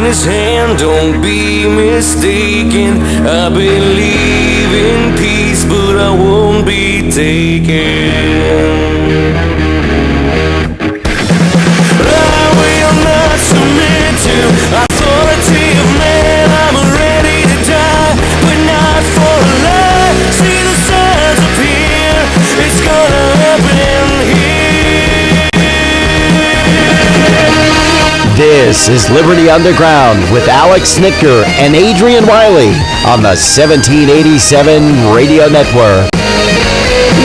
his hand, don't be mistaken. I believe in peace, but I won't be taken. I will not submit to authority of man. I'm ready to die, but not for a lie. See the signs appear, it's gonna happen here. This is Liberty Underground with Alex Snicker and Adrian Wiley on the 1787 Radio Network.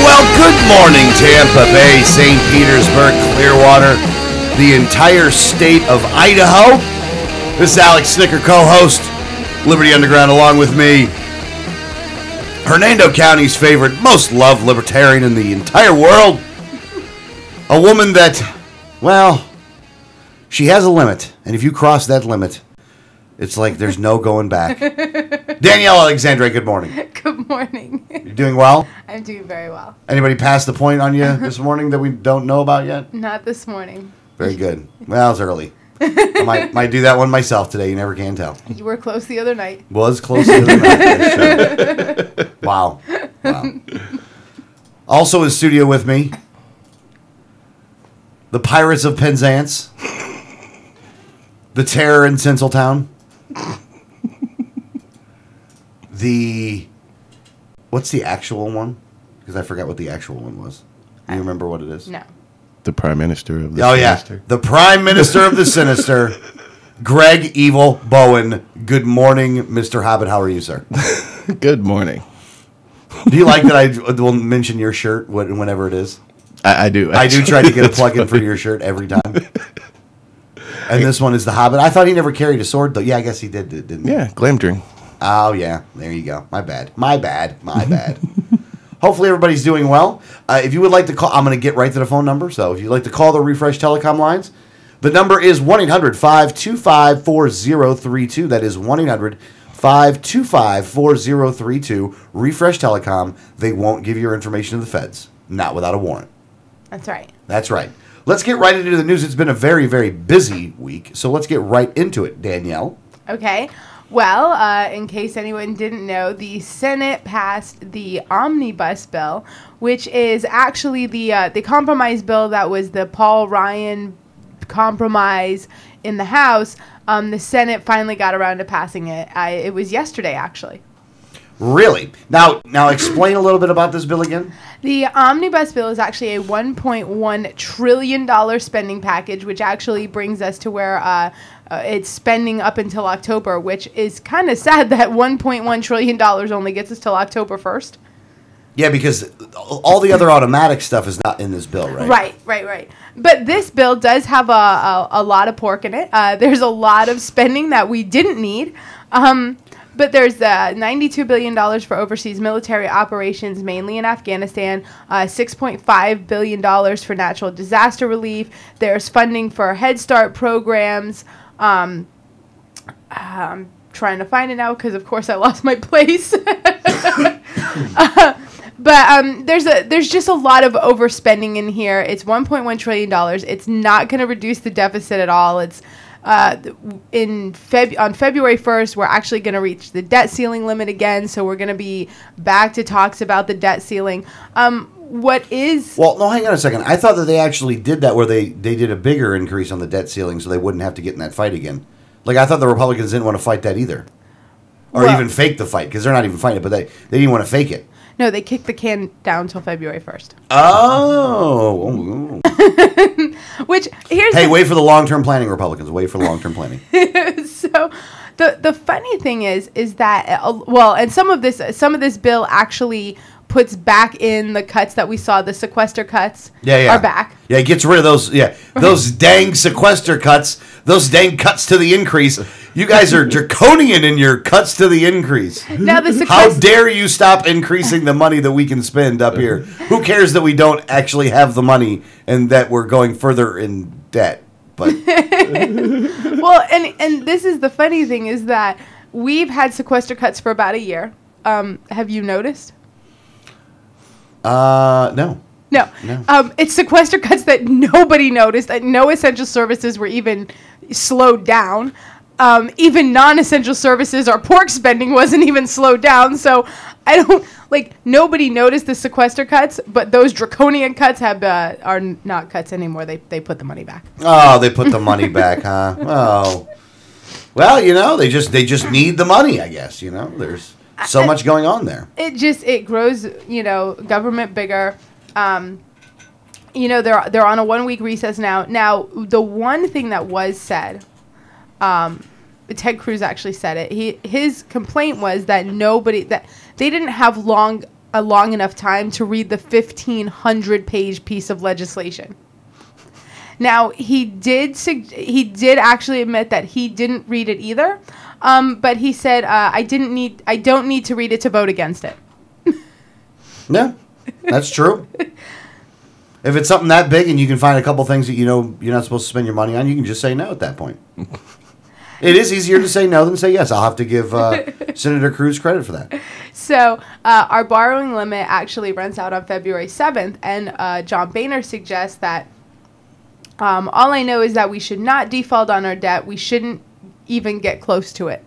Well, good morning, Tampa Bay, St. Petersburg, Clearwater, the entire state of Idaho. This is Alex Snicker, co-host, Liberty Underground, along with me, Hernando County's favorite, most loved libertarian in the entire world. A woman that, well, she has a limit, and if you cross that limit, it's like there's no going back. Danielle Alexandre, good morning. Good morning. You doing well? I'm doing very well. Anybody pass the point on you this morning that we don't know about yet? Not this morning. Very good. Well, it's early. I might do that one myself today. You never can tell. You were close the other night. Was close the other night. Wow. Also in studio with me, the Pirates of Penzance, the Terror in Tinseltown, what's the actual one? Because I forgot what the actual one was. Do you remember what it is? No. The Prime Minister of the Sinister. The Prime Minister of the Sinister, Greg Evil Bowen. Good morning, Mr. Hobbit. How are you, sir? Good morning. Do you like that I will mention your shirt whenever it is? I do. I do try to get a plug-in for your shirt every time. And this one is the Hobbit. I thought he never carried a sword, though. Yeah, I guess he did, didn't he? Yeah, Glamdring. Oh, yeah. There you go. My bad. Hopefully everybody's doing well. If you would like to call, I'm going to get right to the phone number. So if you'd like to call the Refresh Telecom lines, the number is 1-800-525-4032. That is 1-800-525-4032. Refresh Telecom. They won't give your information to the feds. Not without a warrant. That's right. That's right. Let's get right into the news. It's been a very, very busy week. So let's get right into it, Danielle. Okay. Well, in case anyone didn't know, the Senate passed the Omnibus Bill, which is actually the compromise bill that was the Paul Ryan compromise in the House. The Senate finally got around to passing it. It was yesterday, actually. Really? Now explain a little bit about this bill again. The Omnibus Bill is actually a $1.1 trillion spending package, which actually brings us to where it's spending up until October, which is kind of sad that $1.1 trillion only gets us till October 1st. Yeah, because all the other automatic stuff is not in this bill, right? Right. But this bill does have a lot of pork in it. There's a lot of spending that we didn't need. But there's $92 billion for overseas military operations, mainly in Afghanistan, $6.5 billion for natural disaster relief. There's funding for Head Start programs. I'm trying to find it now because, of course, I lost my place. But there's just a lot of overspending in here. It's $1.1 trillion. It's not going to reduce the deficit at all. It's on February 1st, we're actually going to reach the debt ceiling limit again, so we're going to be back to talks about the debt ceiling. Well, no, hang on a second. I thought that they actually did that where they did a bigger increase on the debt ceiling so they wouldn't have to get in that fight again. Like, I thought the Republicans didn't want to fight that either. Or even fake the fight, because they're not even fighting it, but they didn't want to fake it. No, they kicked the can down until February 1st. Oh. Which, wait for the long-term planning, Republicans. Wait for the long-term planning. So, the funny thing is that, and some of this bill actually puts back in the cuts that we saw, the sequester cuts are back. Yeah, it gets rid of those, those dang sequester cuts, those dang cuts to the increase. You guys are draconian in your cuts to the increase. Now How dare you stop increasing the money that we can spend up here? Who cares that we don't actually have the money and that we're going further in debt? But well, and this is the funny thing is that we've had sequester cuts for about a year. Have you noticed? No. It's sequester cuts that nobody noticed. That no essential services were even slowed down. even non-essential services or pork spending wasn't even slowed down. So I don't nobody noticed the sequester cuts, but those draconian cuts are not cuts anymore. They put the money back. Oh, they put the money back, huh? Oh, well, they just need the money, I guess. There's so much going on there. It grows, government bigger. They're on a 1-week recess now. Now, the one thing that was said, Ted Cruz actually said it. His complaint was that they didn't have a long enough time to read the 1,500-page piece of legislation. Now, he did actually admit that he didn't read it either, but he said, I don't need to read it to vote against it. Yeah, that's true. If it's something that big and you can find a couple things that you're not supposed to spend your money on, you can just say no at that point. It is easier to say no than say yes. I'll have to give Senator Cruz credit for that. So our borrowing limit actually runs out on February 7th, and John Boehner suggests that all I know is that we should not default on our debt. We shouldn't even get close to it.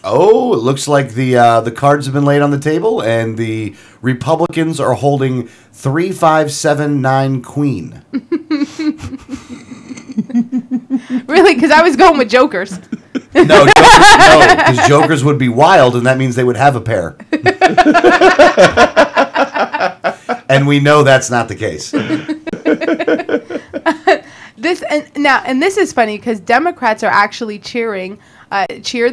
Oh, it looks like the cards have been laid on the table, and the Republicans are holding 3-5-7-9 Queen. Really? Because I was going with jokers. No, because jokers would be wild, and that means they would have a pair. And we know that's not the case. This is funny because Democrats are actually cheered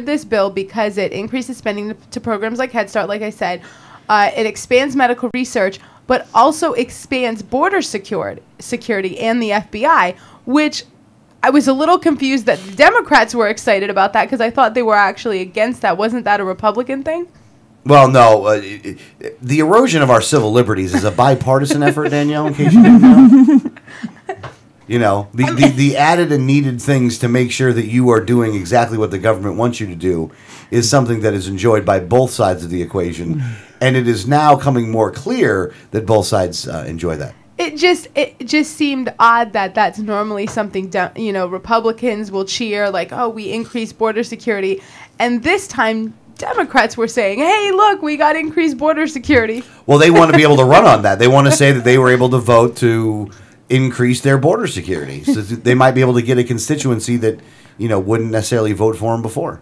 this bill because it increases spending to programs like Head Start, like I said. It expands medical research, but also expands border security and the FBI, which I was a little confused that the Democrats were excited about that because I thought they were actually against that. Wasn't that a Republican thing? Well, no. The erosion of our civil liberties is a bipartisan effort, Danielle, in case you didn't know. The added and needed things to make sure that you are doing exactly what the government wants you to do is something that is enjoyed by both sides of the equation. And it is now coming more clear that both sides enjoy that. It just seemed odd that that's normally something, Republicans will cheer like, oh, we increased border security. And this time, Democrats were saying, hey, look, we got increased border security. Well, they want to be able to run on that. They want to say that they were able to vote to increase their border security. So they might be able to get a constituency that, wouldn't necessarily vote for them before.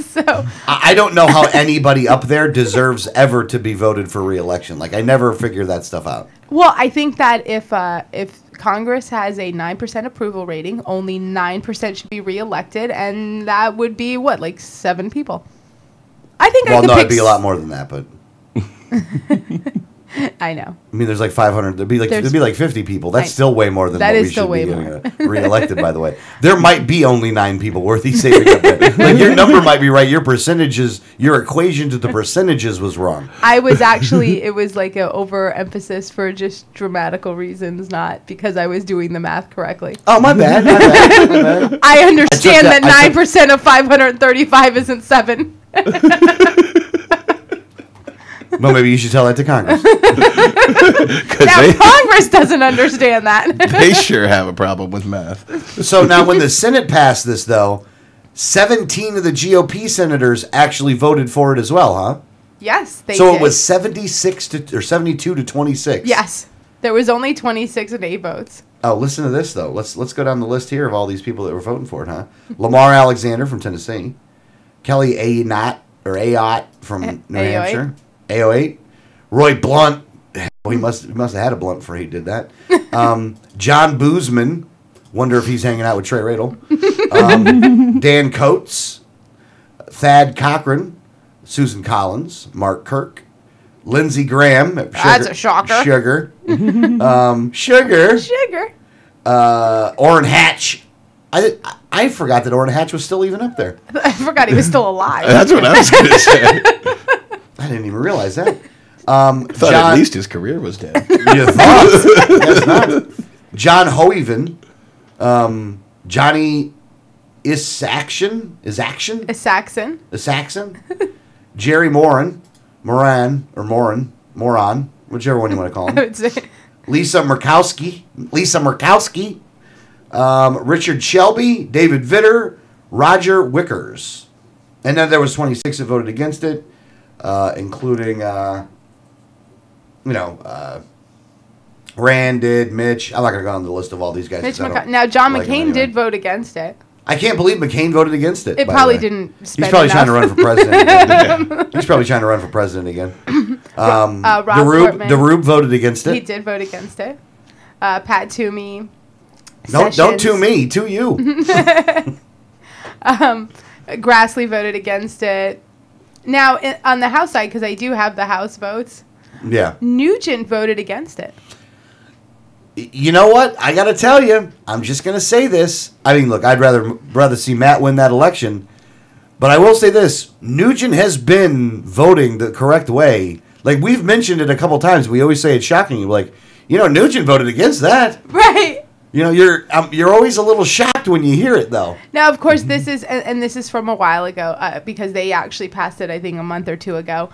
So I don't know how anybody up there deserves ever to be voted for re-election. I never figure that stuff out. Well, I think that if Congress has a 9% approval rating, only 9% should be reelected, and that would be 7 people. I think I could it'd be a lot more than that, but I know. I mean, there's 500. There'd be 50 people. That's still way more than what we should be getting reelected. By the way, there might be only 9 people worthy saving up there. Your number might be right. Your percentages, your equation to the percentages was wrong. I was actually, it was an overemphasis for just dramatical reasons, not because I was doing the math correctly. Oh, my bad. My bad. I understand that 9% of 535 isn't 7. Well, maybe you should tell that to Congress. Now, Congress doesn't understand that. They sure have a problem with math. So now when the Senate passed this, though, 17 of the GOP senators actually voted for it as well, huh? Yes, they did. So it was 72 to 26. Yes. There was only 26 and 8 votes. Oh, listen to this, though. Let's go down the list here of all these people that were voting for it, huh? Lamar Alexander from Tennessee. Kelly Ayotte from New Hampshire. AO8. Roy Blunt. Well, he must have had a blunt before he did that. John Boozman. Wonder if he's hanging out with Trey Radel. Dan Coates. Thad Cochran. Susan Collins. Mark Kirk. Lindsey Graham. That's a shocker. Sugar. Sugar. Orrin Hatch. I forgot that Orrin Hatch was still even up there. I forgot he was still alive. That's what I was going to say. I didn't even realize that. I thought at least his career was dead. You thought? That's not. John Hoeven. Johnny Isaacson. Jerry Moran, whichever one you want to call him. I would say. Lisa Murkowski. Richard Shelby, David Vitter, Roger Wickers. And then there was 26 that voted against it, including, Rand did, Mitch. I'm not going to go on the list of all these guys. Now, John McCain did vote against it. I can't believe McCain voted against it. It probably didn't spend He's probably enough. trying to run for president again. He's probably trying to run for president again. Rob Portman. DeRube voted agast it. He did vote against it. Pat Toomey. Don't to me, to you. Grassley voted against it. Now, on the House side, because I do have the House votes, Yeah. Nugent voted against it. You know what? I got to tell you, I'm just going to say this. I mean, look, I'd rather see Matt win that election. But I will say this. Nugent has been voting the correct way. Like, we've mentioned it a couple times. We always say it's shocking. Like, Nugent voted against that. Right. You're always a little shocked when you hear it, though. Now, of course, this is from a while ago because they actually passed it, I think, a month or two ago.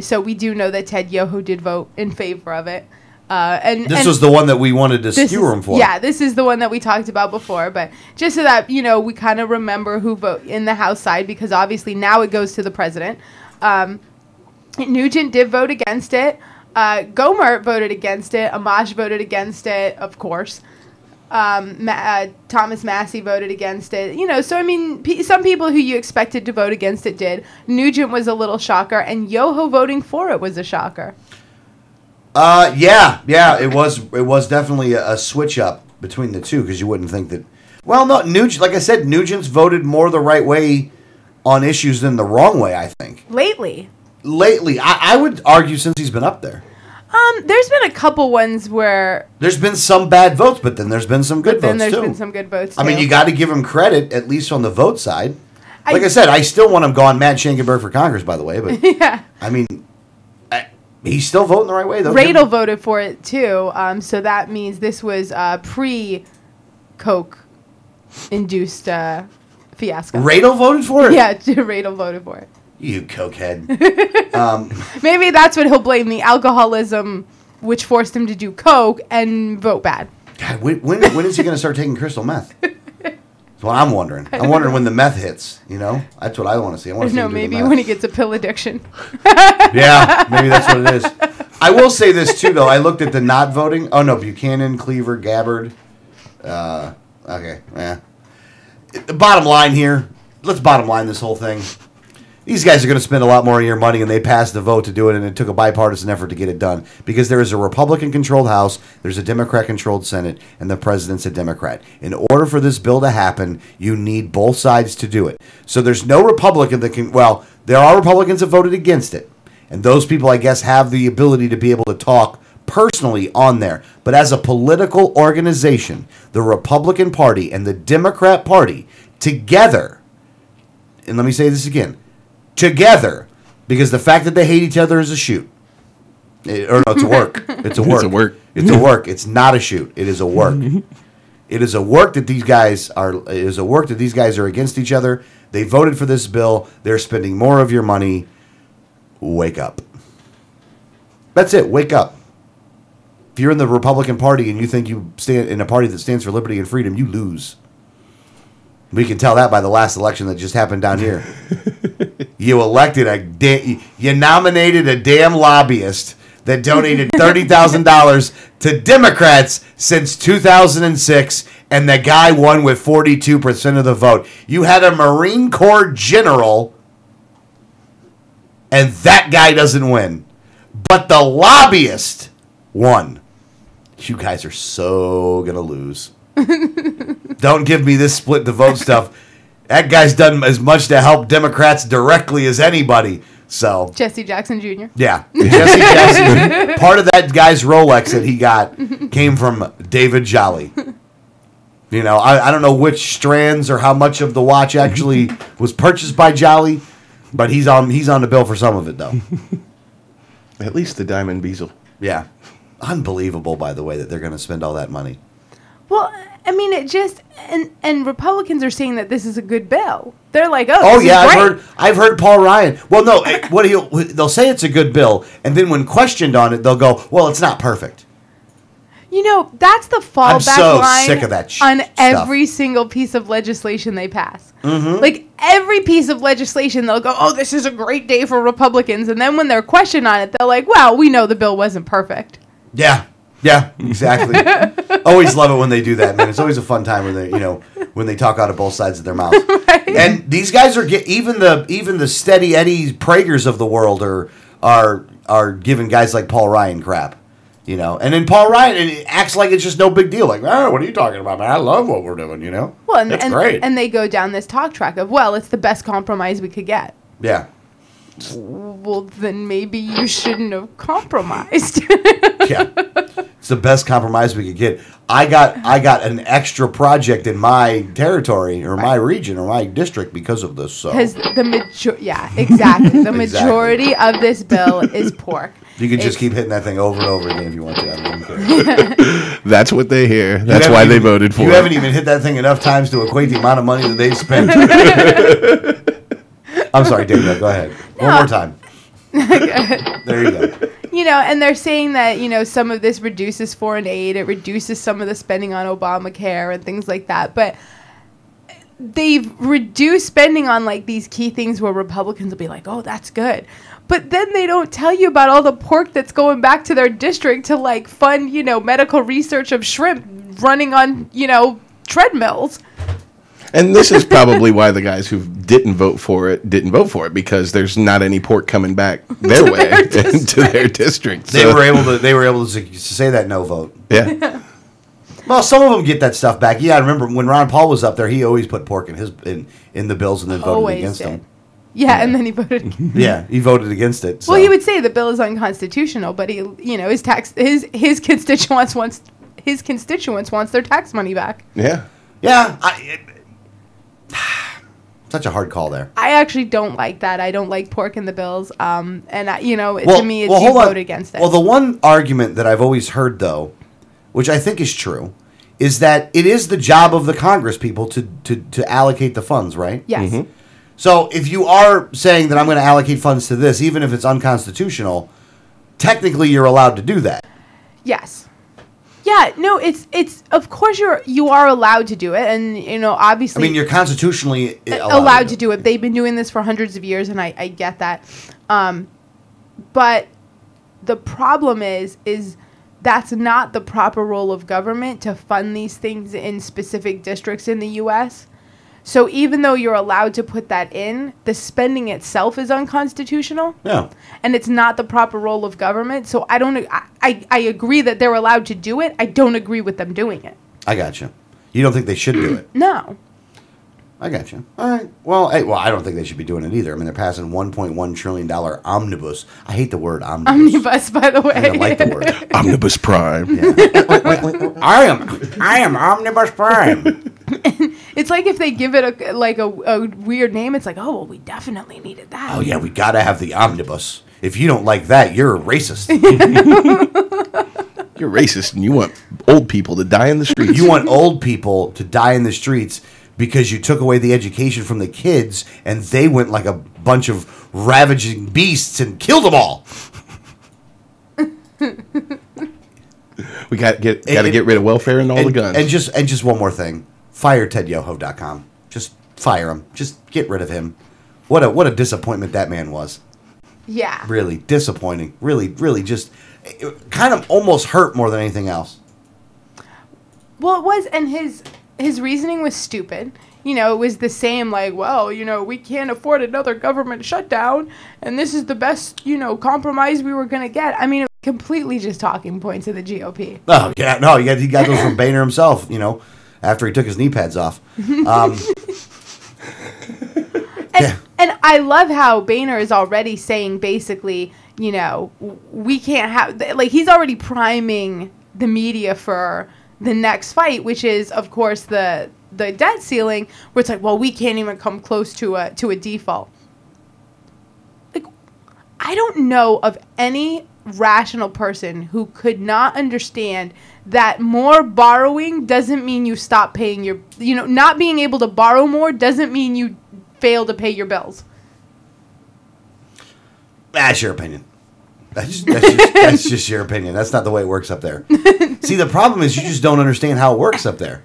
So we do know that Ted Yoho did vote in favor of it. This was the one that we wanted to skewer him for. Yeah, this is the one that we talked about before. But just so that, we kind of remember who vote in the House side, because obviously now it goes to the president. Nugent did vote against it. Gohmert voted against it. Amash voted against it, of course. Thomas Massey voted against it. So, I mean, some people who you expected to vote against it did. Nugent was a little shocker, and Yoho voting for it was a shocker. Yeah, it was definitely a switch up between the two, because you wouldn't think that. Well, no, Nugent, like I said, Nugent's voted more the right way on issues than the wrong way, I think. Lately, I would argue since he's been up there. There's been a couple ones where there's been some bad votes, but then there's been some good votes too. Then there's been some good votes too. I mean, you got to give him credit, at least on the vote side. Like I said, I still want him gone Matt Schenkenberg for Congress, by the way. But yeah, I mean, he's still voting the right way, though. Radel voted for it too, so that means this was pre-Coke induced fiasco. Radel voted for it? Yeah, Radel voted for it. You cokehead. Maybe that's what he'll blame, the alcoholism, which forced him to do coke and vote bad. God, when is he going to start taking crystal meth? That's what I'm wondering. I'm wondering when the meth hits. That's what I want to see. I want to see maybe when he gets a pill addiction. Yeah, maybe that's what it is. I will say this too, though. I looked at the not voting. Oh no, Buchanan, Cleaver, Gabbard. Okay, yeah. The bottom line here. Let's bottom line this whole thing. These guys are going to spend a lot more of your money, and they passed the vote to do it, and it took a bipartisan effort to get it done. Because there is a Republican-controlled House, there's a Democrat-controlled Senate, and the president's a Democrat. In order for this bill to happen, you need both sides to do it. So there's no Republican that can... Well, there are Republicans that voted against it. And those people, I guess, have the ability to be able to talk personally on there. But as a political organization, the Republican Party and the Democrat Party together... And let me say this again... Together, because the fact that they hate each other is a shoot. It's a work. It's a work. It's a work. It's a work. It's not a shoot. It is a work. It is a work that these guys are. It is a work that these guys are against each other. They voted for this bill. They're spending more of your money. Wake up. That's it. Wake up. If you're in the Republican Party and you think you stand in a party that stands for liberty and freedom, you lose. We can tell that by the last election that just happened down here. You you nominated a damn lobbyist that donated $30,000 to Democrats since 2006, and the guy won with 42% of the vote. You had a Marine Corps general, and that guy doesn't win. But the lobbyist won. You guys are so going to lose. Don't give me this split the vote stuff. That guy's done as much to help Democrats directly as anybody. So Jesse Jackson Jr. Yeah, Jesse Jackson. Part of that guy's Rolex that he got came from David Jolly. I don't know which strands or how much of the watch actually was purchased by Jolly, but he's on the bill for some of it though. At least the diamond bezel. Yeah, unbelievable. By the way, that they're going to spend all that money. Well, I mean, it just and Republicans are saying that this is a good bill. They're like, oh yeah, great. I've heard Paul Ryan. Well, no, they'll say it's a good bill, and then when questioned on it, they'll go, well, it's not perfect. You know, that's the fallback so line sick of that on stuff. every single piece of legislation they pass. Mm-hmm. Like, every piece of legislation, they'll go, oh, this is a great day for Republicans. And then when they're questioned on it, they're like, well, we know the bill wasn't perfect. Yeah, exactly. Always love it when they do that, man. It's always a fun time when they, when they talk out of both sides of their mouth. Right. And these guys are even the steady Eddie Pragers of the world are giving guys like Paul Ryan crap. And then Paul Ryan acts like it's just no big deal. Like, oh, what are you talking about, man? I love what we're doing, Well, That's great. And they go down this talk track of, well, it's the best compromise we could get. Yeah. Well, then maybe you shouldn't have compromised. Yeah. It's the best compromise we could get. I got an extra project in my territory or my region or my district because of this. So. Because exactly. The majority of this bill is pork. You can just keep hitting that thing over and over again if you want to. I don't care. That's what they hear. That's why they voted for it. You haven't even hit that thing enough times to equate the amount of money that they spent. I'm sorry, Daniel. Go ahead. One more time. There you go. And they're saying that, some of this reduces foreign aid. It reduces some of the spending on Obamacare and things like that. But they've reduced spending on, like, these key things where Republicans will be like, oh, that's good. But then they don't tell you about all the pork that's going back to their district to, like, fund, medical research of shrimp running on, treadmills. And this is probably why the guys who didn't vote for it, because there's not any pork coming back their way into their district. They were able to say that no vote. Yeah. Well, some of them get that stuff back. Yeah, I remember when Ron Paul was up there, he always put pork in the bills and then voted against them. Yeah, and then he voted. Yeah, he voted against it. So. Well, he would say the bill is unconstitutional, but his constituents wants their tax money back. Yeah. Yeah. Such a hard call there. I actually don't like that. I don't like pork in the bills. To me, it's you vote against it. Well, the one argument that I've always heard, though, which I think is true, is that it is the job of the Congress people to allocate the funds, right? Yes. Mm-hmm. So if you are saying that I'm going to allocate funds to this, even if it's unconstitutional, technically you're allowed to do that. Yes. Yeah, no, it's of course you are allowed to do it, and obviously. I mean, you're constitutionally allowed to do it. They've been doing this for hundreds of years, and I get that. But the problem is that's not the proper role of government to fund these things in specific districts in the U.S. So even though you're allowed to put that in, the spending itself is unconstitutional. Yeah. And it's not the proper role of government. So I agree that they're allowed to do it. I don't agree with them doing it. I got you. You don't think they should do it? No. I got you. All right. Well, I don't think they should be doing it either. I mean, they're passing $1.1 trillion omnibus. I hate the word omnibus. Omnibus, by the way. I don't like the word. Omnibus Prime. Yeah. I am Omnibus Prime. It's like if they give it a weird name, it's like, oh, well, we definitely needed that. Oh, yeah, we got to have the omnibus. If you don't like that, you're a racist. You're racist and you want old people to die in the streets. You want old people to die in the streets because you took away the education from the kids and they went like a bunch of ravaging beasts and killed them all. We got to get rid of welfare and all the guns. And just one more thing. Fire TedYoho.com. Just fire him. Just get rid of him. What a disappointment that man was. Yeah. Really disappointing. Really just it kind of almost hurt more than anything else. Well, it was, and his reasoning was stupid. It was the same, like, well, we can't afford another government shutdown, and this is the best, compromise we were going to get. I mean, it was completely just talking points of the GOP. Oh, yeah, no, he got those from Boehner himself, after he took his knee pads off. And I love how Boehner is already saying, basically, we can't have, like, he's already priming the media for the next fight, which is, of course, the debt ceiling, where it's like, well, we can't even come close to a default. Like, I don't know of any rational person who could not understand that more borrowing doesn't mean you stop paying your, not being able to borrow more doesn't mean you fail to pay your bills. That's your opinion. That's just your opinion. That's not the way it works up there. See, the problem is you just don't understand how it works up there.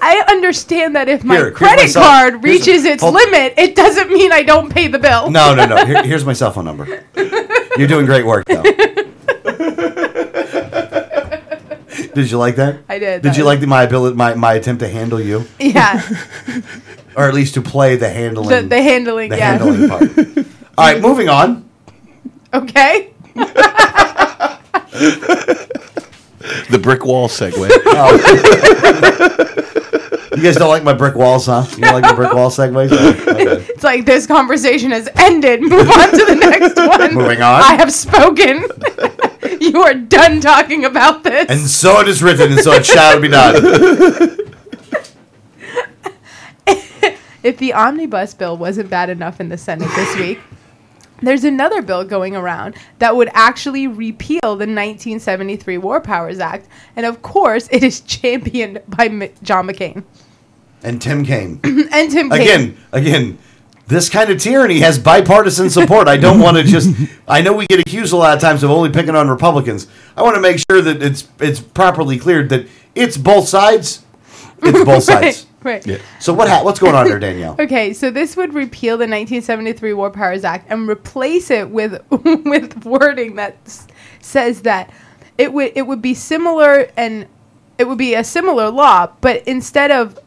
I understand that if my Here's credit my cell- card here's- reaches its hold- limit, it doesn't mean I don't pay the bill. No. Here's my cell phone number. You're doing great work, though. Did you like that? I did. Did you like my attempt to handle you, Yeah. or at least to play the handling? The handling, the yeah. handling part. All right, moving on. Okay. The brick wall segue. You guys don't like my brick walls, huh? You don't like the brick wall segues? Okay. It's like this conversation has ended. Move on to the next one. Moving on. I have spoken. You are done talking about this. And so it is written, and so it shall be done. If the omnibus bill wasn't bad enough in the Senate this week, there's another bill going around that would actually repeal the 1973 War Powers Act. And of course, it is championed by John McCain. And Tim Kaine. And Tim Kaine. Again, this kind of tyranny has bipartisan support. I don't want to just... I know we get accused a lot of times of only picking on Republicans. I want to make sure that it's properly cleared that it's both sides. It's both sides. Right. Yeah. So what's going on there, Danielle? Okay, so this would repeal the 1973 War Powers Act and replace it with with wording that says that it would be similar, and it would be a similar law, but instead of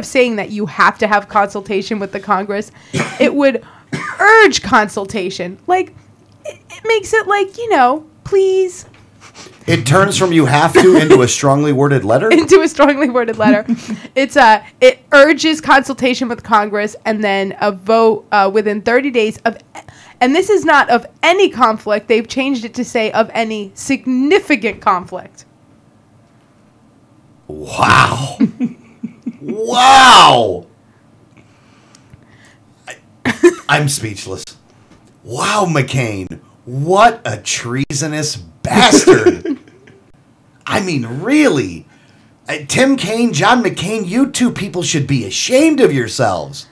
saying that you have to have consultation with the Congress, it would urge consultation. Like it makes it like, please. It turns from you have to into a strongly worded letter? Into a strongly worded letter. It urges consultation with Congress and then a vote within 30 days of, and this is not of any conflict. They've changed it to say of any significant conflict. Wow. Wow. I'm speechless. Wow, McCain. What a treasonous bastard. I mean, really. Tim Kaine, John McCain, you two people should be ashamed of yourselves.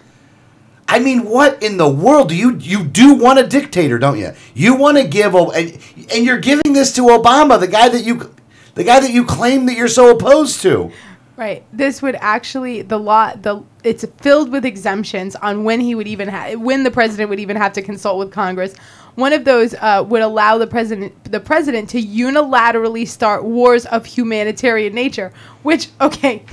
I mean, what in the world? You do want a dictator, don't you? You want to give, and you're giving this to Obama, the guy that you claim that you're so opposed to. Right. This would actually, it's filled with exemptions on when when the president would even have to consult with Congress. One of those would allow the president to unilaterally start wars of humanitarian nature, which, okay,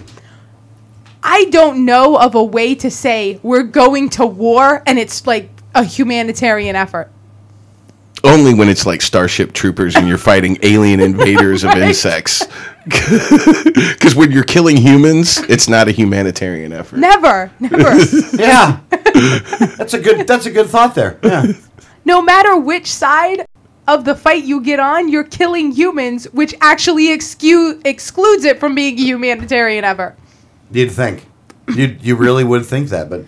I don't know of a way to say we're going to war and it's like a humanitarian effort. Only when it's like Starship Troopers and you're fighting alien invaders of insects. Because when you're killing humans, it's not a humanitarian effort. Never. Yeah. That's a good thought there. Yeah. No matter which side of the fight you get on, you're killing humans, which actually excludes it from being a humanitarian effort. You'd think. You really would think that. But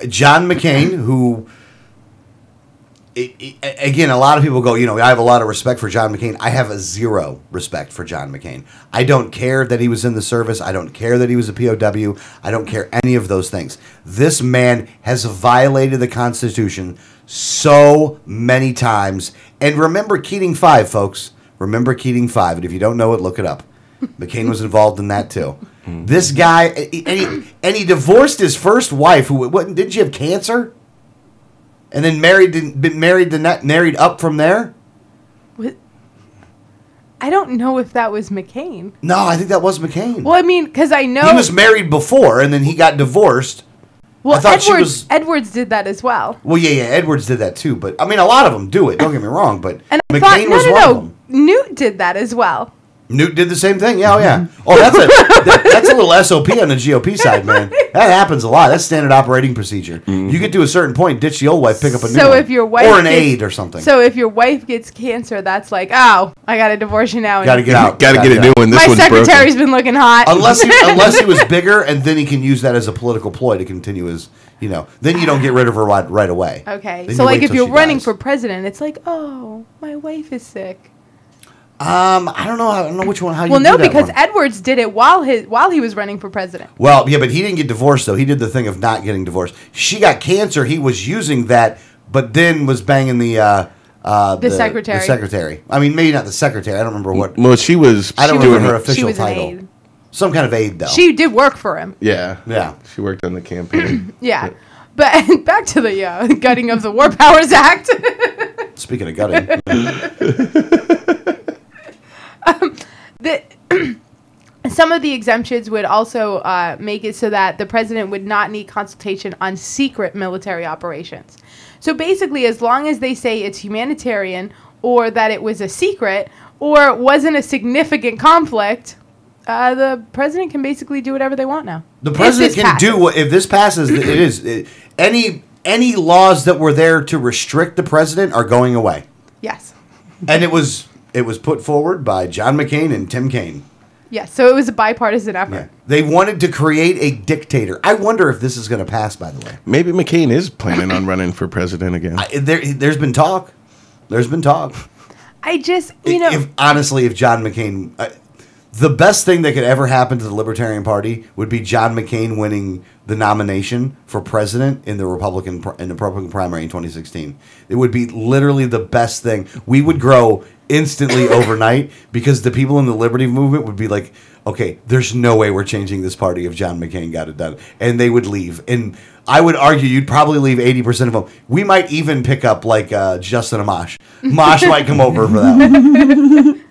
John McCain, who... Again, a lot of people go, I have a lot of respect for John McCain. I have zero respect for John McCain. I don't care that he was in the service. I don't care that he was a POW. I don't care any of those things. This man has violated the Constitution so many times. And remember Keating 5, folks. Remember Keating 5. And if you don't know it, look it up. McCain was involved in that, too. This guy, and he divorced his first wife, who, didn't she have cancer? And then married up from there? What? I don't know if that was McCain. No, I think that was McCain. Well, I mean, because I know... He was married before, and then he got divorced. Well, Edwards did that as well. Well, yeah, Edwards did that too. But, I mean, a lot of them do it. Don't get me wrong, but and McCain was one of them. Newt did that as well. Newt did the same thing. Yeah, oh, yeah. Oh, that's a little SOP on the GOP side, man. That happens a lot. That's standard operating procedure. Mm-hmm. You get to a certain point, ditch the old wife, pick up a new one. If your wife or an aide or something. So if your wife gets cancer, that's like, oh, I got to divorce you now. Got to get out. Got to get a new one. This one's broken. My secretary's been looking hot. Unless he was bigger, and then he can use that as a political ploy to continue his, then you don't get rid of her right away. Okay. So like if you're running for president, it's like, oh, my wife is sick. I don't know which one. How you? Well, no, do that because one. Edwards did it while he was running for president. Well, yeah, but he didn't get divorced though. He did the thing of not getting divorced. She got cancer. He was using that, but then was banging the The secretary. The secretary. I mean, maybe not the secretary. I don't remember what. Well, she was. I don't doing remember her it- She official was an title. aide. Some kind of aide, though. She did work for him. Yeah. Yeah. She worked on the campaign. Yeah. But back to the gutting of the War Powers Act. Speaking of gutting. Some of the exemptions would also make it so that the president would not need consultation on secret military operations. So basically, as long as they say it's humanitarian or that it was a secret or wasn't a significant conflict, the president can basically do whatever they want now. The president can do what, if this passes, any laws that were there to restrict the president are going away. Yes. And it was put forward by John McCain and Tim Kaine. Yes, so it was a bipartisan effort. Yeah. They wanted to create a dictator. I wonder if this is going to pass, by the way. Maybe McCain is planning on running for president again. There's been talk. There's been talk. I just, know... If John McCain... the best thing that could ever happen to the Libertarian Party would be John McCain winning the nomination for president in the Republican primary in 2016. It would be literally the best thing. We would grow instantly overnight because the people in the Liberty movement would be like, okay, there's no way we're changing this party if John McCain got it done. And they would leave. And I would argue you'd probably leave 80% of them. We might even pick up like Justin Amash. Mosh might come over for that one.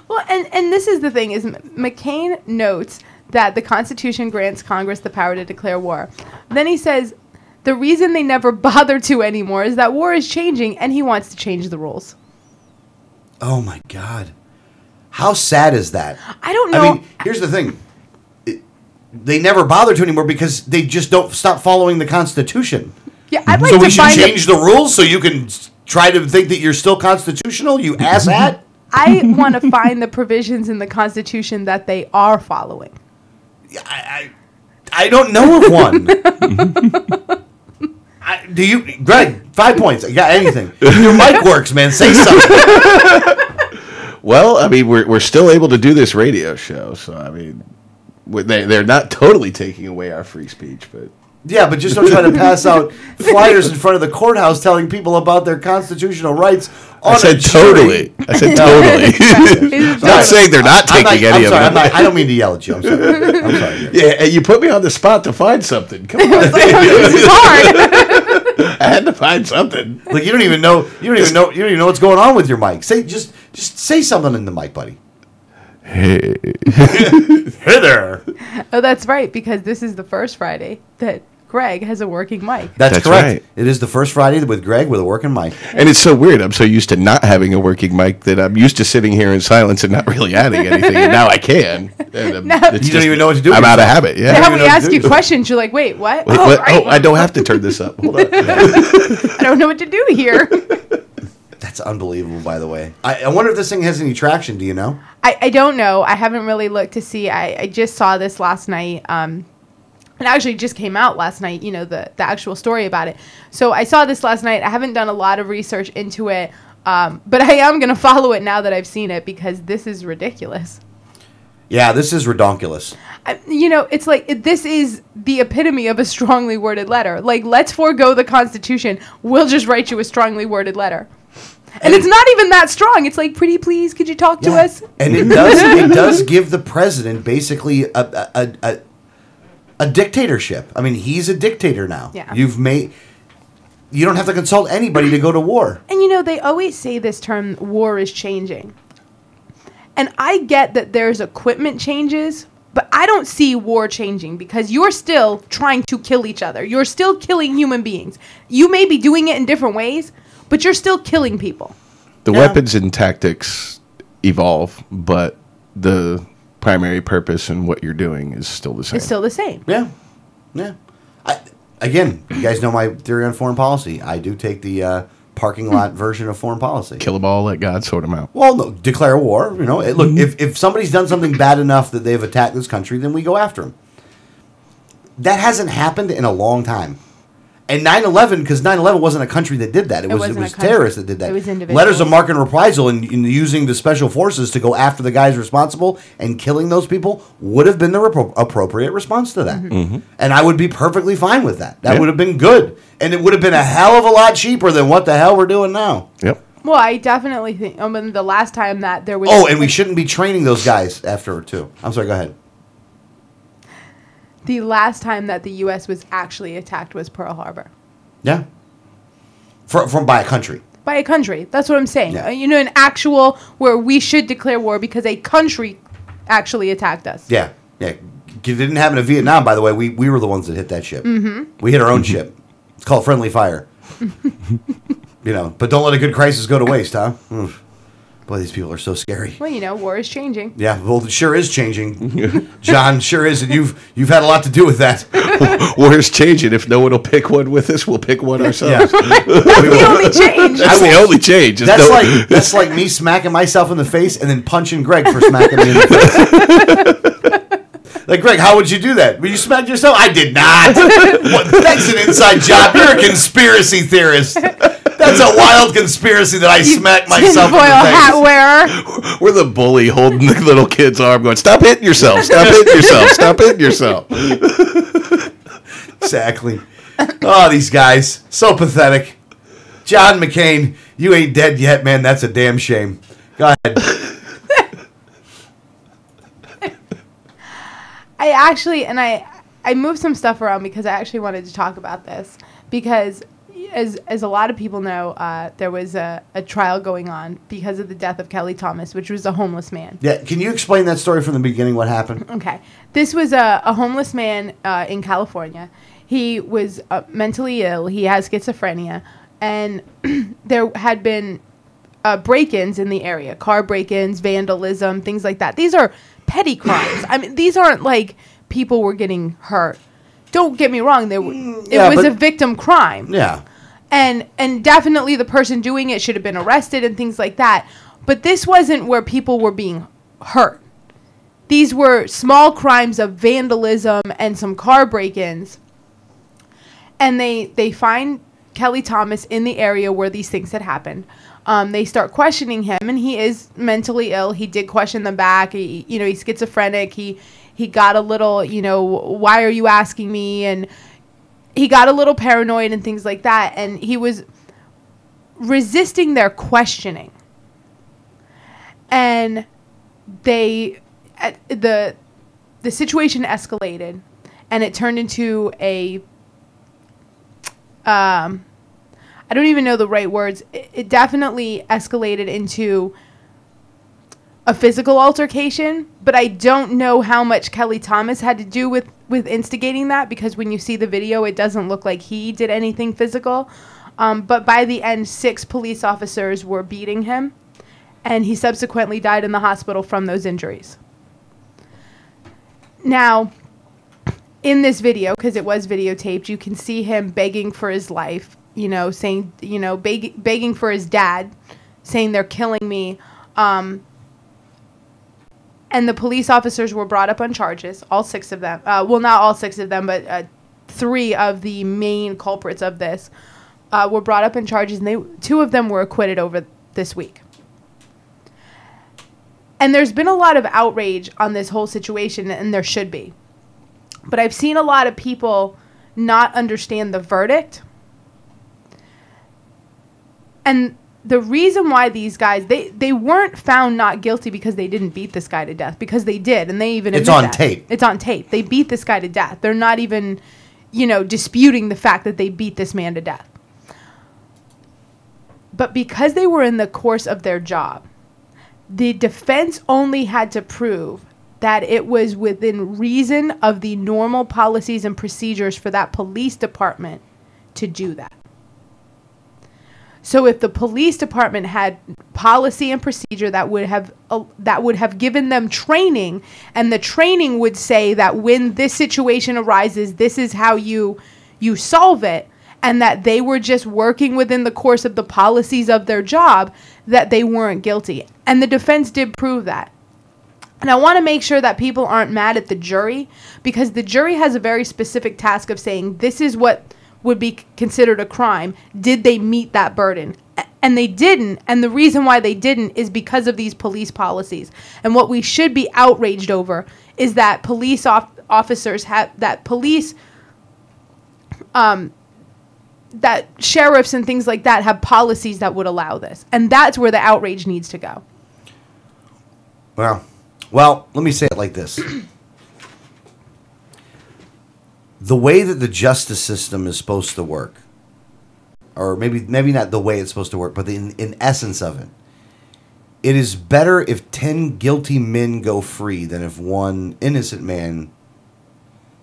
Well, and this is the thing, is McCain notes that the Constitution grants Congress the power to declare war. Then he says the reason they never bother to anymore is that war is changing and he wants to change the rules. Oh, my God. How sad is that? I don't know. I mean, here's the thing. They never bother to anymore because they just don't stop following the Constitution. Yeah, I'd like So to we should find change the rules so you can try to think that you're still constitutional, you asshat? I want to find the provisions in the Constitution that they are following. I don't know of one. Do you, Greg? 5 points. You got anything? Your mic works, man. Say something. Well, I mean, we're still able to do this radio show, so I mean, they're not totally taking away our free speech, but. Yeah, but just don't try to pass out flyers in front of the courthouse telling people about their constitutional rights. I said totally. I said totally. Not saying they're not taking any of them. I don't mean to yell at you. I'm sorry. Yeah, and you put me on the spot to find something. Come on. It's hard. I had to find something. Like you don't even know what's going on with your mic. Just say something in the mic, buddy. Hey. Hey there. Oh, that's right, because this is the first Friday that Greg has a working mic. That's correct. Right. It is the first Friday with Greg with a working mic. And it's so weird. I'm so used to not having a working mic that I'm used to sitting here in silence and not really adding anything. And now I can. And You don't even know what to do. I'm with out of yourself. habit. Yeah. Now even we know what to ask do. you questions, you're like, wait, what? Wait, what? Oh, I don't have to turn this up. Hold on. I don't know what to do here. That's unbelievable, by the way. I wonder if this thing has any traction. Do you know? I don't know. I haven't really looked to see. I just saw this last night. It actually just came out last night, the actual story about it. So I saw this last night. I haven't done a lot of research into it, but I am going to follow it now that I've seen it because this is ridiculous. Yeah, this is redonkulous. It's like this is the epitome of a strongly worded letter. Like, let's forego the Constitution. We'll just write you a strongly worded letter. And it's not even that strong. It's like, pretty please, could you talk to us? And it does give the president basically a dictatorship. I mean, he's a dictator now. Yeah. You don't have to consult anybody to go to war. And they always say this term, war is changing. And I get that there's equipment changes, but I don't see war changing because you're still trying to kill each other. You're still killing human beings. You may be doing it in different ways, but you're still killing people. The weapons and tactics evolve, but the primary purpose and what you're doing is still the same. It's still the same. Yeah. Again, you guys know my theory on foreign policy. I do take the parking lot version of foreign policy. Kill them all, let God sort them out. Well, no, declare war. Look, if somebody's done something bad enough that they've attacked this country, then we go after them. That hasn't happened in a long time. And 9/11, because 9/11 wasn't a country that did that. It wasn't was a country. terrorists that did that. It was individuals. Letters of marque and reprisal and using the special forces to go after the guys responsible and killing those people would have been the appropriate response to that. Mm-hmm. And I would be perfectly fine with that. That would have been good. And it would have been a hell of a lot cheaper than what the hell we're doing now. Yep. Well, I definitely think. I mean, the last time that there was. Oh, and we shouldn't be training those guys after too. I'm sorry. Go ahead. The last time that the U.S. was actually attacked was Pearl Harbor. Yeah. From by a country. By a country. That's what I'm saying. Yeah. An actual where we should declare war because a country actually attacked us. Yeah. Yeah. It didn't happen in Vietnam, by the way. We were the ones that hit that ship. Mm-hmm. We hit our own ship. It's called friendly fire. But don't let a good crisis go to waste, huh? Oof. Boy, these people are so scary. Well, war is changing. Yeah, well, it sure is changing. John, sure is, and you've had a lot to do with that. War is changing. If no one will pick one with us, we'll pick one ourselves. Yeah. That's the only change. That's the only change. That's like me smacking myself in the face and then punching Greg for smacking me in the face. Like, Greg, how would you do that? Would you smack yourself? I did not. That's an inside job. You're a conspiracy theorist. That's a wild conspiracy that I smacked myself in the face. Hat wearer. We're the bully holding the little kid's arm going, stop hitting yourself, stop hitting yourself, stop hitting yourself. Exactly. Oh, these guys. So pathetic. John McCain, you ain't dead yet, man. That's a damn shame. Go ahead. I moved some stuff around because I actually wanted to talk about this because as a lot of people know, there was a trial going on because of the death of Kelly Thomas, which was a homeless man. Yeah, can you explain that story from the beginning, what happened? Okay. This was a homeless man in California. He was mentally ill. He has schizophrenia. And there had been break-ins in the area, car break-ins, vandalism, things like that. These are petty crimes. I mean, these aren't like people were getting hurt. Don't get me wrong. It was a victim crime. Yeah. And definitely the person doing it should have been arrested and things like that. But this wasn't where people were being hurt. These were small crimes of vandalism and some car break-ins. And they find Kelly Thomas in the area where these things had happened. They start questioning him, and he is mentally ill. He did question them back. He's schizophrenic. He got a little, why are you asking me? And he got a little paranoid and things like that. And he was resisting their questioning. And the situation escalated, and it turned into I don't even know the right words. It definitely escalated into a physical altercation, but I don't know how much Kelly Thomas had to do with instigating that, because when you see the video, it doesn't look like he did anything physical. But by the end, 6 police officers were beating him, and he subsequently died in the hospital from those injuries. Now, in this video, because it was videotaped, you can see him begging for his life, saying, begging for his dad, saying they're killing me. And the police officers were brought up on charges, all 6 of them. Well, not all 6 of them, but 3 of the main culprits of this were brought up in charges, and 2 of them were acquitted over this week. And there's been a lot of outrage on this whole situation, and there should be. But I've seen a lot of people not understand the verdict. And the reason why these guys, they weren't found not guilty because they didn't beat this guy to death, because they did, and they even admit that. Tape. It's on tape. They beat this guy to death. They're not even, disputing the fact that they beat this man to death. But because they were in the course of their job, the defense only had to prove that it was within reason of the normal policies and procedures for that police department to do that. So if the police department had policy and procedure that would have given them training, and the training would say that when this situation arises, this is how you solve it, and that they were just working within the course of the policies of their job, that they weren't guilty. And the defense did prove that. And I want to make sure that people aren't mad at the jury, because the jury has a very specific task of saying this is what would be considered a crime. Did they meet that burden? And they didn't. And the reason why they didn't is because of these police policies. And what we should be outraged over is that police officers have, that police that sheriffs and things like that have policies that would allow this. And that's where the outrage needs to go. Well, let me say it like this. The way that the justice system is supposed to work, or maybe not the way it's supposed to work, but in essence of it, it is better if 10 guilty men go free than if one innocent man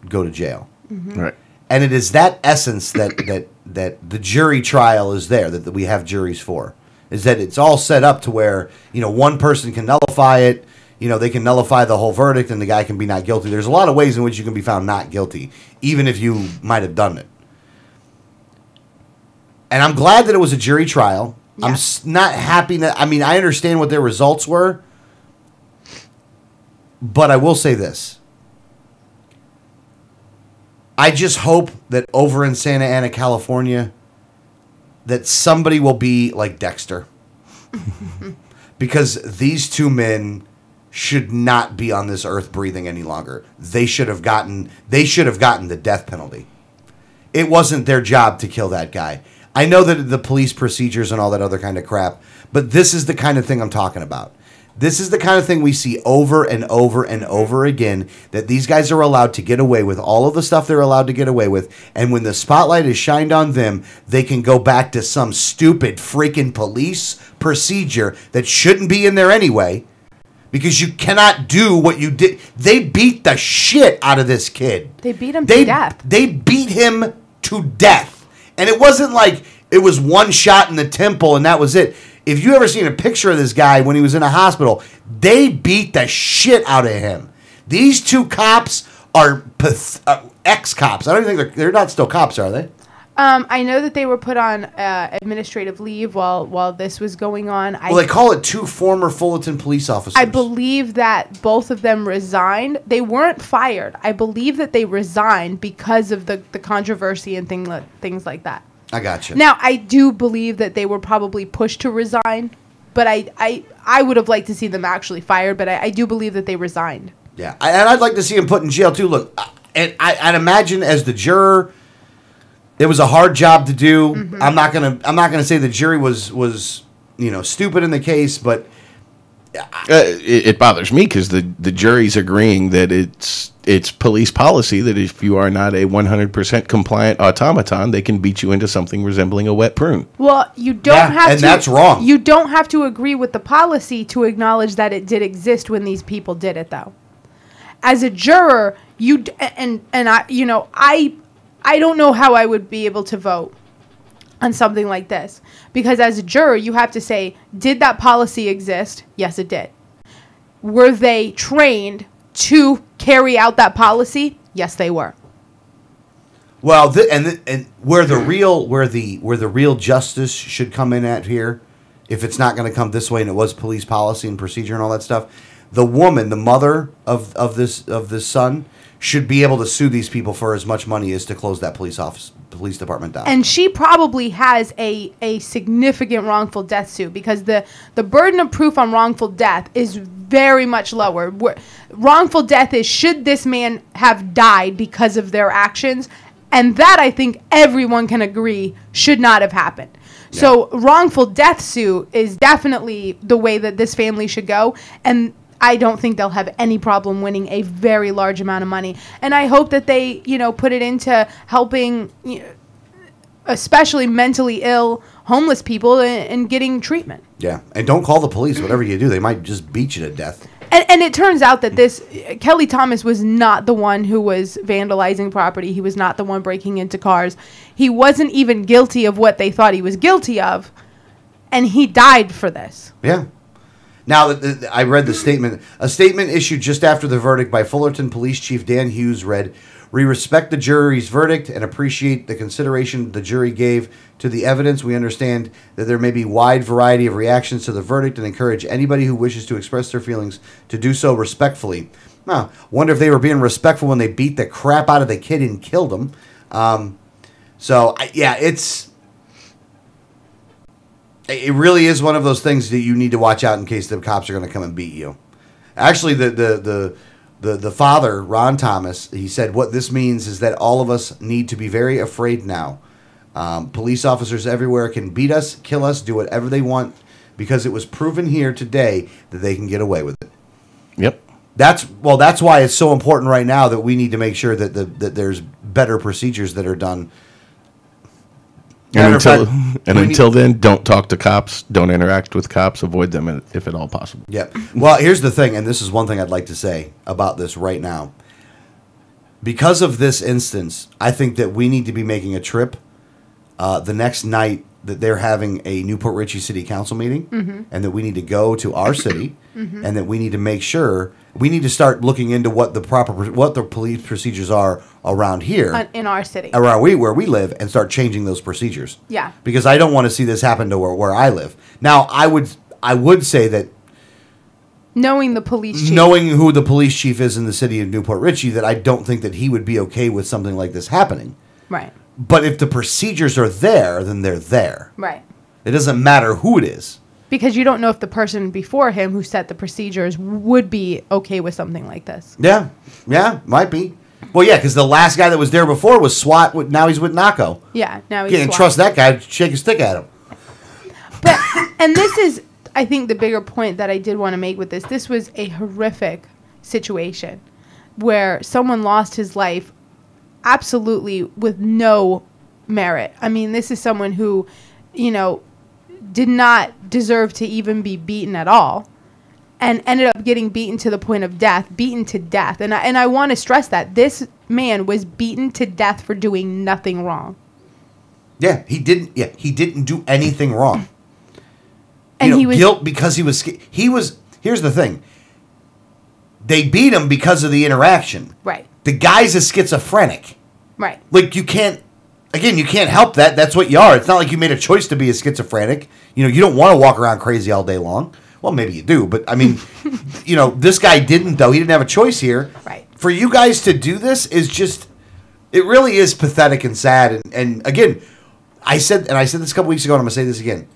go to jail. Right. And it is that essence that the jury trial is there, that we have juries for, is that it's all set up to where, one person can nullify it, they can nullify the whole verdict and the guy can be not guilty. There's a lot of ways in which you can be found not guilty, even if you might have done it. And I'm glad that it was a jury trial. Yeah. I'm not happy that, I understand what their results were, but I will say this. I just hope that over in Santa Ana, California, that somebody will be like Dexter. Because these two men should not be on this earth breathing any longer. They should have gotten the death penalty. It wasn't their job to kill that guy. I know that the police procedures and all that other kind of crap, but this is the kind of thing I'm talking about. This is the kind of thing we see over and over and over again, that these guys are allowed to get away with all of the stuff they're allowed to get away with, and when the spotlight is shined on them, they can go back to some stupid freaking police procedure that shouldn't be in there anyway, because you cannot do what you did. They beat the shit out of this kid. They beat him to death. They beat him to death. And it wasn't like it was one shot in the temple and that was it. If you ever seen a picture of this guy when he was in a hospital, they beat the shit out of him. These two cops are ex-cops. I don't think they're not still cops, are they? I know that they were put on administrative leave while this was going on. Well, they call it two former Fullerton police officers. I believe that both of them resigned. They weren't fired. I believe that they resigned because of the controversy and things like that. I gotcha. Now, I do believe that they were probably pushed to resign, but I would have liked to see them actually fired, but I do believe that they resigned. Yeah, and I'd like to see him put in jail too. Look, and I'd imagine as the juror, it was a hard job to do. Mm-hmm. I'm not gonna say the jury was stupid in the case, but it bothers me because the jury's agreeing that it's police policy that if you are not a 100% compliant automaton, they can beat you into something resembling a wet prune. Well, you don't have to. And that's wrong. You don't have to agree with the policy to acknowledge that it did exist when these people did it, though. As a juror, I don't know how I would be able to vote on something like this. Because as a juror, you have to say, did that policy exist? Yes, it did. Were they trained to carry out that policy? Yes, they were. Well, and where the real justice should come in at here, if it's not going to come this way, and it was police policy and procedure and all that stuff, the woman, the mother of this son, should be able to sue these people for as much money as to close that police department down. And she probably has a significant wrongful death suit because the burden of proof on wrongful death is very much lower. Wrongful death is should this man have died because of their actions, and that I think everyone can agree should not have happened. Yeah. So wrongful death suit is definitely the way that this family should go, and I don't think they'll have any problem winning a very large amount of money. And I hope that they, put it into helping, especially mentally ill, homeless people in getting treatment. Yeah, and don't call the police. Whatever you do, they might just beat you to death. And it turns out that Kelly Thomas was not the one who was vandalizing property. He was not the one breaking into cars. He wasn't even guilty of what they thought he was guilty of. And he died for this. Yeah. Now, I read the statement. A statement issued just after the verdict by Fullerton Police Chief Dan Hughes read, "We respect the jury's verdict and appreciate the consideration the jury gave to the evidence. We understand that there may be wide variety of reactions to the verdict and encourage anybody who wishes to express their feelings to do so respectfully." Wonder if they were being respectful when they beat the crap out of the kid and killed him. It really is one of those things that you need to watch out in case the cops are going to come and beat you. Actually, the father, Ron Thomas, he said what this means is that all of us need to be very afraid now Police officers everywhere can beat us, kill us, do whatever they want because it was proven here today that they can get away with it. Yep. That's why it's so important right now that we need to make sure that that there's better procedures that are done. And until then, don't talk to cops, don't interact with cops, avoid them if at all possible. Yep. Well, here's the thing, and this is one thing I'd like to say about this right now. Because of this instance, I think that we need to be making a trip the next night that they're having a Newport Richey City Council meeting, and that we need to go to our city, and that we need to make sure we need to start looking into what the police procedures are around here in our city, around where we live, and start changing those procedures. Yeah, because I don't want to see this happen to where I live. Now, I would say that knowing the police chief, knowing who the police chief is in the city of Newport Richey, that I don't think that he would be okay with something like this happening. Right. But if the procedures are there, then they're there. Right. It doesn't matter who it is. Because you don't know if the person before him who set the procedures would be okay with something like this. Yeah. Yeah, might be. Well, yeah, because the last guy that was there before was SWAT. Now he's with NACO. Yeah, now he's Can't SWAT. trust that guy. Shake a stick at him. But, and this is, I think, the bigger point that I did want to make with this. This was a horrific situation where someone lost his life absolutely with no merit. I mean, this is someone who, did not deserve to even be beaten at all, and ended up getting beaten to the point of death, beaten to death. And I want to stress that this man was beaten to death for doing nothing wrong. Yeah, he didn't. Yeah, he didn't do anything wrong. And he was guilt because he was. Here's the thing. They beat him because of the interaction. Right. The guy's a schizophrenic. Right. Like, you can't help that. That's what you are. It's not like you made a choice to be a schizophrenic. You don't want to walk around crazy all day long. Well, maybe you do, but I mean, this guy didn't, though. He didn't have a choice here. Right. For you guys to do this is just, it really is pathetic and sad. And again, I said this a couple weeks ago, and I'm going to say this again.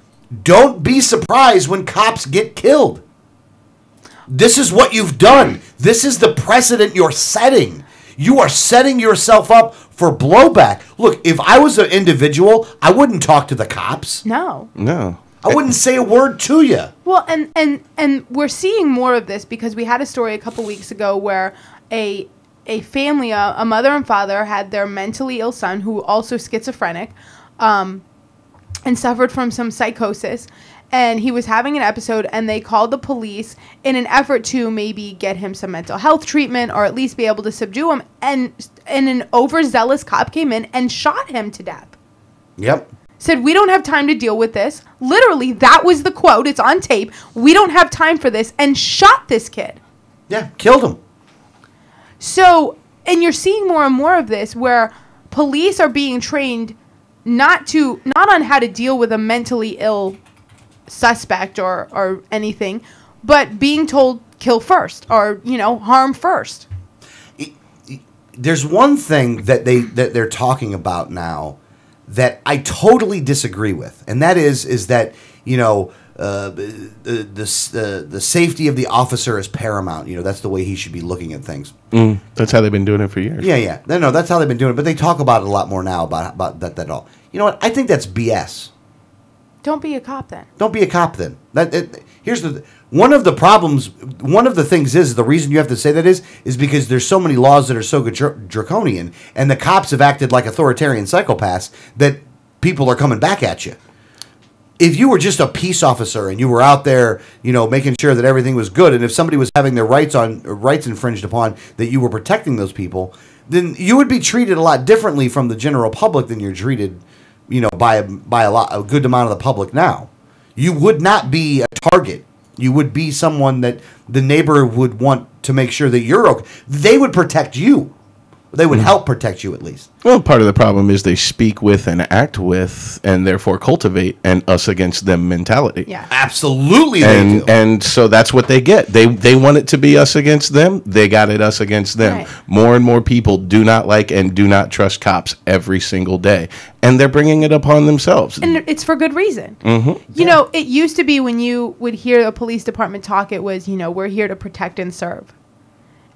Don't be surprised when cops get killed. This is what you've done. This is the precedent you're setting. You are setting yourself up for blowback. Look, if I was an individual, I wouldn't talk to the cops. No. I wouldn't say a word to you. Well, and we're seeing more of this because we had a story a couple weeks ago where a family, a mother and father, had their mentally ill son, who also schizophrenic, and suffered from some psychosis. And he was having an episode, and they called the police in an effort to maybe get him some mental health treatment or at least be able to subdue him. And an overzealous cop came in and shot him to death. Yep. Said, "We don't have time to deal with this." Literally, that was the quote. It's on tape. "We don't have time for this," and shot this kid. Yeah, killed him. So, and you're seeing more and more of this where police are being trained not on how to deal with a mentally ill suspect or anything, but being told kill first or harm first. There's one thing that they're talking about now that I totally disagree with, and that is that the safety of the officer is paramount. That's the way he should be looking at things. That's how they've been doing it for years. Yeah. No, that's how they've been doing it. But they talk about it a lot more now about that all. You know what? I think that's BS. Don't be a cop then. Don't be a cop then. Here's one of the problems. One of the things is the reason you have to say that is because there's so many laws that are so draconian, and the cops have acted like authoritarian psychopaths that people are coming back at you. If you were just a peace officer and you were out there, making sure that everything was good, and if somebody was having their rights infringed upon, that you were protecting those people, then you would be treated a lot differently from the general public than you're treated, by a good amount of the public now. You would not be a target. You would be someone that the neighbor would want to make sure that you're okay. They would protect you. They would help protect you at least. Well, part of the problem is they speak with and act with and therefore cultivate an us against them mentality. Yeah. Absolutely they do. And so that's what they get. They want it to be us against them. They got it us against them. Right. More and more people do not like and do not trust cops every single day. And they're bringing it upon themselves. And it's for good reason. Mm-hmm. It used to be when you would hear a police department talk, it was, we're here to protect and serve.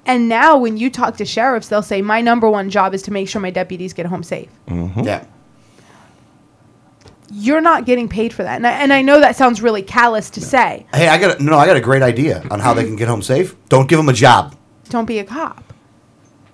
And now when you talk to sheriffs, they'll say, my number one job is to make sure my deputies get home safe. Mm-hmm. Yeah. you're not getting paid for that. And I know that sounds really callous to say. Hey, I got a great idea on how they can get home safe. Don't give them a job. Don't be a cop.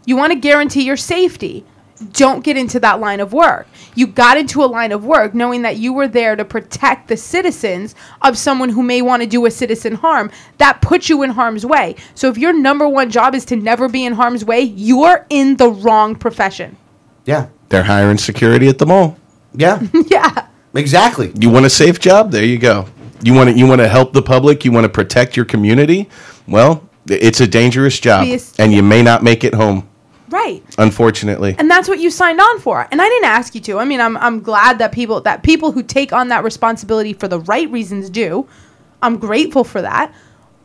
You want to guarantee your safety. Don't get into that line of work. You got into a line of work knowing that you were there to protect the citizens of someone who may want to do a citizen harm. That puts you in harm's way. So if your number one job is to never be in harm's way, you're in the wrong profession. Yeah. They're hiring security at the mall. Yeah. Yeah. Exactly. You want a safe job? There you go. You want to help the public? You want to protect your community? Well, it's a dangerous job, and you may not make it home. Right. Unfortunately. And that's what you signed on for. And I didn't ask you to. I mean, I'm glad that people who take on that responsibility for the right reasons do. I'm grateful for that.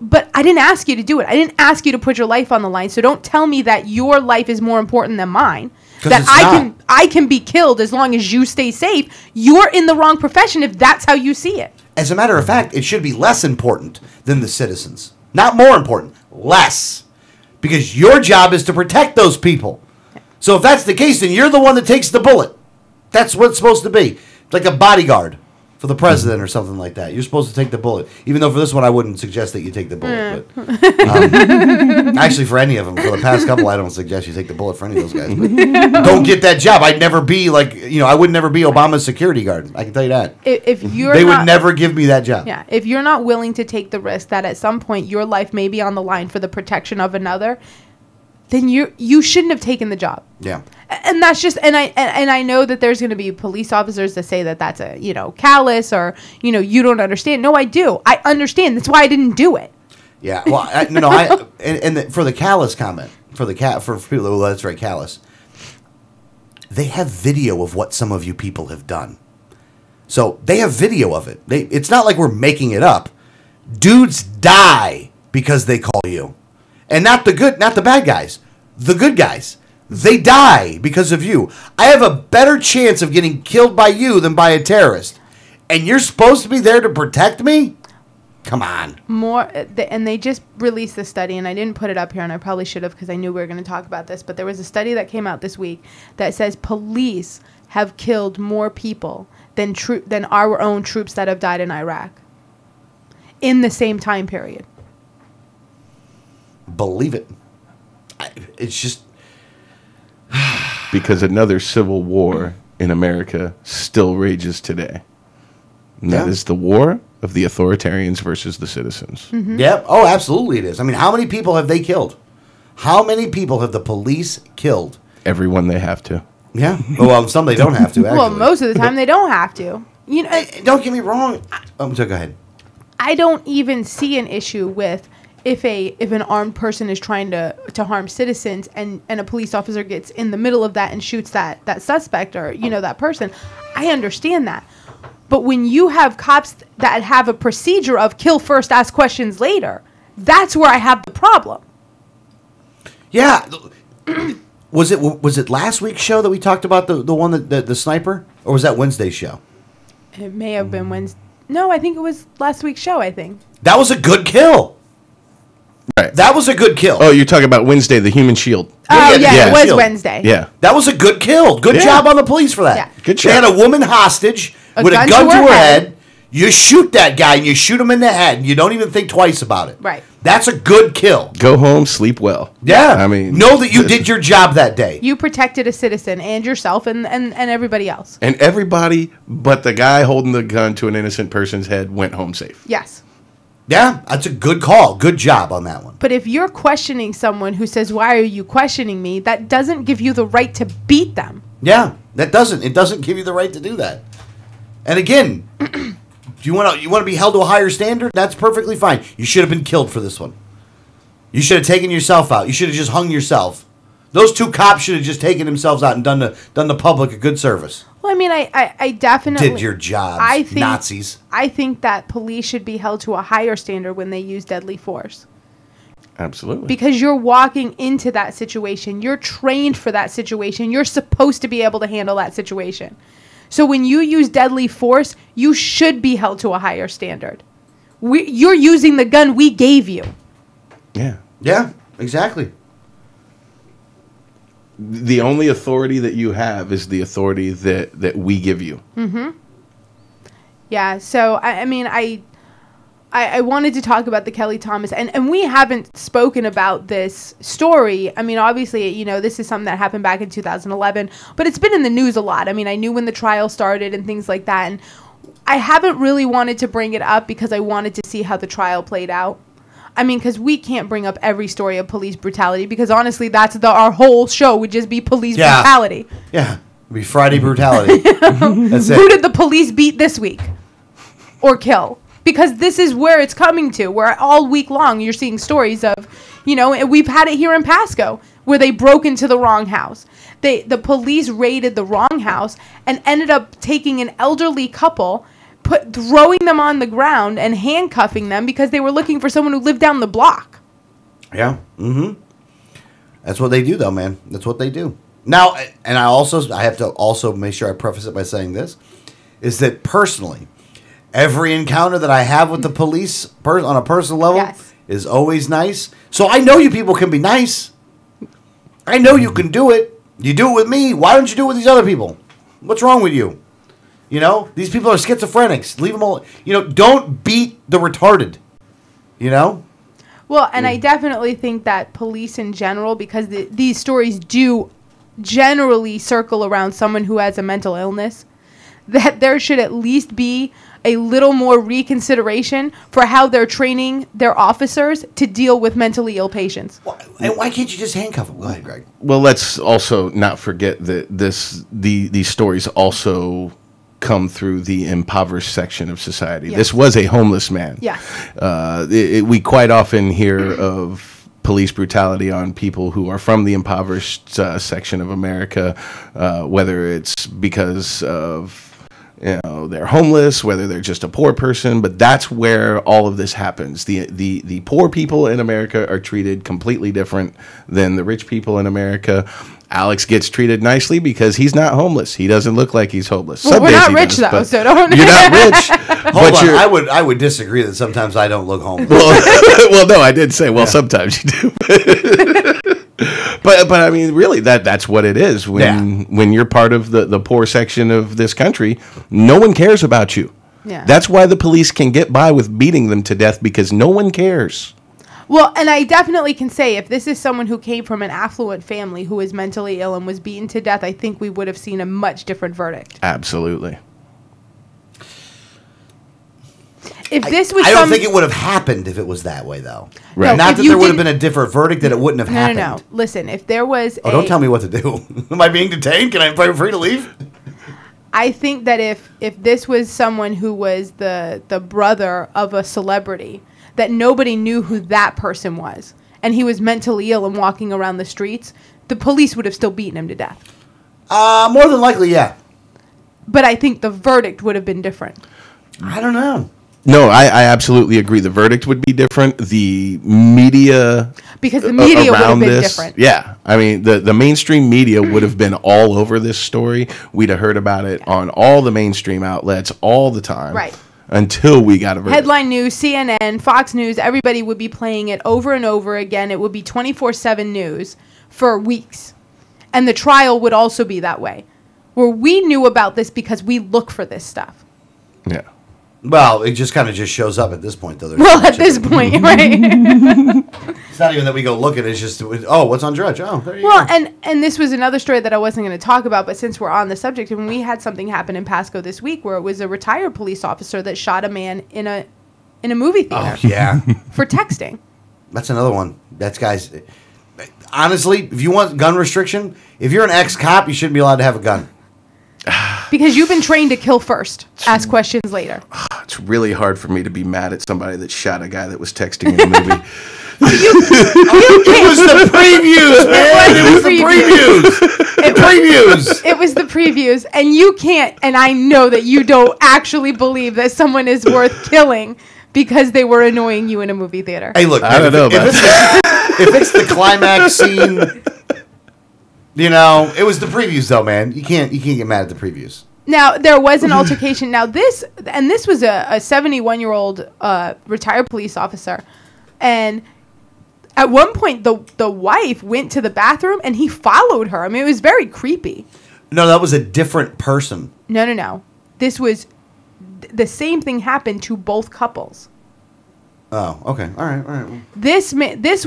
But I didn't ask you to do it. I didn't ask you to put your life on the line. So don't tell me that your life is more important than mine. That I can be killed as long as you stay safe. You're in the wrong profession if that's how you see it. As a matter of fact, it should be less important than the citizens. Not more important. Less. Because your job is to protect those people. So if that's the case, then you're the one that takes the bullet. That's what it's supposed to be. It's like a bodyguard for the president or something like that. You're supposed to take the bullet. Even though for this one, I wouldn't suggest that you take the bullet. But, actually, for any of them. For the past couple, I don't suggest you take the bullet for any of those guys. But don't get that job. I'd never be I would never be Obama's security guard. I can tell you that. If you're They would never give me that job. Yeah, if you're not willing to take the risk that at some point your life may be on the line for the protection of another, then you shouldn't have taken the job. Yeah. And that's just and I know that there's going to be police officers that say that that's a callous or you don't understand. No, I do. I understand. That's why I didn't do it. Yeah. Well, for the callous comment for people who that's very callous. They have video of what some of you people have done. So they have video of it. It's not like we're making it up. Dudes die because they call you. And not the bad guys. The good guys. They die because of you. I have a better chance of getting killed by you than by a terrorist. And you're supposed to be there to protect me? Come on. And they just released this study, and I didn't put it up here, and I probably should have because I knew we were going to talk about this, but there was a study that came out this week that says police have killed more people than our own troops that have died in Iraq in the same time period. Believe it. It's just... Because another civil war in America still rages today. And that is the war of the authoritarians versus the citizens. Mm-hmm. Yeah. Oh, absolutely it is. I mean, how many people have they killed? How many people have the police killed? Everyone they have to. Yeah. Well, some they don't have to, actually. Well, most of the time they don't have to. Don't get me wrong. So go ahead. I don't even see an issue with if an armed person is trying to harm citizens and a police officer gets in the middle of that and shoots that suspect or that person. I understand that. But when you have cops that have a procedure of kill first, ask questions later, that's where I have the problem. Yeah. Was it last week's show that we talked about the one that the sniper, or was that Wednesday's show? It may have been Wednesday. No, I think it was last week's show. I think that was a good kill. Right. That was a good kill. Oh, you're talking about Wednesday, the human shield. It was shield. Wednesday. Yeah. That was a good kill. Good job on the police for that. Yeah. Good They job. had a woman hostage with a gun to her head. You shoot that guy and you shoot him in the head and you don't even think twice about it. Right. That's a good kill. Go home, sleep well. Yeah. I mean, know that you did your job that day. You protected a citizen and yourself and everybody else. And everybody but the guy holding the gun to an innocent person's head went home safe. Yes. Yeah, that's a good call. Good job on that one. But if you're questioning someone who says, "Why are you questioning me?" that doesn't give you the right to beat them. Yeah, that doesn't. It doesn't give you the right to do that. And again, you want to be held to a higher standard? That's perfectly fine. You should have been killed for this one. You should have taken yourself out. You should have just hung yourself. Those two cops should have just taken themselves out and done the public a good service. Well, I mean, I definitely did your jobs, I think, Nazis. I think that police should be held to a higher standard when they use deadly force. Absolutely. Because you're walking into that situation. You're trained for that situation. You're supposed to be able to handle that situation. So when you use deadly force, you should be held to a higher standard. You're using the gun we gave you. Yeah. Yeah, exactly. The only authority that you have is the authority that we give you. Mm-hmm. Yeah, so I mean, I wanted to talk about the Kelly Thomas, and we haven't spoken about this story. I mean, obviously, you know, this is something that happened back in 2011, but it's been in the news a lot. I mean, I knew when the trial started and things like that, and I haven't really wanted to bring it up because I wanted to see how the trial played out. I mean, because we can't bring up every story of police brutality, because honestly, our whole show would just be police brutality. Yeah, it'd be Friday brutality. That's it. Who did the police beat this week? Or kill? Because this is where it's coming to, where all week long you're seeing stories of, you know, and we've had it here in Pasco, where they broke into the wrong house. The police raided the wrong house and ended up taking an elderly couple, throwing them on the ground and handcuffing them because they were looking for someone who lived down the block. Yeah. Mm-hmm. That's what they do, though, man. That's what they do. Now, and I have to also make sure I preface it by saying this, is that personally, every encounter that I have with the police on a personal level is always nice. So I know you people can be nice. I know you can do it. You do it with me. Why don't you do it with these other people? What's wrong with you? You know, these people are schizophrenics. Leave them alone. You know, don't beat the retarded. You know? Well, and I definitely think that police in general, because these stories do generally circle around someone who has a mental illness, that there should at least be a little more reconsideration for how they're training their officers to deal with mentally ill patients. And why can't you just handcuff them? Go ahead, Greg. Well, let's also not forget that these stories also come through the impoverished section of society. Yes. This was a homeless man. Yeah. We quite often hear of police brutality on people who are from the impoverished section of America, whether it's because of, you know, they're homeless, whether they're just a poor person, but that's where all of this happens. The poor people in America are treated completely different than the rich people in America. Alex gets treated nicely because he's not homeless. He doesn't look like he's homeless. Well, we're not rich though, so don't. You're not rich. Hold on, I would disagree that sometimes I don't look homeless. Well, no, I did say. Well, sometimes you do. But I mean, really, that's what it is. When you're part of the poor section of this country, no one cares about you. Yeah. That's why the police can get by with beating them to death, because no one cares. Well, and I definitely can say, if this is someone who came from an affluent family who is mentally ill and was beaten to death, I think we would have seen a much different verdict. Absolutely. If this was I don't think it would have happened if it was that way, though. Right. Not that there would have been a different verdict, that it wouldn't have happened. No. Listen, if there was don't tell me what to do. Am I being detained? Can I be free to leave? I think that if this was someone who was the brother of a celebrity, that nobody knew who that person was, and he was mentally ill and walking around the streets, the police would have still beaten him to death. More than likely, yeah. But I think the verdict would have been different. I don't know. No, I absolutely agree. The verdict would be different. The media, because the media would have been this, different. Yeah, I mean, the mainstream media would have been all over this story. We'd have heard about it on all the mainstream outlets all the time. Right. Until we got a verdict. Headline News, CNN, Fox News, everybody would be playing it over and over again. It would be 24/7 news for weeks. And the trial would also be that way, where we knew about this because we look for this stuff. Yeah. Well, it just kind of just shows up at this point, though. Well, at this point, right? It's not even that we go look at it. It's just, what's on Drudge? Oh, there you go. And this was another story that I wasn't going to talk about, but since we're on the subject, and we had something happen in Pasco this week where it was a retired police officer that shot a man in a movie theater. Oh, yeah. For texting. That's another one. That's, guys, honestly, if you want gun restriction, if you're an ex-cop, you shouldn't be allowed to have a gun. Because you've been trained to kill first, ask questions later. It's really hard for me to be mad at somebody that shot a guy that was texting in a movie. It was the previews, man. It was the previews. It was the previews, and you can't, and I know that you don't actually believe that someone is worth killing because they were annoying you in a movie theater. Hey, look, I don't know about if it's the climax scene, you know, it was the previews, though, man. You can't get mad at the previews. Now, there was an altercation. Now, this was a 71-year-old retired police officer, and at one point, the wife went to the bathroom, and he followed her. I mean, it was very creepy. No, that was a different person. No. This was the same thing happened to both couples. Oh, okay. All right. This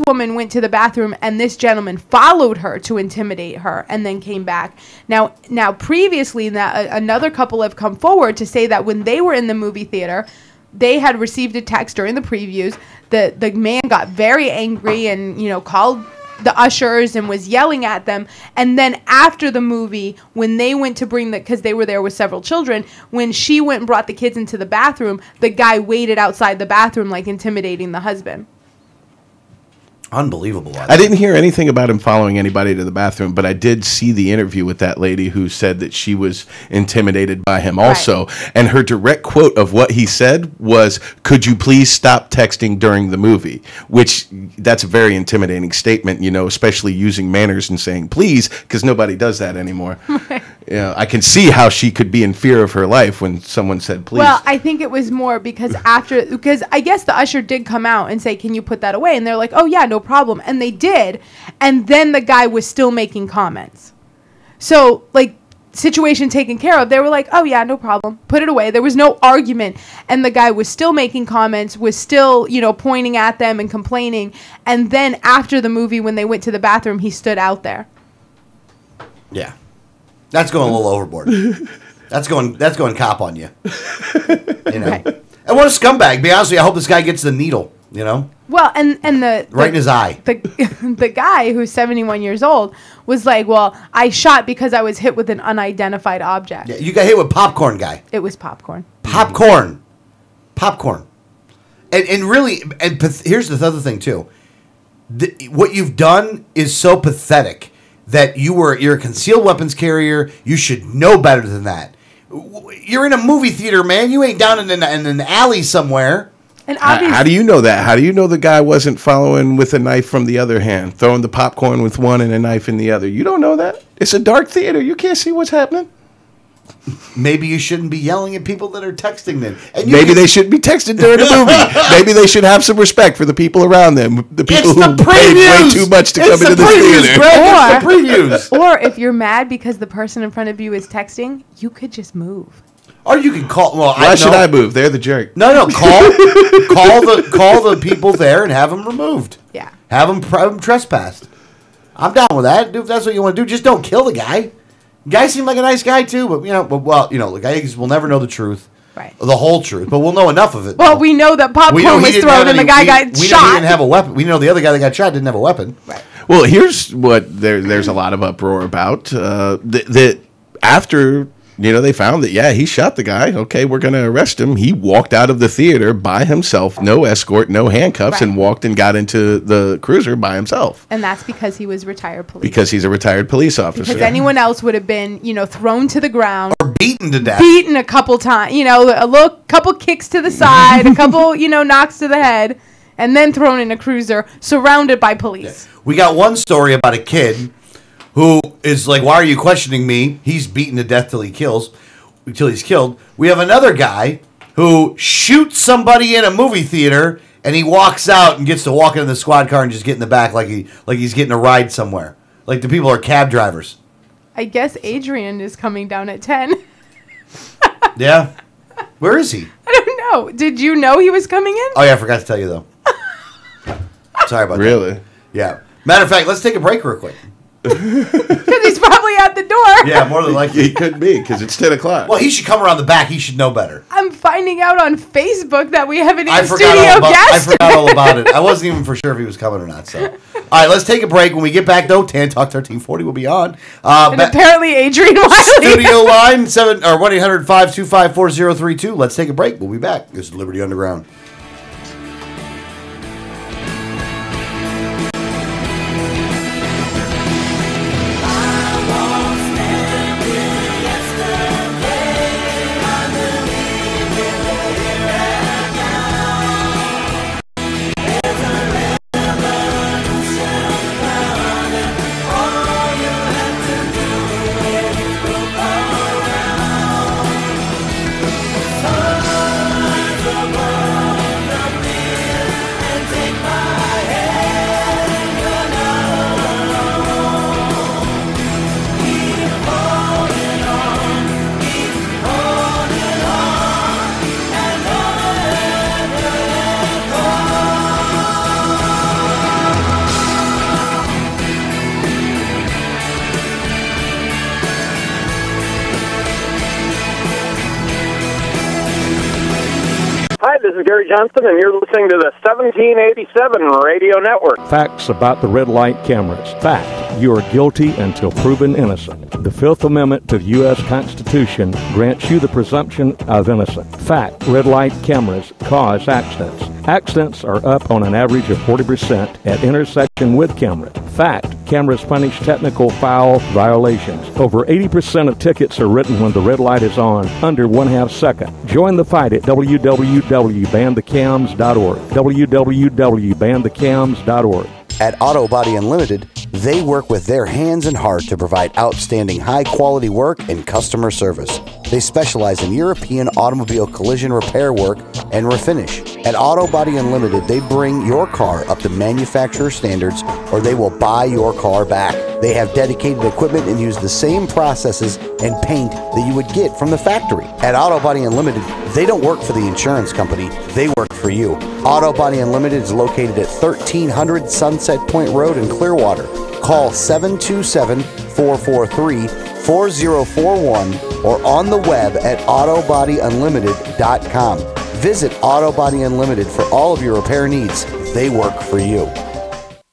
woman went to the bathroom, and this gentleman followed her to intimidate her, and then came back. Now previously, another couple have come forward to say that when they were in the movie theater, they had received a text during the previews. The man got very angry and called the ushers and was yelling at them. And then after the movie, when they went to because they were there with several children, when she went and brought the kids into the bathroom, the guy waited outside the bathroom, like intimidating the husband. Unbelievable. I didn't hear anything about him following anybody to the bathroom, but I did see the interview with that lady who said that she was intimidated by him also. Right. And her direct quote of what he said was, "Could you please stop texting during the movie?" Which, that's a very intimidating statement, especially using manners and saying please, because nobody does that anymore. Right. I can see how she could be in fear of her life when someone said please. Well, I think it was more because I guess the usher did come out and say, "Can you put that away?" And they're like, "Oh yeah, no problem." And they did. And then the guy was still making comments. So, situation taken care of, they were like, "Oh yeah, no problem. Put it away." There was no argument. And the guy was still making comments, was still, pointing at them and complaining. And then after the movie, when they went to the bathroom, he stood out there. Yeah. That's going a little overboard. That's going cop on you. Right. And what a scumbag. Be honest with you, I hope this guy gets the needle, Well, and the right in his eye. The guy who's 71 years old was like, "Well, I shot because I was hit with an unidentified object." Yeah, you got hit with popcorn, guy. It was popcorn. Popcorn. And really, here's the other thing too. What you've done is so pathetic that you're a concealed weapons carrier. You should know better than that. You're in a movie theater, man. You ain't down in an alley somewhere. And how do you know that? How do you know the guy wasn't following with a knife from the other hand, throwing the popcorn with one and a knife in the other? You don't know that. It's a dark theater. You can't see what's happening. Maybe you shouldn't be yelling at people that are texting them. And maybe they shouldn't be texting during the movie. Maybe they should have some respect for the people around them. The people who paid way too much to come into the theater. Or if you're mad because the person in front of you is texting, you could just move. Or you can call. Well, why should I move? They're the jerk. No. Call the people there and have them removed. Yeah. Have them trespassed. I'm down with that. If that's what you want to do, just don't kill the guy. The guy seemed like a nice guy too, but the guys will never know the truth, right? The whole truth, but we'll know enough of it. Well, we know that popcorn was thrown and the guy got shot. We know he didn't have a weapon. We know the other guy that got shot didn't have a weapon. Right. Well, here's what there's a lot of uproar about. That after they found that he shot the guy. Okay, we're going to arrest him. He walked out of the theater by himself, no escort, no handcuffs, and walked and got into the cruiser by himself. And that's because he was retired police. Because he's a retired police officer. Because anyone else would have been, thrown to the ground or beaten to death. Beaten a couple times, a couple kicks to the side, a couple, knocks to the head, and then thrown in a cruiser surrounded by police. Yeah. We got one story about a kid who is like, "Why are you questioning me?" He's beaten to death till he's killed. We have another guy who shoots somebody in a movie theater, and he walks out and gets to walk into the squad car and just get in the back like he's getting a ride somewhere. Like the people are cab drivers. I guess Adrian is coming down at 10. Yeah. Where is he? I don't know. Did you know he was coming in? Oh, yeah, I forgot to tell you, though. Sorry about that. Really? Yeah. Matter of fact, let's take a break real quick. Because he's probably at the door. Yeah, more than likely. He could be, because it's 10 o'clock. Well, he should come around the back. He should know better. I'm finding out on Facebook that we have an in-studio guest. I forgot all about it. I wasn't even for sure if he was coming or not. So, all right, let's take a break. When we get back, though, Tan Talk 1340 will be on. And apparently Adrian Wiley. Studio line 1-800-525-4032. Let's take a break. We'll be back. This is Liberty Underground. This is Gary Johnson, and you're listening to the 1787 Radio Network. Facts about the red light cameras. Fact, you are guilty until proven innocent. The Fifth Amendment to the U.S. Constitution grants you the presumption of innocence. Fact, red light cameras cause accidents. Accidents are up on an average of 40% at intersection with cameras. Fact, cameras punish technical foul violations. Over 80% of tickets are written when the red light is on, under 1/2 second. Join the fight at www.banthecams.org. www.banthecams.org. At Auto Body Unlimited, they work with their hands and heart to provide outstanding high-quality work and customer service. They specialize in European automobile collision repair work and refinish. At Auto Body Unlimited, they bring your car up to manufacturer standards, or they will buy your car back. They have dedicated equipment and use the same processes and paint that you would get from the factory. At Auto Body Unlimited, they don't work for the insurance company, they work for you. Auto Body Unlimited is located at 1300 Sunset Point Road in Clearwater. Call 727-443-4041 or on the web at autobodyunlimited.com. Visit Auto Body Unlimited for all of your repair needs. They work for you.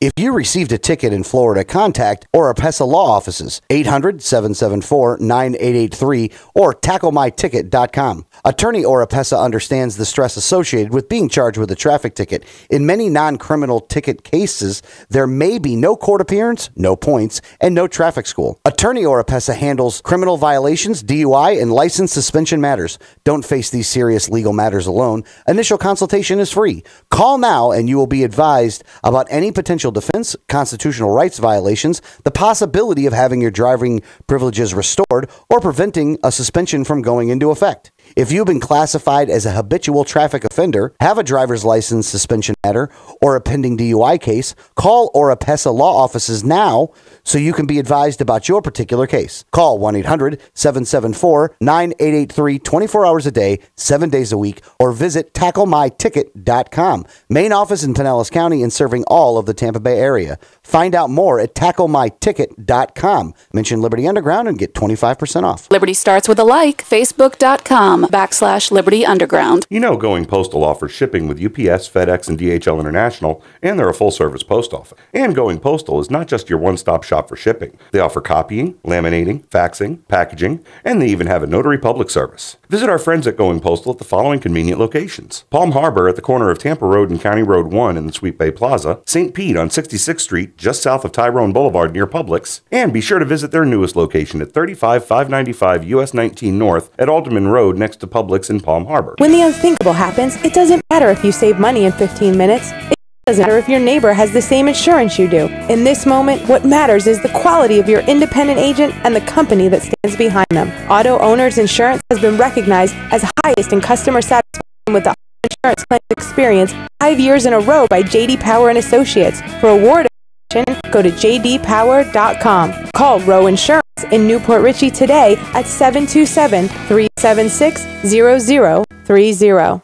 If you received a ticket in Florida, contact Oropesa Law Offices, 800-774-9883 or tacklemyticket.com. Attorney Oropesa understands the stress associated with being charged with a traffic ticket. In many non-criminal ticket cases, there may be no court appearance, no points, and no traffic school. Attorney Oropesa handles criminal violations, DUI, and license suspension matters. Don't face these serious legal matters alone. Initial consultation is free. Call now and you will be advised about any potential defense, constitutional rights violations, the possibility of having your driving privileges restored, or preventing a suspension from going into effect. If you've been classified as a habitual traffic offender, have a driver's license suspension matter, or a pending DUI case, call Oropesa Law Offices now so you can be advised about your particular case. Call 1-800-774-9883 24 hours a day, 7 days a week, or visit tacklemyticket.com. Main office in Pinellas County and serving all of the Tampa Bay area. Find out more at tacklemyticket.com. Mention Liberty Underground and get 25% off. Liberty starts with a like. Facebook.com/Liberty Underground. You know, Going Postal offers shipping with UPS, FedEx, and DHL International, and they're a full-service post office. And Going Postal is not just your one-stop shop for shipping. They offer copying, laminating, faxing, packaging, and they even have a notary public service. Visit our friends at Going Postal at the following convenient locations: Palm Harbor at the corner of Tampa Road and County Road 1 in the Sweet Bay Plaza, St. Pete on 66th Street, just south of Tyrone Boulevard near Publix, and be sure to visit their newest location at 35595 US 19 North at Alderman Road next to Publix in Palm Harbor. When the unthinkable happens, it doesn't matter if you save money in 15 minutes. It doesn't matter if your neighbor has the same insurance you do. In this moment, what matters is the quality of your independent agent and the company that stands behind them. Auto Owners Insurance has been recognized as highest in customer satisfaction with the insurance claims experience 5 years in a row by J.D. Power and Associates. For award information, go to jdpower.com. Call Row Insurance in Newport Richey today at 727-376-0030.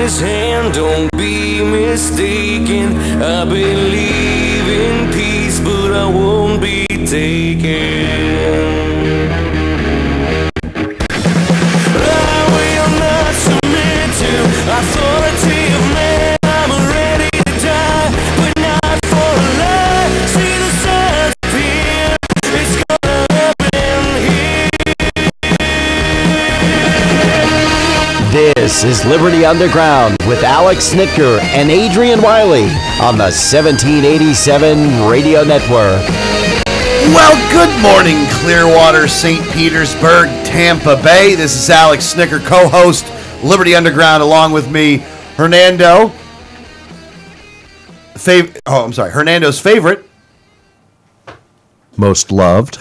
his hand, don't be mistaken. I believe in peace, but I won't be taken. I will not submit to authority of man. I'm ready to die, but not for a lie. See the signs appear, it's gonna happen here. This is Liberty Underground with Alex Snicker and Adrian Wiley on the 1787 Radio Network. Well, good morning, Clearwater, St. Petersburg, Tampa Bay. This is Alex Snicker, co-host, Liberty Underground, along with me, Hernando's favorite. Most loved.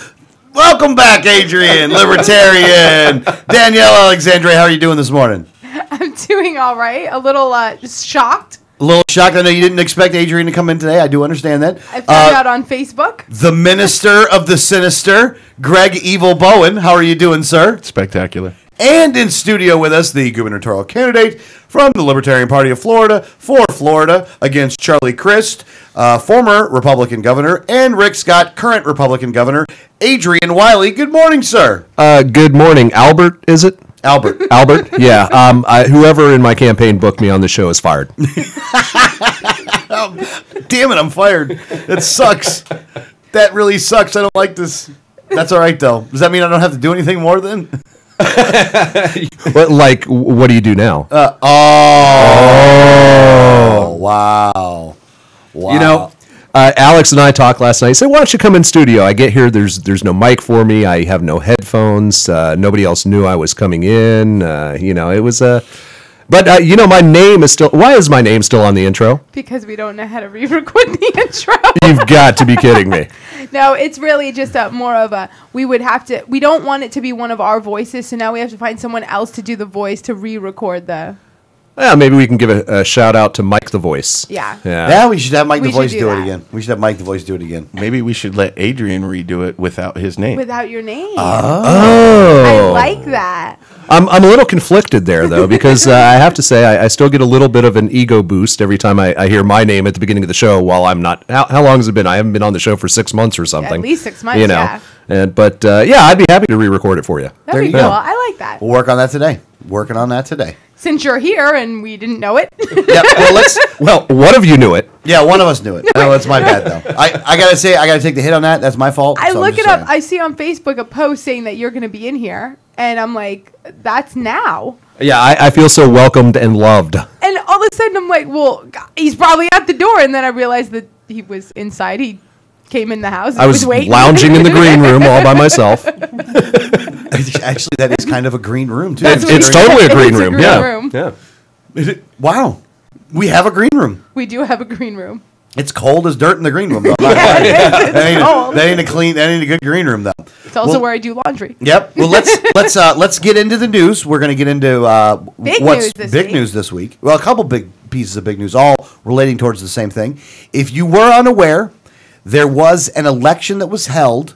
Welcome back, Adrian, Libertarian. Danielle Alexandre, how are you doing this morning? I'm doing all right. A little just shocked. A little shocked. I know you didn't expect Adrian to come in today. I do understand that. I found out on Facebook. The Minister of the Sinister, Greg Evil Bowen. How are you doing, sir? Spectacular. And in studio with us, the gubernatorial candidate from the Libertarian Party of Florida for Florida against Charlie Crist, former Republican governor, and Rick Scott, current Republican governor, Adrian Wiley. Good morning, sir. Good morning. Albert, is it? Albert. Albert? Yeah. Whoever in my campaign booked me on the show is fired. Damn it, I'm fired. That sucks. That really sucks. I don't like this. That's all right, though. Does that mean I don't have to do anything more then? What do you do now? Wow. You know, Alex and I talked last night. He said, why don't you come in studio? I get here, there's no mic for me. I have no headphones. Nobody else knew I was coming in. It was But, my name is still... Why is my name still on the intro? Because we don't know how to re-record the intro. You've got to be kidding me. No, it's really just more of a... We don't want it to be one of our voices, so now we have to find someone else to do the voice to re-record the... Yeah, maybe we can give a shout out to Mike the Voice. Yeah, we should have Mike the Voice do it again. We should have Mike the Voice do it again. Maybe we should let Adrian redo it without his name. Without your name. Oh. I like that. I'm a little conflicted there, though, because I have to say I still get a little bit of an ego boost every time I hear my name at the beginning of the show while I'm not... How long has it been? I haven't been on the show for 6 months or something. At least 6 months, yeah. But I'd be happy to re-record it for you. That'd be cool. I like that. We'll work on that today. Working on that today. Since you're here and we didn't know it. Yeah, well, one of you knew it. Yeah, one of us knew it. No, it's my bad, though. I got to say, I got to take the hit on that. That's my fault. I look it up. I see on Facebook a post saying that you're going to be in here. And I'm like, that's now. Yeah, I feel so welcomed and loved. And all of a sudden, I'm like, well, he's probably at the door. And then I realized that he was inside. He came in the house. I was lounging in the green room all by myself. Actually, that is kind of a green room, too. It's totally a green room. Yeah. Wow. We have a green room. We do have a green room. It's cold as dirt in the green room, though. That ain't a good green room, though. It's also where I do laundry. Yep. Well, let's get into the news. We're going to get into what's big news this week. Well, a couple big pieces of big news, all relating towards the same thing. If you were unaware, there was an election that was held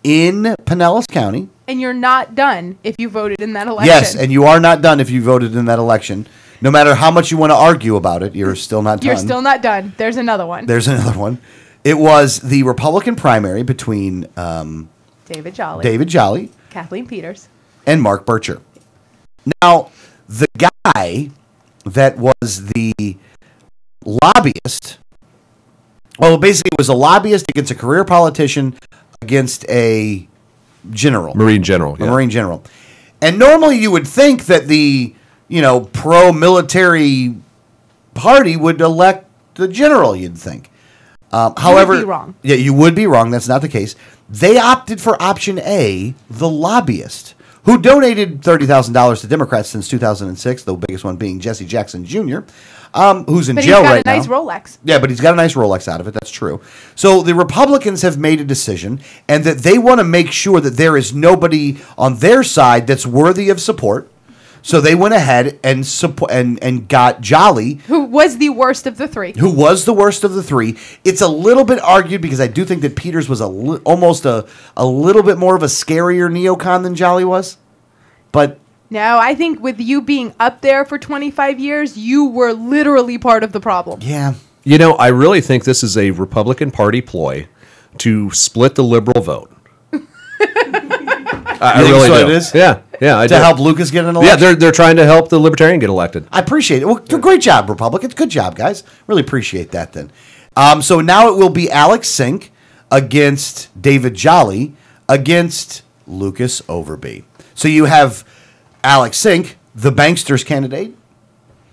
in Pinellas County. And you're not done if you voted in that election. Yes, and you are not done if you voted in that election. No matter how much you want to argue about it, you're still not done. You're still not done. There's another one. It was the Republican primary between David Jolly, Kathleen Peters, and Mark Bircher. Now, the guy that was the lobbyist, well, basically it was a lobbyist against a career politician against a general. Marine general. A Marine general. And normally you would think that the pro-military party would elect the general, you'd think. However, you would be wrong. Yeah, you would be wrong. That's not the case. They opted for option A, the lobbyist, who donated $30,000 to Democrats since 2006, the biggest one being Jesse Jackson Jr., who's in jail right now. But he's got a nice Rolex. Yeah, but he's got a nice Rolex out of it. That's true. So the Republicans have made a decision, and that they want to make sure that there is nobody on their side that's worthy of support. So they went ahead and got Jolly, who was the worst of the three. It's a little bit argued because I do think that Peters was almost a little bit more of a scarier neocon than Jolly was. But No, I think with you being up there for 25 years, you were literally part of the problem. Yeah. You know, I really think this is a Republican Party ploy to split the liberal vote. I You think really so do. it is? Yeah, I To do. help Lucas get an Yeah, election? they're trying to help the Libertarian get elected. I appreciate it. Well, great job, Republicans. Good job, guys. Really appreciate that then. So now it will be Alex Sink against David Jolly against Lucas Overby. So you have Alex Sink, the banksters candidate.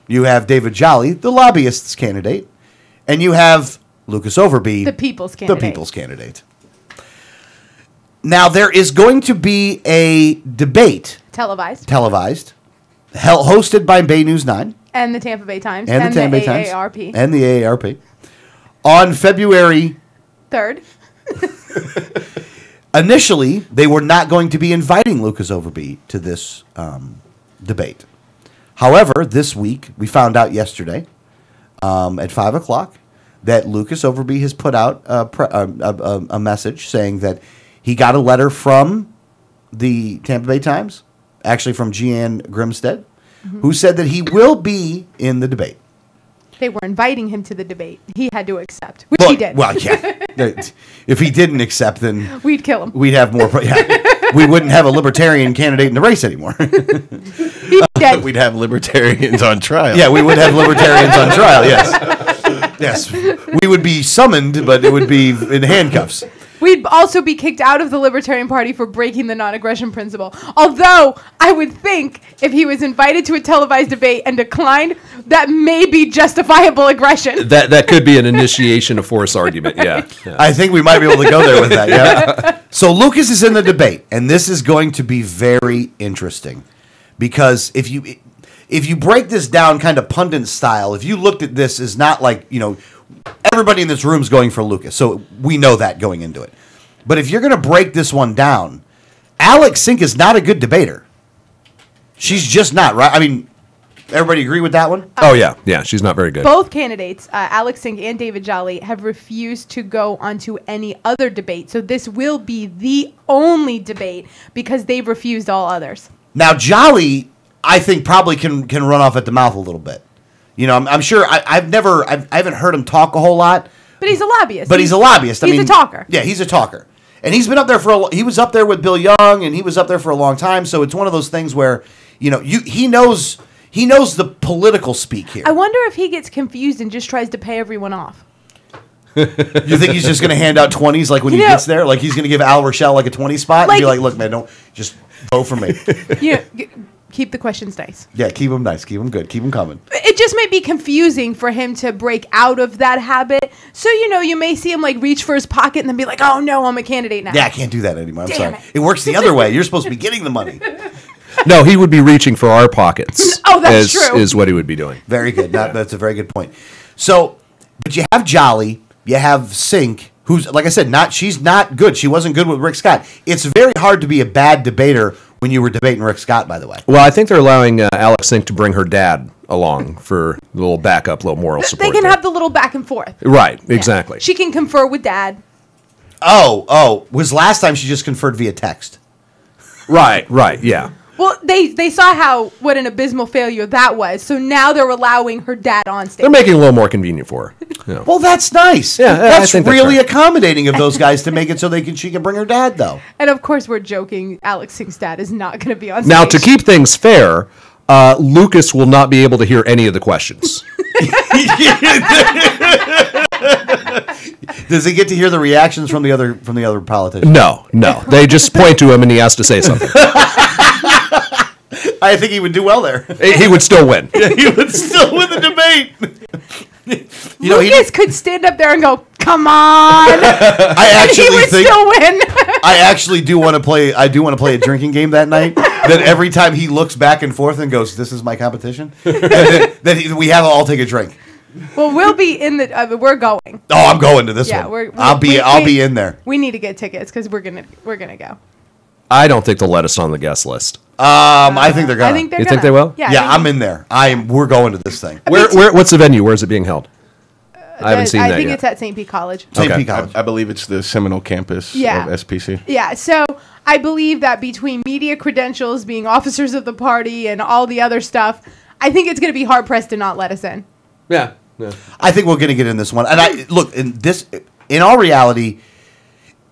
You have David Jolly, the lobbyists candidate. And you have Lucas Overby, The people's candidate. the people's candidate. Now, there is going to be a debate Televised. hosted by Bay News 9 And the Tampa Bay Times. and the Tampa Bay Times AARP. and the AARP on February. 3rd. Initially, they were not going to be inviting Lucas Overby to this debate. However, this week, we found out yesterday at 5 o'clock that Lucas Overby has put out a message saying that he got a letter from the Tampa Bay Times, actually from Jeanne Grimstead, who said that he will be in the debate. They were inviting him to the debate. He had to accept, which he did. Well, yeah. If he didn't accept, then We'd kill him. we'd have more. We wouldn't have a libertarian candidate in the race anymore. He's dead. We'd have libertarians on trial. Yeah, we would have libertarians on trial. Yes, we would be summoned, but it would be in handcuffs. We'd also be kicked out of the Libertarian Party for breaking the non-aggression principle. Although, I would think if he was invited to a televised debate and declined, that may be justifiable aggression. That could be an initiation of force argument. Yeah. I think we might be able to go there with that. Yeah. So Lucas is in the debate, and this is going to be very interesting because if you break this down kind of pundit style, if you looked at this as not like, everybody in this room is going for Lucas, so we know that going into it. But if you're going to break this one down, Alex Sink is not a good debater. She's just not, right? I mean, everybody agree with that one? Oh, yeah. She's not very good. Both candidates, Alex Sink and David Jolly, have refused to go onto any other debate. So this will be the only debate because they've refused all others. Now, Jolly, I think, probably can run off at the mouth a little bit. I'm sure. I haven't heard him talk a whole lot. But he's a lobbyist. He's a lobbyist. He's a talker. Yeah, he's a talker, and he's been up there he was up there with Bill Young, and he was up there for a long time. So it's one of those things where he knows the political speak here. I wonder if he gets confused and just tries to pay everyone off. You think he's just going to hand out 20s like when he gets there? Like he's going to give Al Rochelle like a 20 spot and be like, "Look, man, don't just vote for me." Keep the questions nice. Yeah, keep them nice. Keep them good. Keep them coming. It just may be confusing for him to break out of that habit. So, you may see him like reach for his pocket and then be like, "Oh no, I'm a candidate now." Yeah, I can't do that anymore. I'm Damn sorry. It works the other way. You're supposed to be getting the money. No, he would be reaching for our pockets. Oh, that's true. Is what he would be doing. Very good. That's a very good point. So, but you have Jolly, you have Sink, who's, like I said, she's not good. She wasn't good with Rick Scott. It's very hard to be a bad debater when you were debating Rick Scott, by the way. Well, I think they're allowing Alex Sink to bring her dad along for a little backup, little moral support. They can have the little back and forth. Right, exactly. She can confer with dad. Oh, was last time she just conferred via text. Right, yeah. Well, they saw what an abysmal failure that was, so now they're allowing her dad on stage. They're making it a little more convenient for her. Well, that's nice. Yeah, that's I think really that's right. accommodating of those guys to make it so she can bring her dad, though. And of course, we're joking. Alex Sink's dad is not going to be on stage. Now, to keep things fair, Lucas will not be able to hear any of the questions. Does he get to hear the reactions from the other politicians? No. They just point to him and he has to say something. I think he would do well there. He would still win. Yeah, he would still win the debate. Lucas could stand up there and go, "Come on!" I actually and he would still win. I actually do want to play. I do want to play a drinking game that night. That every time he looks back and forth and goes, "This is my competition," we have to all take a drink. Well, we'll be in the. We're going. Oh, I'm going to this one. I'll be in there. We need to get tickets because we're gonna go. I don't think they'll let us on the guest list. I think they're gonna. I think they're You gonna. think they will? Yeah, I'm in there. We're going to this thing. What's the venue? Where is it being held? I haven't seen that yet. I think it's at St. Pete College. St. Pete College. I believe it's the Seminole campus of SPC. Yeah, so I believe that between media credentials, being officers of the party, and all the other stuff, I think it's going to be hard-pressed to not let us in. Yeah. I think we're going to get in this one. And look, in all reality,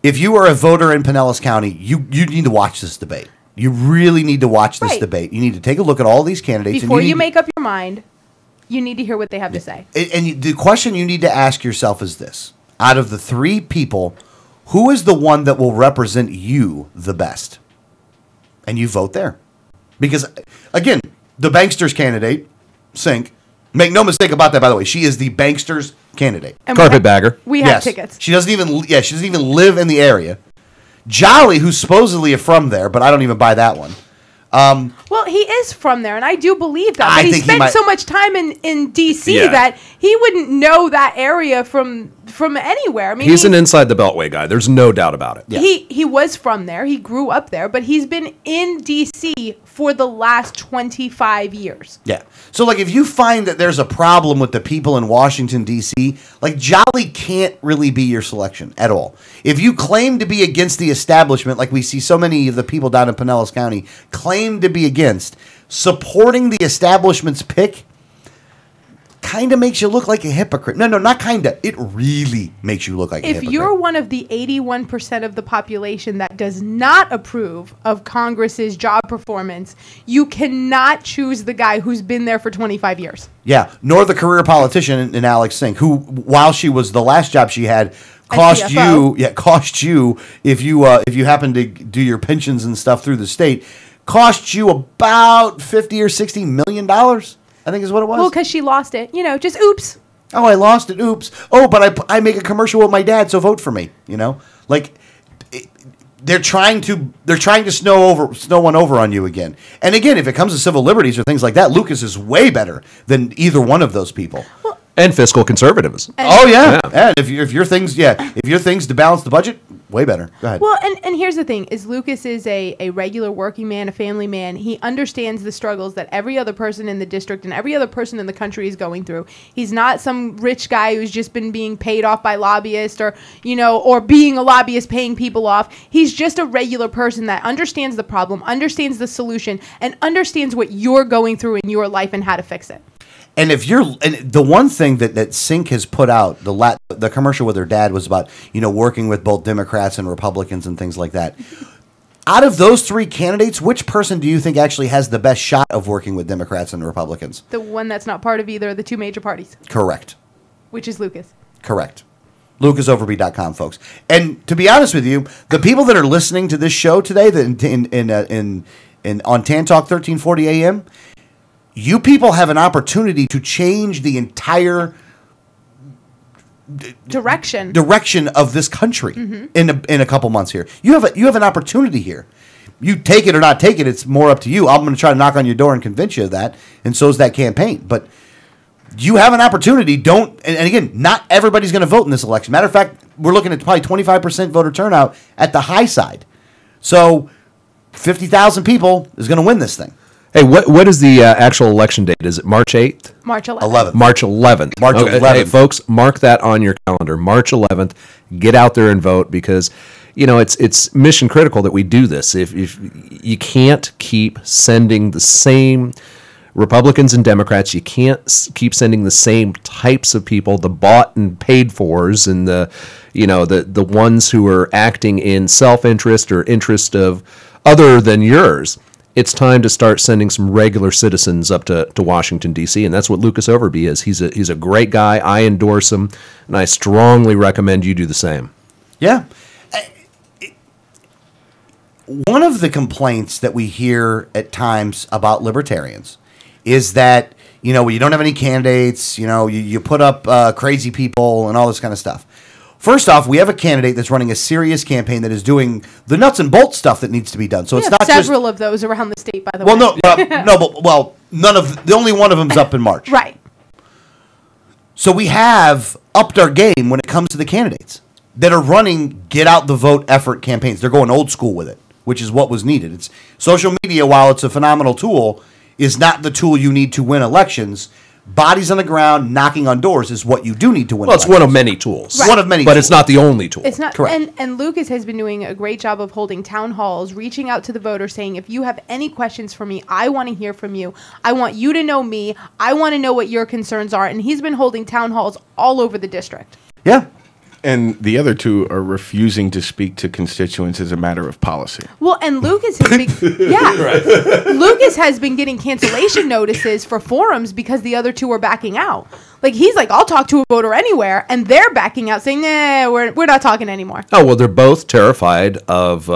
if you are a voter in Pinellas County, you need to watch this debate. You really need to watch this debate. You need to take a look at all these candidates. Before you make up your mind, you need to hear what they have to say. And the question you need to ask yourself is this. Out of the three people, who is the one that will represent you the best? And you vote there. Because, again, the Banksters candidate, Sink, make no mistake about that, by the way, she is the Banksters candidate. And Carpetbagger. We have tickets. She doesn't even live in the area. Jolly, who's supposedly from there, but I don't even buy that one. Well, he is from there, and I do believe that. But he spent so much time in D.C. that he wouldn't know that area from anywhere. I mean, he's an inside the Beltway guy. There's no doubt about it. Yeah. He was from there. He grew up there, but he's been in D.C. for the last 25 years. Yeah. So, like, if you find that there's a problem with the people in Washington, D.C., like, Jolly can't really be your selection at all. If you claim to be against the establishment, like we see so many of the people down in Pinellas County claim to be against, supporting the establishment's pick kind of makes you look like a hypocrite. No, not kind of. It really makes you look like a hypocrite. If you're one of the 81% of the population that does not approve of Congress's job performance, you cannot choose the guy who's been there for 25 years. Yeah, nor the career politician in Alex Sink, who, while she was the last job she had, cost you if you happen to do your pensions and stuff through the state, cost you about $50 or $60 million. I think is what it was. Well, because she lost it. Just oops. Oh, I lost it. Oops. Oh, but I make a commercial with my dad, so vote for me. Like they're trying to snow one over on you again. And again, if it comes to civil liberties or things like that, Lucas is way better than either one of those people. Well, and fiscal conservatism. Oh yeah. And if your things to balance the budget, way better. Go ahead. Well, and here's the thing: is Lucas is a regular working man, a family man. He understands the struggles that every other person in the district and every other person in the country is going through. He's not some rich guy who's just been being paid off by lobbyists or being a lobbyist paying people off. He's just a regular person that understands the problem, understands the solution, and understands what you're going through in your life and how to fix it. And the one thing that Sink has put out, the commercial with her dad was about, working with both Democrats and Republicans and things like that. Out of those three candidates, which person do you think actually has the best shot of working with Democrats and Republicans? The one that's not part of either of the two major parties. Correct. Which is Lucas. Correct. LucasOverby.com, folks. And to be honest with you, the people that are listening to this show today on Tan Talk 1340 AM, you people have an opportunity to change the entire direction of this country in a couple months here. You have an opportunity here. You take it or not take it, it's more up to you. I'm going to try to knock on your door and convince you of that, and so is that campaign. But you have an opportunity. And again, not everybody's going to vote in this election. Matter of fact, we're looking at probably 25% voter turnout at the high side. So 50,000 people is going to win this thing. Hey, what is the actual election date? Is it March 8th? March 11th. March 11th. March 11th. Hey, folks, mark that on your calendar. March 11th. Get out there and vote because, it's mission critical that we do this. If you can't keep sending the same Republicans and Democrats, you can't keep sending the same types of people, the bought and paid fors, and the ones who are acting in self-interest or interest of other than yours. It's time to start sending some regular citizens up to Washington, D.C., and that's what Lucas Overby is. He's a great guy. I endorse him, and I strongly recommend you do the same. Yeah. One of the complaints that we hear at times about libertarians is that, you don't have any candidates, you put up crazy people and all this kind of stuff. First off, we have a candidate that's running a serious campaign that is doing the nuts and bolts stuff that needs to be done. So it's not several of those around the state, by the way. The only one of them's up in March. Right. So we have upped our game when it comes to the candidates that are running get out the vote effort campaigns. They're going old school with it, which is what was needed. It's social media, while it's a phenomenal tool, is not the tool you need to win elections. bodies on the ground, knocking on doors is what you do need to win. Well, it's one of many tools. One of many but tools. it's not the only tool. It's not. Correct. And Lucas has been doing a great job of holding town halls, reaching out to the voters, saying, if you have any questions for me, I want to hear from you. I want you to know me. I want to know what your concerns are. And he's been holding town halls all over the district. Yeah. And the other two are refusing to speak to constituents as a matter of policy. Well, and Lucas has been, Lucas has been getting cancellation notices for forums because the other two are backing out. Like, he's like, I'll talk to a voter anywhere, and they're backing out, saying, nah, we're not talking anymore. Oh, well, they're both terrified of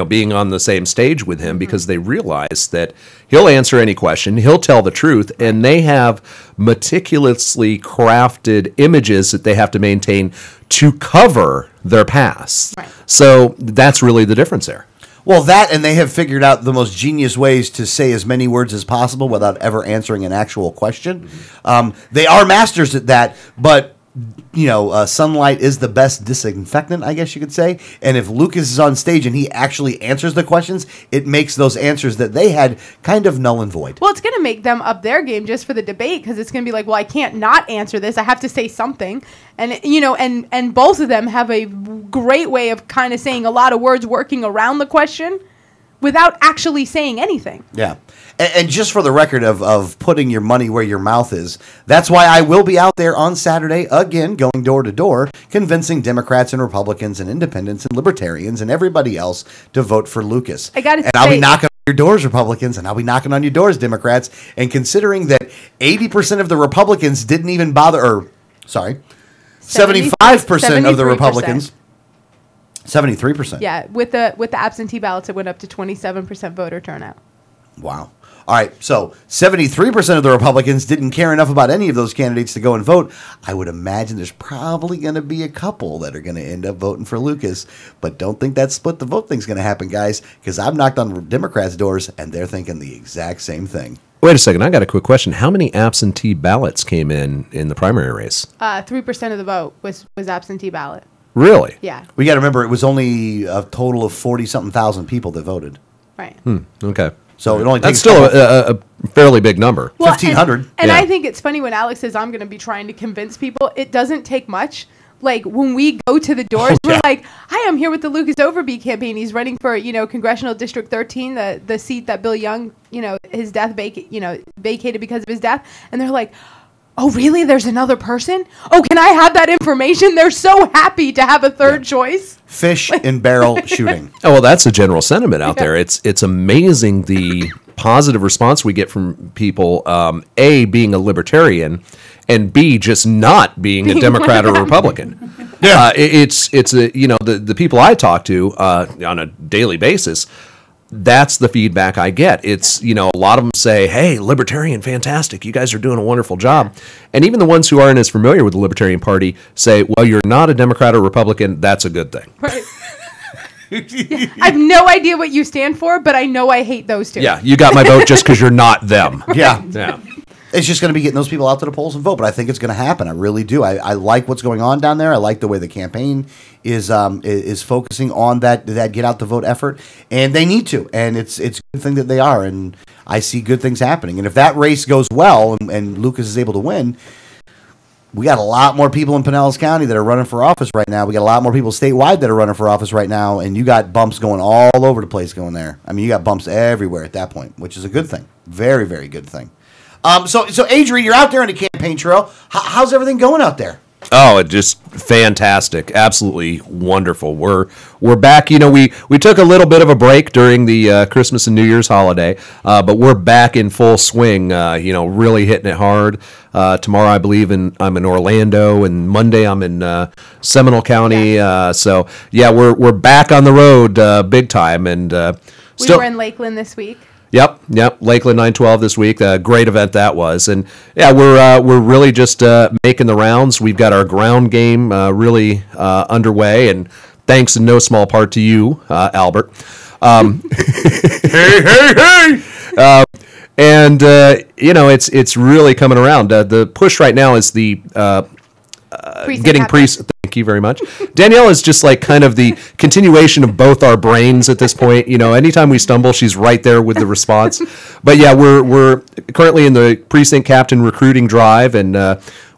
being on the same stage with him because they realize that he'll answer any question, he'll tell the truth, and they have meticulously crafted images that they have to maintain to cover their past. Right. So that's really the difference there. Well, that, and they have figured out the most genius ways to say as many words as possible without ever answering an actual question. They are masters at that, but sunlight is the best disinfectant, I guess you could say. And if Lucas is on stage and he actually answers the questions, it makes those answers that they had kind of null and void. Well, it's going to make them up their game just for the debate, because it's going to be like, well, I can't not answer this. I have to say something. And, and both of them have a great way of kind of saying a lot of words working around the question without actually saying anything. Yeah. And just for the record of putting your money where your mouth is, that's why I will be out there on Saturday, again, going door to door, convincing Democrats and Republicans and independents and libertarians and everybody else to vote for Lucas. I'll be knocking on your doors, Republicans, and I'll be knocking on your doors, Democrats. And considering that 80% of the Republicans didn't even bother, 75% of the Republicans. 73%. Yeah, with the absentee ballots, it went up to 27% voter turnout. Wow. All right, so 73% of the Republicans didn't care enough about any of those candidates to go and vote. I would imagine there's probably going to be a couple that are going to end up voting for Lucas, but don't think that split the vote thing's going to happen, guys, because I've knocked on Democrats' doors, and they're thinking the exact same thing. Wait a second, I got a quick question. How many absentee ballots came in the primary race? 3% of the vote was absentee ballot. Really? Yeah. We got to remember, it was only a total of 40-something thousand people that voted. Right. Okay. So it only That's takes still a fairly big number. Well, 1,500. And Yeah. I think it's funny when Alex says, I'm going to be trying to convince people. It doesn't take much. Like, when we go to the doors, we're like, hi, I'm here with the Lucas Overby campaign. He's running for, Congressional District 13, the seat that Bill Young, his death vacated because of his death. And they're like, oh, really? There's another person? Oh, can I have that information? They're so happy to have a third choice. Fish in barrel shooting. Oh, well, that's a general sentiment out there. It's amazing the positive response we get from people, A, being a libertarian, and B, just not being a Democrat or Republican. Yeah. It's the people I talk to on a daily basis, that's the feedback I get. It's, a lot of them say, hey, libertarian, fantastic. You guys are doing a wonderful job. And even the ones who aren't as familiar with the Libertarian Party say, well, you're not a Democrat or Republican. That's a good thing. Right. I have no idea what you stand for, but I know I hate those two. Yeah, you got my vote just because you're not them. Yeah. Yeah. It's just going to be getting those people out to the polls and vote, but I think it's going to happen. I really do. I like what's going on down there. I like the way the campaign is focusing on that get out the vote effort, and they need to. And it's a good thing that they are, and I see good things happening. And if that race goes well and Lucas is able to win, we got a lot more people in Pinellas County that are running for office right now. We got a lot more people statewide that are running for office right now, and you got bumps going all over the place going there. I mean, you got bumps everywhere at that point, which is a good thing. Very, very good thing. So Adrian, you're out there on the campaign trail. How's everything going out there? Oh, it just fantastic. Absolutely wonderful. We're back. We took a little bit of a break during the Christmas and New Year's holiday, but we're back in full swing, really hitting it hard. Tomorrow, I believe, I'm in Orlando, and Monday I'm in Seminole County. We're back on the road big time. And we were in Lakeland this week. Yep. Lakeland 912 this week. A great event that was, and we're really just making the rounds. We've got our ground game really underway, and thanks in no small part to you, Albert. Hey! And it's really coming around. The push right now is the getting precinct. Thank you very much. Danielle is just like kind of the continuation of both our brains at this point. You know, anytime we stumble, she's right there with the response. But yeah, we're currently in the precinct captain recruiting drive, and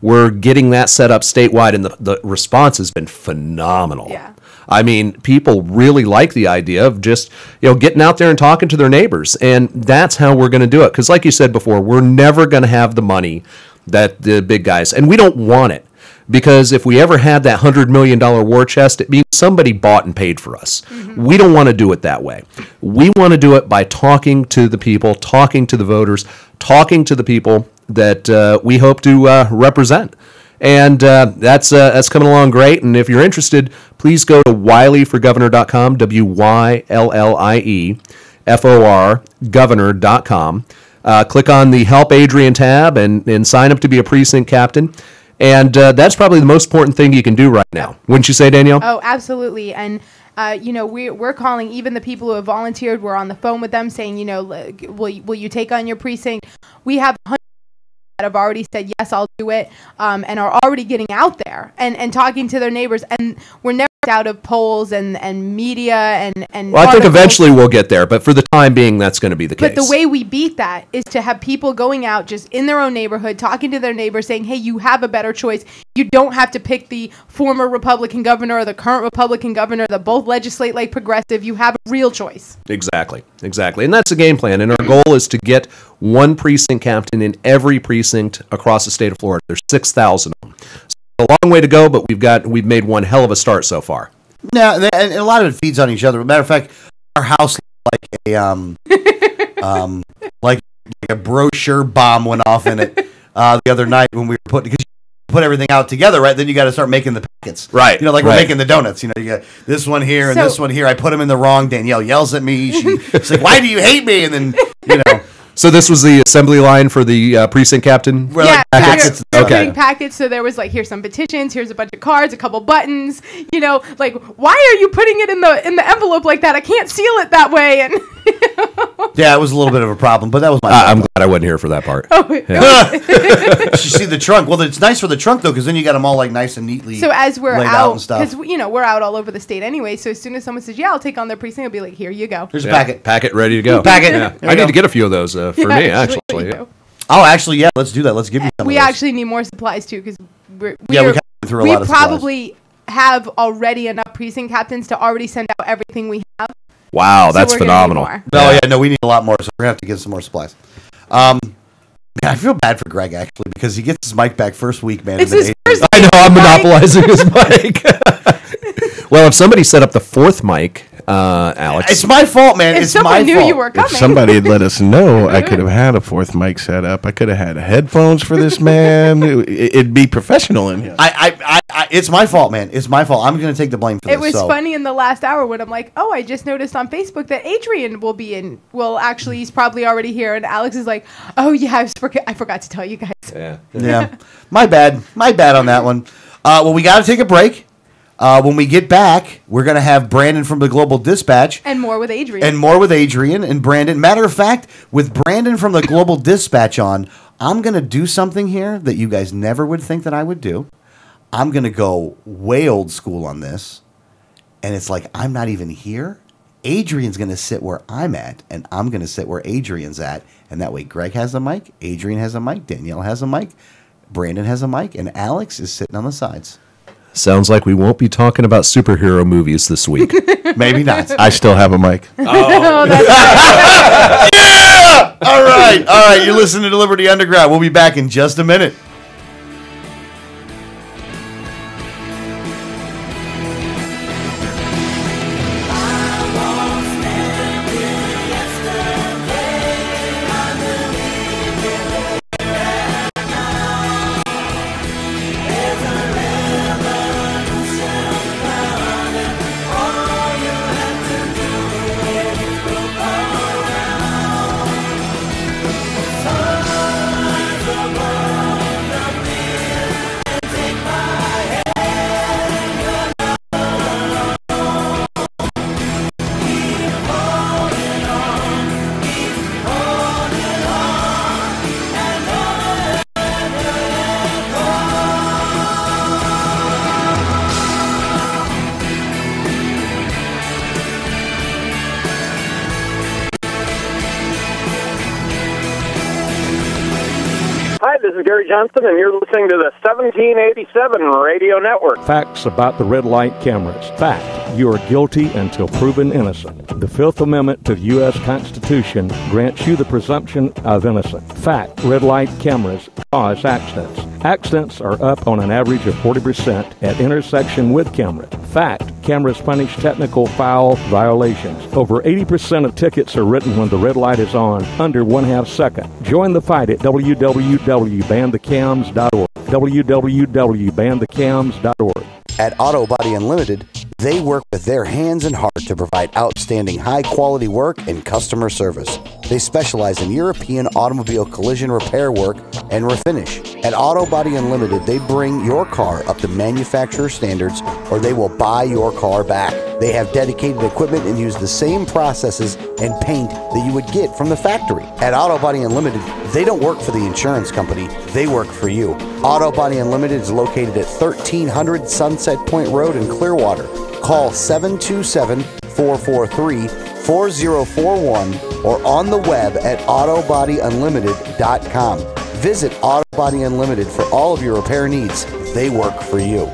we're getting that set up statewide, and the response has been phenomenal. Yeah. I mean, people really like the idea of just, getting out there and talking to their neighbors. And that's how we're going to do it. Because like you said before, we're never going to have the money that the big guys, and we don't want it. Because if we ever had that $100 million war chest, it means somebody bought and paid for us. Mm-hmm. We don't want to do it that way. We want to do it by talking to the people, talking to the voters, talking to the people that we hope to represent. And that's coming along great. And if you're interested, please go to wileyforgovernor.com, WYLLIEFOR, governor.com. Click on the Help Adrian tab and sign up to be a precinct captain. And that's probably the most important thing you can do right now. Wouldn't you say, Danielle? Oh, absolutely. And, we're calling even the people who have volunteered. We're on the phone with them saying, will you take on your precinct? We have hundreds that have already said, yes, I'll do it, and are already getting out there and talking to their neighbors. And we're never out of polls and media and well, I think eventually we'll get there, but for the time being, that's going to be the case. But the way we beat that is to have people going out just in their own neighborhood, talking to their neighbors, saying, hey, you have a better choice. You don't have to pick the former Republican governor or the current Republican governor that both legislate like progressive. You have a real choice. Exactly. And that's the game plan. And our goal is to get one precinct captain in every precinct across the state of Florida. There's 6,000 of them. A long way to go, but we've made one hell of a start so far. Yeah, and a lot of it feeds on each other. As a matter of fact, our house like a brochure bomb went off in it the other night when we were because you put everything out together, right? Then you got to start making the packets, right? We're making the donuts. You got this one here and this one here. I put them in the wrong. Danielle yells at me. She's like, "Why do you hate me?" And then So this was the assembly line for the precinct captain? Yeah, packets. Okay. Packets. So there was here's some petitions, here's a bunch of cards, a couple buttons. Why are you putting it in the envelope like that? I can't seal it that way. And yeah, it was a little bit of a problem, but that was my. I'm glad I wasn't here for that part. Oh, yeah. You see the trunk. Well, it's nice for the trunk though, because then you got them all nice and neatly. So as we're laid out and stuff. because we're out all over the state anyway. So as soon as someone says, "Yeah, I'll take on their precinct," I'll be like, "Here you go." Here's a packet. Packet ready to go. Packet. Yeah. I need to get a few of those for me actually. Yeah. Oh, actually, yeah. Let's do that. Let's give you some. We actually need more supplies too because we through a lot of probably have already enough precinct captains to already send out everything we have. Wow, So that's we're gonna phenomenal. need more. No, we need a lot more, so we're gonna have to get some more supplies. I feel bad for Greg actually because he gets his mic back first week, man. It's his first I know I'm monopolizing his mic. Well, if somebody set up the fourth mic, Alex, it's my fault, man. If it's someone my knew fault. you were coming. If somebody had let us know, I could have had a fourth mic set up. I could have had headphones for this man. It'd be professional in here. It's my fault, man. It's my fault. I'm going to take the blame for this. It was funny in the last hour when I'm like, oh, I just noticed on Facebook that Adrian will be in. Well, actually, he's probably already here. And Alex is like, oh, yeah, I forgot to tell you guys. Yeah. My bad on that one. Well, we got to take a break. When we get back, we're going to have Brandon from the Global Dispatch. And more with Adrian. And Brandon. Matter of fact, with Brandon from the Global Dispatch on, I'm going to do something here that you guys never would think that I would do. I'm going to go way old school on this. And it's like I'm not even here. Adrian's going to sit where I'm at, and I'm going to sit where Adrian's at. And that way Greg has a mic, Adrian has a mic, Danielle has a mic, Brandon has a mic, and Alex is sitting on the sides. Sounds like we won't be talking about superhero movies this week. Maybe not. I still have a mic. Oh. Yeah! All right. You're listening to Liberty Underground. We'll be back in just a minute. is Gary Johnson, and you're listening to the 1787 Radio Network. Facts about the red light cameras. Fact, you are guilty until proven innocent. The Fifth Amendment to the U.S. Constitution grants you the presumption of innocence. Fact, red light cameras cause accidents. Accidents are up on an average of 40% at intersection with cameras. Fact, cameras punish technical foul violations. Over 80% of tickets are written when the red light is on, under 1/2 second. Join the fight at www.banthecams.org. www.banthecams.org. At Auto Body Unlimited, they work with their hands and heart to provide outstanding high-quality work and customer service. They specialize in European automobile collision repair work and refinish. At Auto Body Unlimited, they bring your car up to manufacturer standards, or they will buy your car back. They have dedicated equipment and use the same processes and paint that you would get from the factory. At Auto Body Unlimited, they don't work for the insurance company, they work for you. Auto Body Unlimited is located at 1300 Sunset Point Road in Clearwater. Call 727-443-4041 or on the web at autobodyunlimited.com. Visit Auto Body Unlimited for all of your repair needs. They work for you.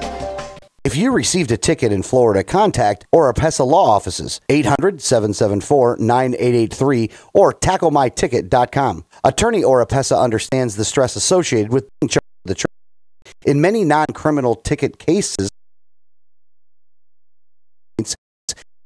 If you received a ticket in Florida, contact Oropesa Law Offices, 800-774-9883 or tacklemyticket.com. Attorney Oropesa understands the stress associated with being charged with the traffic. In many non-criminal ticket cases,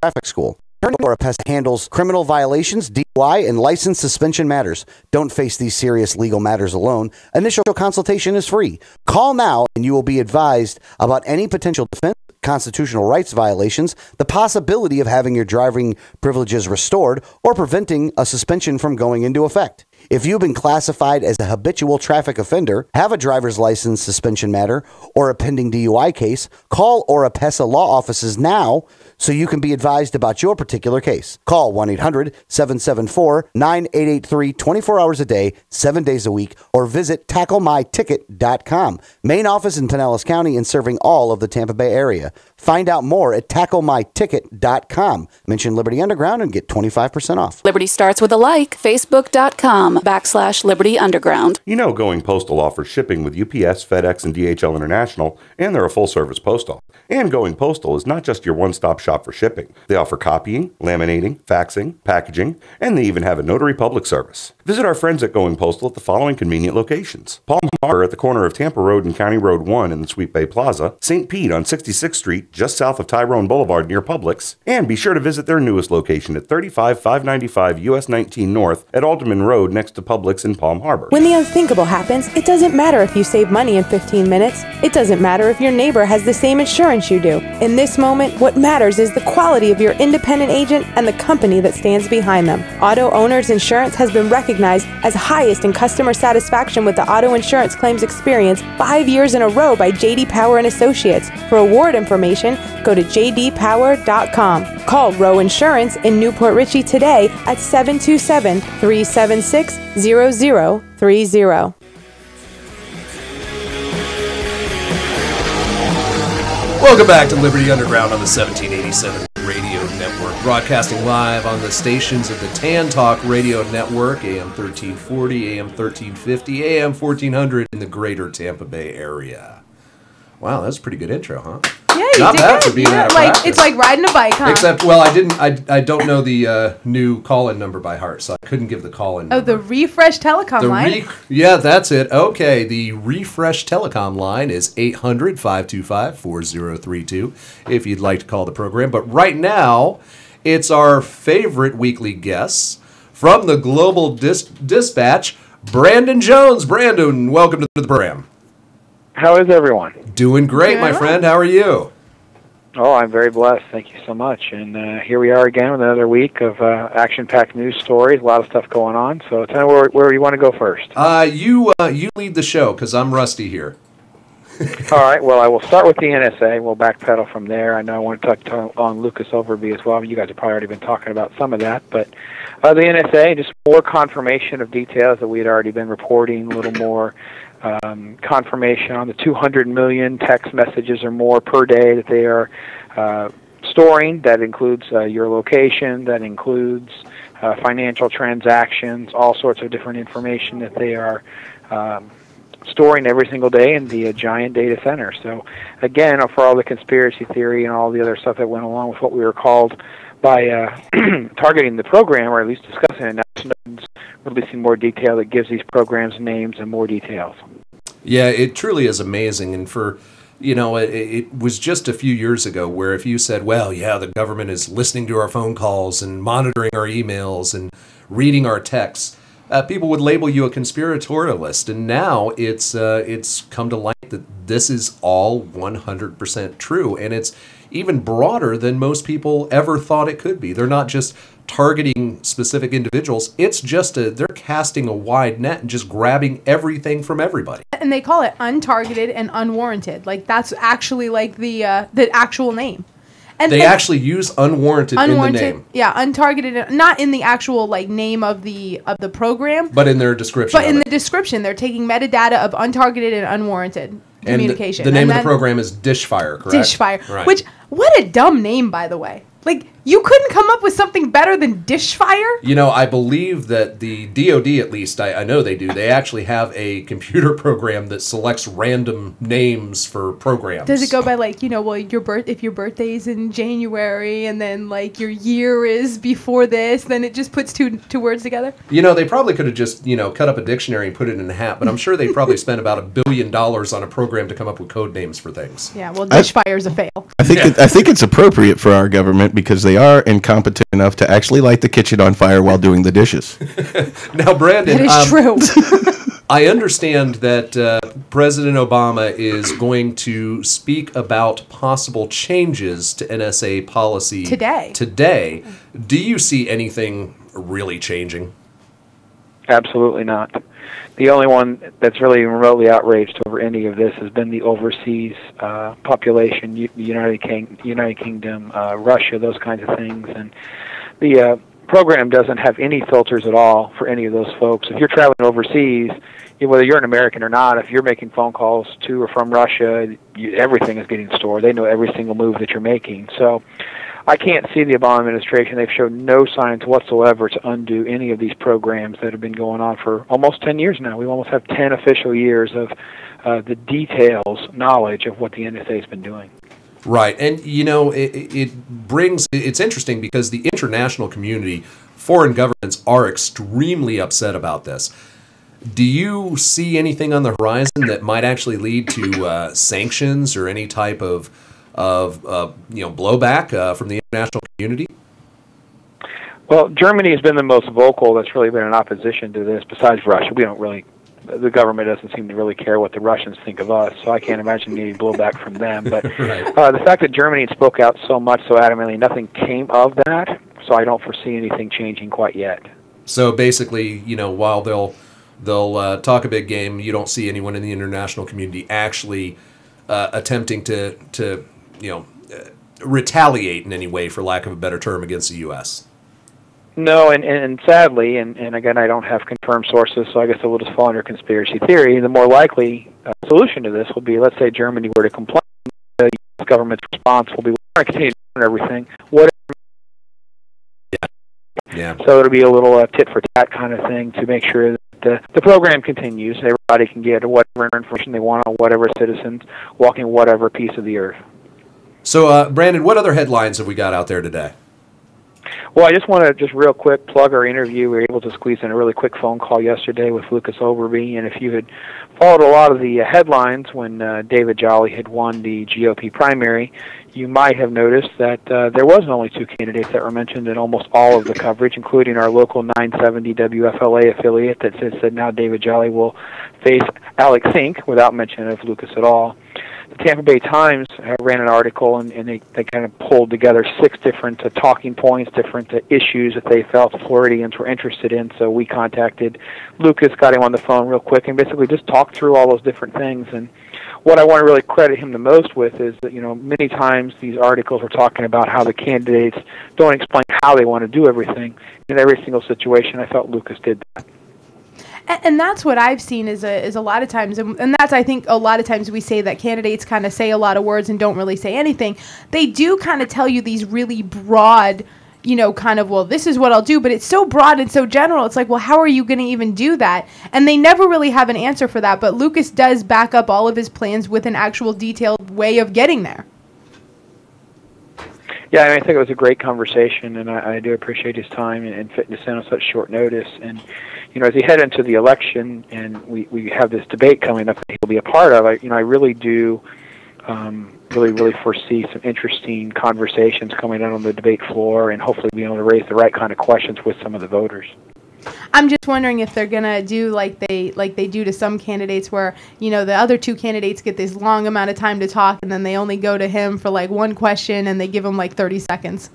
traffic school. Attorney Oropesa handles criminal violations, DUI, and license suspension matters. Don't face these serious legal matters alone. Initial consultation is free. Call now and you will be advised about any potential defense, constitutional rights violations, the possibility of having your driving privileges restored, or preventing a suspension from going into effect. If you've been classified as a habitual traffic offender, have a driver's license suspension matter, or a pending DUI case, call Oropesa Law Offices now so you can be advised about your particular case. Call 1-800-774-9883 24 hours a day, 7 days a week, or visit tacklemyticket.com. Main office in Pinellas County and serving all of the Tampa Bay area. Find out more at tacklemyticket.com. Mention Liberty Underground and get 25% off. Liberty starts with a like. Facebook.com/Liberty Underground. You know Going Postal offers shipping with UPS, FedEx, and DHL International, and they're a full-service post office. And Going Postal is not just your one-stop shop for shipping. They offer copying, laminating, faxing, packaging, and they even have a notary public service. Visit our friends at Going Postal at the following convenient locations: Palm Harbor at the corner of Tampa Road and County Road 1 in the Sweet Bay Plaza, St. Pete on 66th Street just south of Tyrone Boulevard near Publix, and be sure to visit their newest location at 35595 US 19 North at Alderman Road next to Publix in Palm Harbor. When the unthinkable happens, it doesn't matter if you save money in 15 minutes. It doesn't matter if your neighbor has the same insurance you do. In this moment, what matters is the quality of your independent agent and the company that stands behind them. Auto Owners Insurance has been recognized as highest in customer satisfaction with the auto insurance claims experience 5 years in a row by J.D. Power and Associates. For award information, go to jdpower.com. Call Row Insurance in Newport Richey today at 727-376-0030. Welcome back to Liberty Underground on the 1787 Radio Network, broadcasting live on the stations of the Tan Talk Radio Network, AM 1340, AM 1350, AM 1400 in the greater Tampa Bay area. Wow, that's a pretty good intro, huh? Yeah, you Not did bad it. for being out of like practice. it's like riding a bike, huh? Except, well, I don't know the new call-in number by heart, so I couldn't give the call-in number. Oh, the Refresh Telecom line. Yeah, that's it. Okay, the Refresh Telecom line is 800-525-4032 if you'd like to call the program. But right now, it's our favorite weekly guests from the Global Dispatch, Brandon Jones. Brandon, welcome to the program. How is everyone? Doing great, my friend. How are you? Oh, I'm very blessed. Thank you so much. And here we are again with another week of action-packed news stories. A lot of stuff going on. So tell me where you want to go first. You lead the show because I'm rusty here. All right. Well, I will start with the NSA. We'll backpedal from there. I know I want to touch on Lucas Overby as well. You guys have probably already been talking about some of that. But the NSA, just more confirmation of details that we had already been reporting, a little more confirmation on the 200 million text messages or more per day that they are storing. That includes your location. That includes financial transactions, all sorts of different information that they are storing every single day in the giant data center. So, again, for all the conspiracy theory and all the other stuff that went along with what we were called by targeting the program, or at least discussing it, now Snowden's releasing more detail that gives these programs names and more details. Yeah, it truly is amazing. And for, it was just a few years ago where if you said, well, yeah, the government is listening to our phone calls and monitoring our emails and reading our texts, people would label you a conspiratorialist. And now it's come to light that this is all 100% true. And it's even broader than most people ever thought it could be. They're not just targeting specific individuals. It's just they're casting a wide net and just grabbing everything from everybody. And they call it untargeted and unwarranted. Like, that's actually like the actual name. And they actually use unwarranted in the name. Yeah, untargeted, not in the actual like name of the program, but in their description. But in the description, they're taking metadata of untargeted and unwarranted communication. And the name of the program is Dishfire, correct? Dishfire, right. Which, what a dumb name, by the way. Like, you couldn't come up with something better than Dishfire? I believe that the DoD, at least, I know they do, they actually have a computer program that selects random names for programs. Does it go by, like, well, if your birthday's in January and then, like, your year is before this, then it just puts two words together? They probably could have just, cut up a dictionary and put it in a hat, but I'm sure they probably spent about $1 billion on a program to come up with code names for things. Yeah, well, Dishfire's a fail. I think it's appropriate for our government because they are incompetent enough to actually light the kitchen on fire while doing the dishes. Now, Brandon, that is true. I understand that President Obama is going to speak about possible changes to NSA policy today. Do you see anything really changing? Absolutely not. The only one that's really remotely outraged over any of this has been the overseas population, United Kingdom, Russia, those kinds of things. And the program doesn't have any filters at all for any of those folks. If you're traveling overseas, whether you're an American or not, if you're making phone calls to or from Russia, everything is getting stored. They know every single move that you're making. So I can't see the Obama administration. They've shown no signs whatsoever to undo any of these programs that have been going on for almost 10 years now. We almost have 10 official years of the details, knowledge of what the NSA has been doing. Right. And, it's interesting because the international community, foreign governments are extremely upset about this. Do you see anything on the horizon that might actually lead to sanctions or any type of blowback from the international community? Well, Germany has been the most vocal that's really been in opposition to this, besides Russia. The government doesn't seem to really care what the Russians think of us, so I can't imagine any blowback from them. But the fact that Germany spoke out so much, so adamantly, nothing came of that, so I don't foresee anything changing quite yet. So basically, while they'll talk a big game, you don't see anyone in the international community actually attempting to retaliate in any way, for lack of a better term, against the U.S. No, and sadly, and again, I don't have confirmed sources, so I guess it will just fall under conspiracy theory. The more likely solution to this will be, let's say Germany were to complain, the U.S. government's response will be, we're going to continue doing everything. Yeah. So it'll be a little tit for tat kind of thing to make sure that the program continues. Everybody can get whatever information they want on whatever citizens walking whatever piece of the earth. So, Brandon, what other headlines have we got out there today? Well, I just want to just real quick plug our interview. We were able to squeeze in a really quick phone call yesterday with Lucas Overby, and if you had followed a lot of the headlines when David Jolly had won the GOP primary, you might have noticed that there wasn't only two candidates that were mentioned in almost all of the coverage, including our local 970 WFLA affiliate that says that now David Jolly will face Alex Sink without mention of Lucas at all. The Tampa Bay Times ran an article, and they kind of pulled together 6 different talking points, different issues that they felt Floridians were interested in. So we contacted Lucas, got him on the phone real quick, and basically just talked through all those different things. And what I want to really credit him the most with is that, many times these articles were talking about how the candidates don't explain how they want to do everything. In every single situation, I felt Lucas did that. And that's what I've seen is a lot of times, and that's, I think, a lot of times we say that candidates kind of say a lot of words and don't really say anything. They do kind of tell you these really broad, kind of, well, this is what I'll do, but it's so broad and so general. It's like, well, how are you going to even do that? And they never really have an answer for that, but Lucas does back up all of his plans with an actual detailed way of getting there. Yeah, I think it was a great conversation, and I do appreciate his time and fitting us in on such short notice. And, as he head into the election and we have this debate coming up that he'll be a part of, I really do really foresee some interesting conversations coming out on the debate floor and hopefully being able to raise the right kind of questions with some of the voters. I'm just wondering if they're gonna do like they do to some candidates, where the other two candidates get this long amount of time to talk, and then they only go to him for like one question, and they give him like 30 seconds.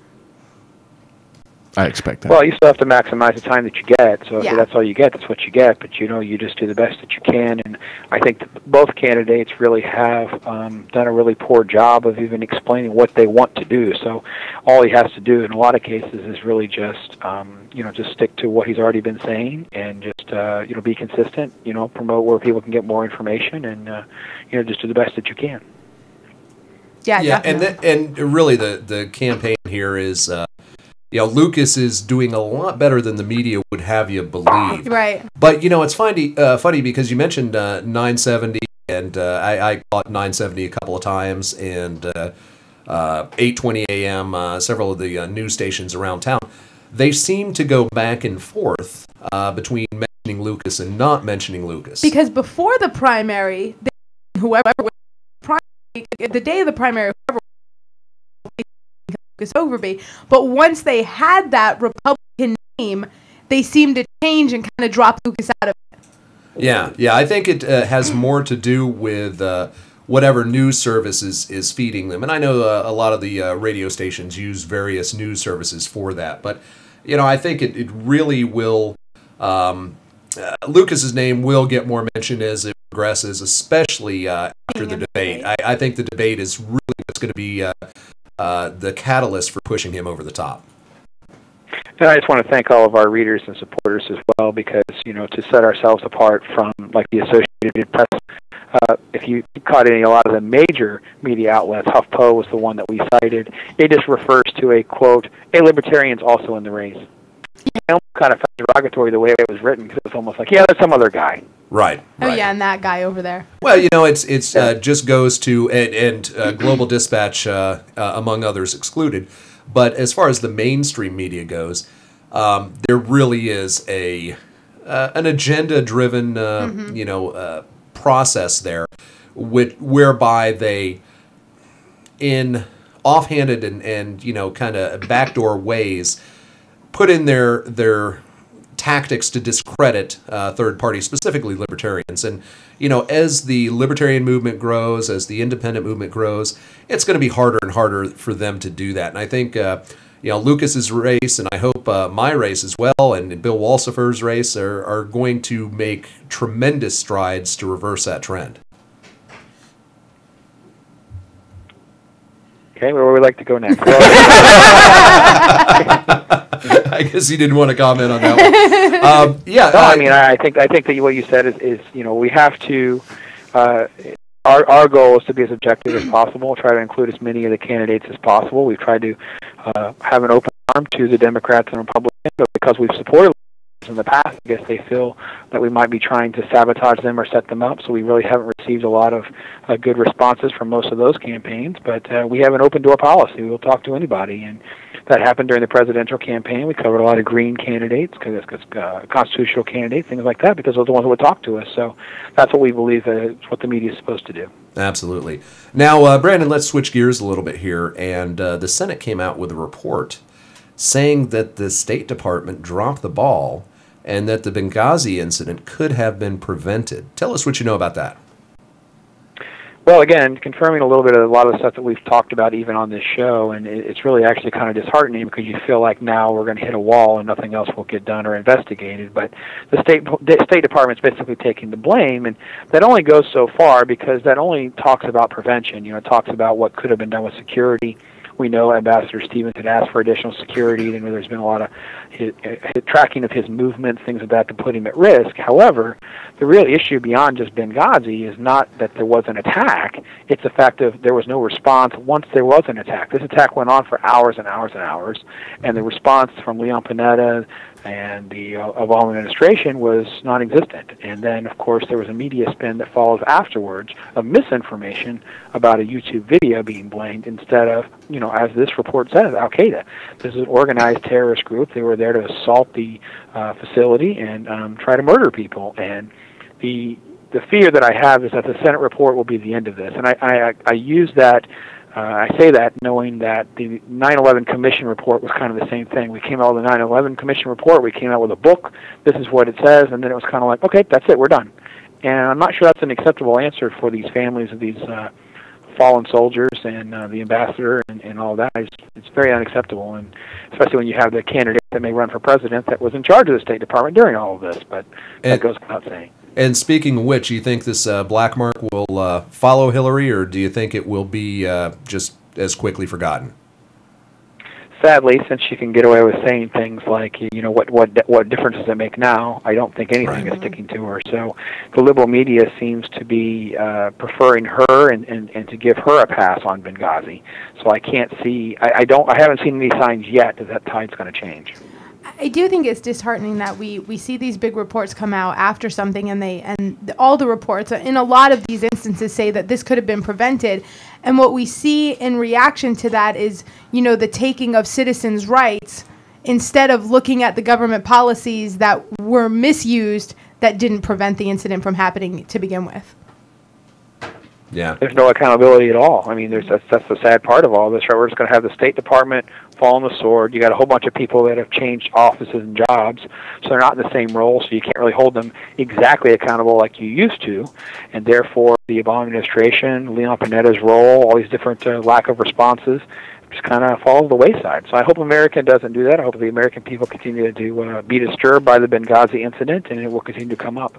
I expect that. Well, you still have to maximize the time that you get. So Yeah. if that's all you get, that's what you get. But you just do the best that you can. And I think that both candidates really have done a really poor job of even explaining what they want to do. So all he has to do in a lot of cases is really just just stick to what he's already been saying, and just be consistent. Promote where people can get more information, and just do the best that you can. Yeah, and really the campaign here is. Lucas is doing a lot better than the media would have you believe. Right. But, it's funny because you mentioned 970, and I caught 970 a couple of times, and 8:20 a.m., several of the news stations around town. They seem to go back and forth between mentioning Lucas and not mentioning Lucas. Because before the primary, whoever was the day of the primary, whoever Lucas Overby, but once they had that Republican name, they seemed to change and kind of drop Lucas out of it. Yeah, I think it has more to do with whatever news service is feeding them. And I know a lot of the radio stations use various news services for that. But, I think it really will, Lucas's name will get more mention as it progresses, especially after the debate. I think the debate is really what's going to be the catalyst for pushing him over the top. And I just want to thank all of our readers and supporters as well, because, to set ourselves apart from, like, the Associated Press, if you caught a lot of the major media outlets, HuffPo was the one that we cited. It just refers to a, quote, a libertarian's also in the race. Kind of felt derogatory the way it was written, because it's almost like, yeah, that's some other guy. Right. Oh, yeah, and that guy over there. Well, it's just goes to, and Global Dispatch, among others, excluded. But as far as the mainstream media goes, there really is an agenda-driven, process there, whereby they, in offhanded and kind of backdoor ways, put in their tactics to discredit third parties, specifically libertarians. And, as the libertarian movement grows, as the independent movement grows, it's going to be harder and harder for them to do that. And I think, Lucas's race, and I hope my race as well, and Bill Walsifer's race are going to make tremendous strides to reverse that trend. Okay, where would we like to go next? I guess he didn't want to comment on that one. I think that what you said is we have to. Our goal is to be as objective as possible. Try to include as many of the candidates as possible. We've tried to have an open arm to the Democrats and Republicans, but because we've supported in the past, I guess they feel that we might be trying to sabotage them or set them up. So we really haven't received a lot of good responses from most of those campaigns. But we have an open door policy. We'll talk to anybody, and that happened during the presidential campaign. We covered a lot of green candidates, constitutional candidates, things like that, because those are the ones who would talk to us. So that's what we believe is what the media is supposed to do. Absolutely. Now, Brandon, let's switch gears a little bit here. And the Senate came out with a report saying that the State Department dropped the ball and that the Benghazi incident could have been prevented. Tell us what you know about that. Well, again, confirming a little bit of a lot of the stuff that we've talked about even on this show, and it's really actually kind of disheartening because you feel like now we're going to hit a wall and nothing else will get done or investigated. But the State Department's basically taking the blame, and that only goes so far because that only talks about prevention. It talks about what could have been done with security, We know Ambassador Stevens had asked for additional security, and there's been a lot of tracking of his movements, things like that, to put him at risk. However, the real issue beyond just Benghazi is not that there was an attack. It's the fact that there was no response once there was an attack. This attack went on for hours and hours and hours, and the response from Leon Panetta and the Obama administration was non-existent. And then, of course, there was a media spin that follows afterwards of misinformation about a YouTube video being blamed instead of, as this report says, Al-Qaeda. This is an organized terrorist group. They were there to assault the facility and try to murder people. And the fear that I have is that the Senate report will be the end of this. And I use that. I say that knowing that the 9/11 Commission report was kind of the same thing. We came out with the 9/11 Commission report. We came out with a book. This is what it says, and then it was kind of like, okay, that's it. We're done. And I'm not sure that's an acceptable answer for these families of these fallen soldiers and the ambassador and all that. It's very unacceptable, and especially when you have the candidate that may run for president that was in charge of the State Department during all of this. But that goes without saying. And speaking of which, do you think this black mark will follow Hillary, or do you think it will be just as quickly forgotten? Sadly, since she can get away with saying things like, what difference does it make now? I don't think anything is sticking to her. So the liberal media seems to be preferring her and to give her a pass on Benghazi. So I can't see. I haven't seen any signs yet that tide's going to change. I do think it's disheartening that we see these big reports come out after something, and all the reports in a lot of these instances say that this could have been prevented, and what we see in reaction to that is the taking of citizens' rights instead of looking at the government policies that were misused that didn't prevent the incident from happening to begin with. Yeah. There's no accountability at all. I mean, that's the sad part of all this, right? We're just going to have the State Department fall on the sword. You got a whole bunch of people that have changed offices and jobs, so they're not in the same role, so you can't really hold them exactly accountable like you used to, and therefore the Obama administration, Leon Panetta's role, all these different lack of responses, just kind of fall to the wayside. So I hope America doesn't do that. I hope the American people continue to be disturbed by the Benghazi incident, and it will continue to come up.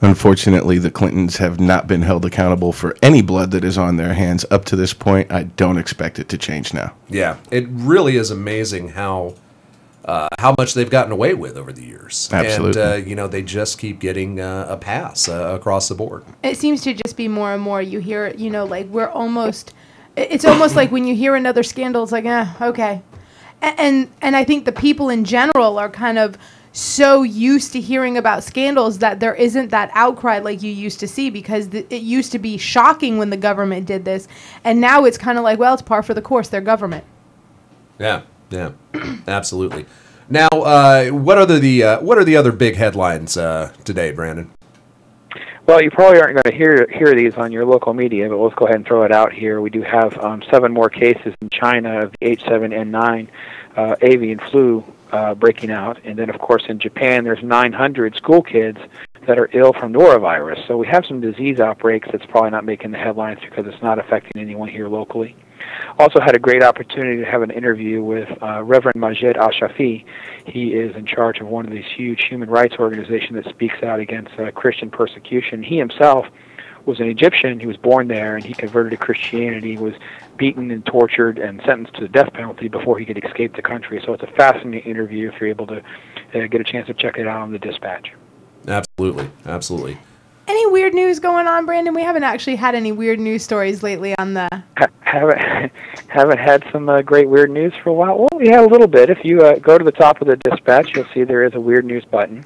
Unfortunately, the Clintons have not been held accountable for any blood that is on their hands up to this point. I don't expect it to change now. Yeah, it really is amazing how much they've gotten away with over the years. Absolutely. And, they just keep getting a pass across the board. It seems to just be more and more. You hear it, like it's almost like when you hear another scandal, it's like, okay. And I think the people in general are kind of so used to hearing about scandals that there isn't that outcry like you used to see, because it used to be shocking when the government did this, and now it's kind of like, well, it's par for the course. They're government. Yeah, absolutely. Now, what are the other big headlines today, Brandon? Well, you probably aren't going to hear these on your local media, but let's go ahead and throw it out here. We do have 7 more cases in China of the H7N9 avian flu breaking out. And then, of course, in Japan, there's 900 school kids that are ill from norovirus. So we have some disease outbreaks that's probably not making the headlines because it's not affecting anyone here locally. Also had a great opportunity to have an interview with Reverend Majed Al-Shafi. He is in charge of one of these huge human rights organizations that speaks out against Christian persecution. He himself was an Egyptian. He was born there, and he converted to Christianity, was beaten and tortured and sentenced to the death penalty before he could escape the country. So it's a fascinating interview if you're able to get a chance to check it out on the Dispatch. Absolutely. Any weird news going on, Brandon? We haven't actually had any weird news stories lately on the... Haven't had some great weird news for a while. Well, we had a little bit. If you go to the top of the Dispatch, you'll see there is a weird news button.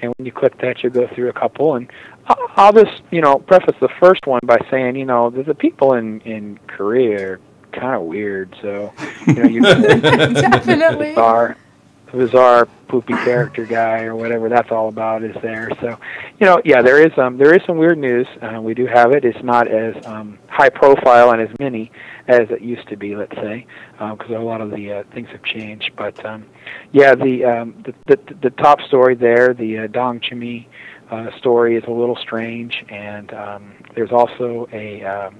And when you click that, you'll go through a couple. And I'll just, preface the first one by saying, the people in Korea are kind of weird. So, you definitely bizarre poopy character guy or whatever that's all about is there. So, there is some weird news. We do have it. It's not as high profile and as many as it used to be, let's say, because a lot of the things have changed. But the top story there, the Dong Chimi story, is a little strange, and there's also a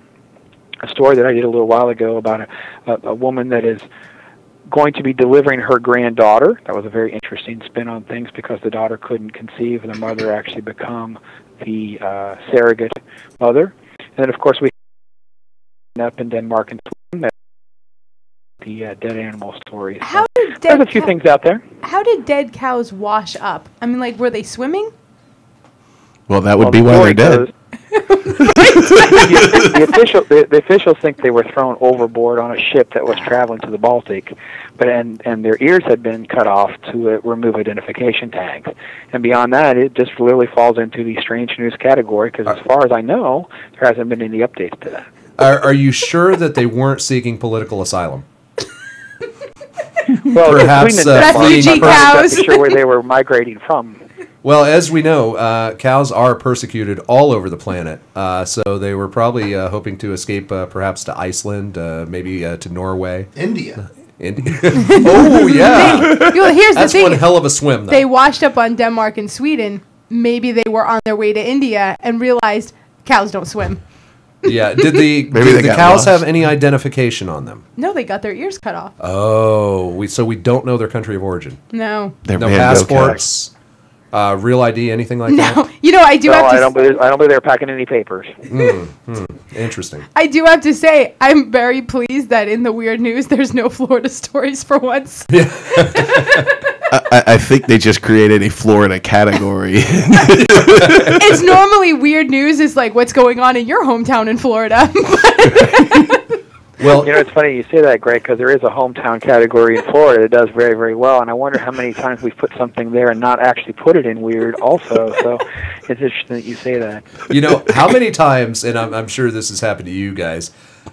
story that I did a little while ago about a woman that is going to be delivering her granddaughter. That was a very interesting spin on things because the daughter couldn't conceive and the mother actually become the surrogate mother. And then, of course, we up in Denmark and Sweden the dead animal stories. How So did there's dead a few things out there. How did dead cows wash up? I mean, like, were they swimming? Well, that would Well, be the why they're story dead. The officials think they were thrown overboard on a ship that was traveling to the Baltic, but and their ears had been cut off to remove identification tags. And beyond that, it just literally falls into the strange news category because, as far as I know, there hasn't been any updates to that. Are you sure that they weren't seeking political asylum? Well, Perhaps between the refugee I'm not cows. exactly sure where they were migrating from. Well, as we know, cows are persecuted all over the planet. So they were probably hoping to escape perhaps to Iceland, maybe to Norway. India. Oh, yeah. Well, here's That's the thing. one hell of a swim, though. They washed up on Denmark and Sweden. Maybe they were on their way to India and realized cows don't swim. Yeah. Did the they got cows lost. have any identification on them? No, they got their ears cut off. Oh, so we don't know their country of origin. No. They're No Van Gogh passports, real ID, anything like that? No. You know, I do No, have to I don't believe they're packing any papers. Interesting. I do have to say, I'm very pleased that in the weird news, there's no Florida stories for once. I think they just created a Florida category. It's normally weird news is like what's going on in your hometown in Florida. Well, You know, it's funny you say that, Greg, because there is a hometown category in Florida that does very, very well, and I wonder how many times we've put something there and not actually put it in weird also, so it's interesting that you say that. you know, how many times, and I'm sure this has happened to you guys,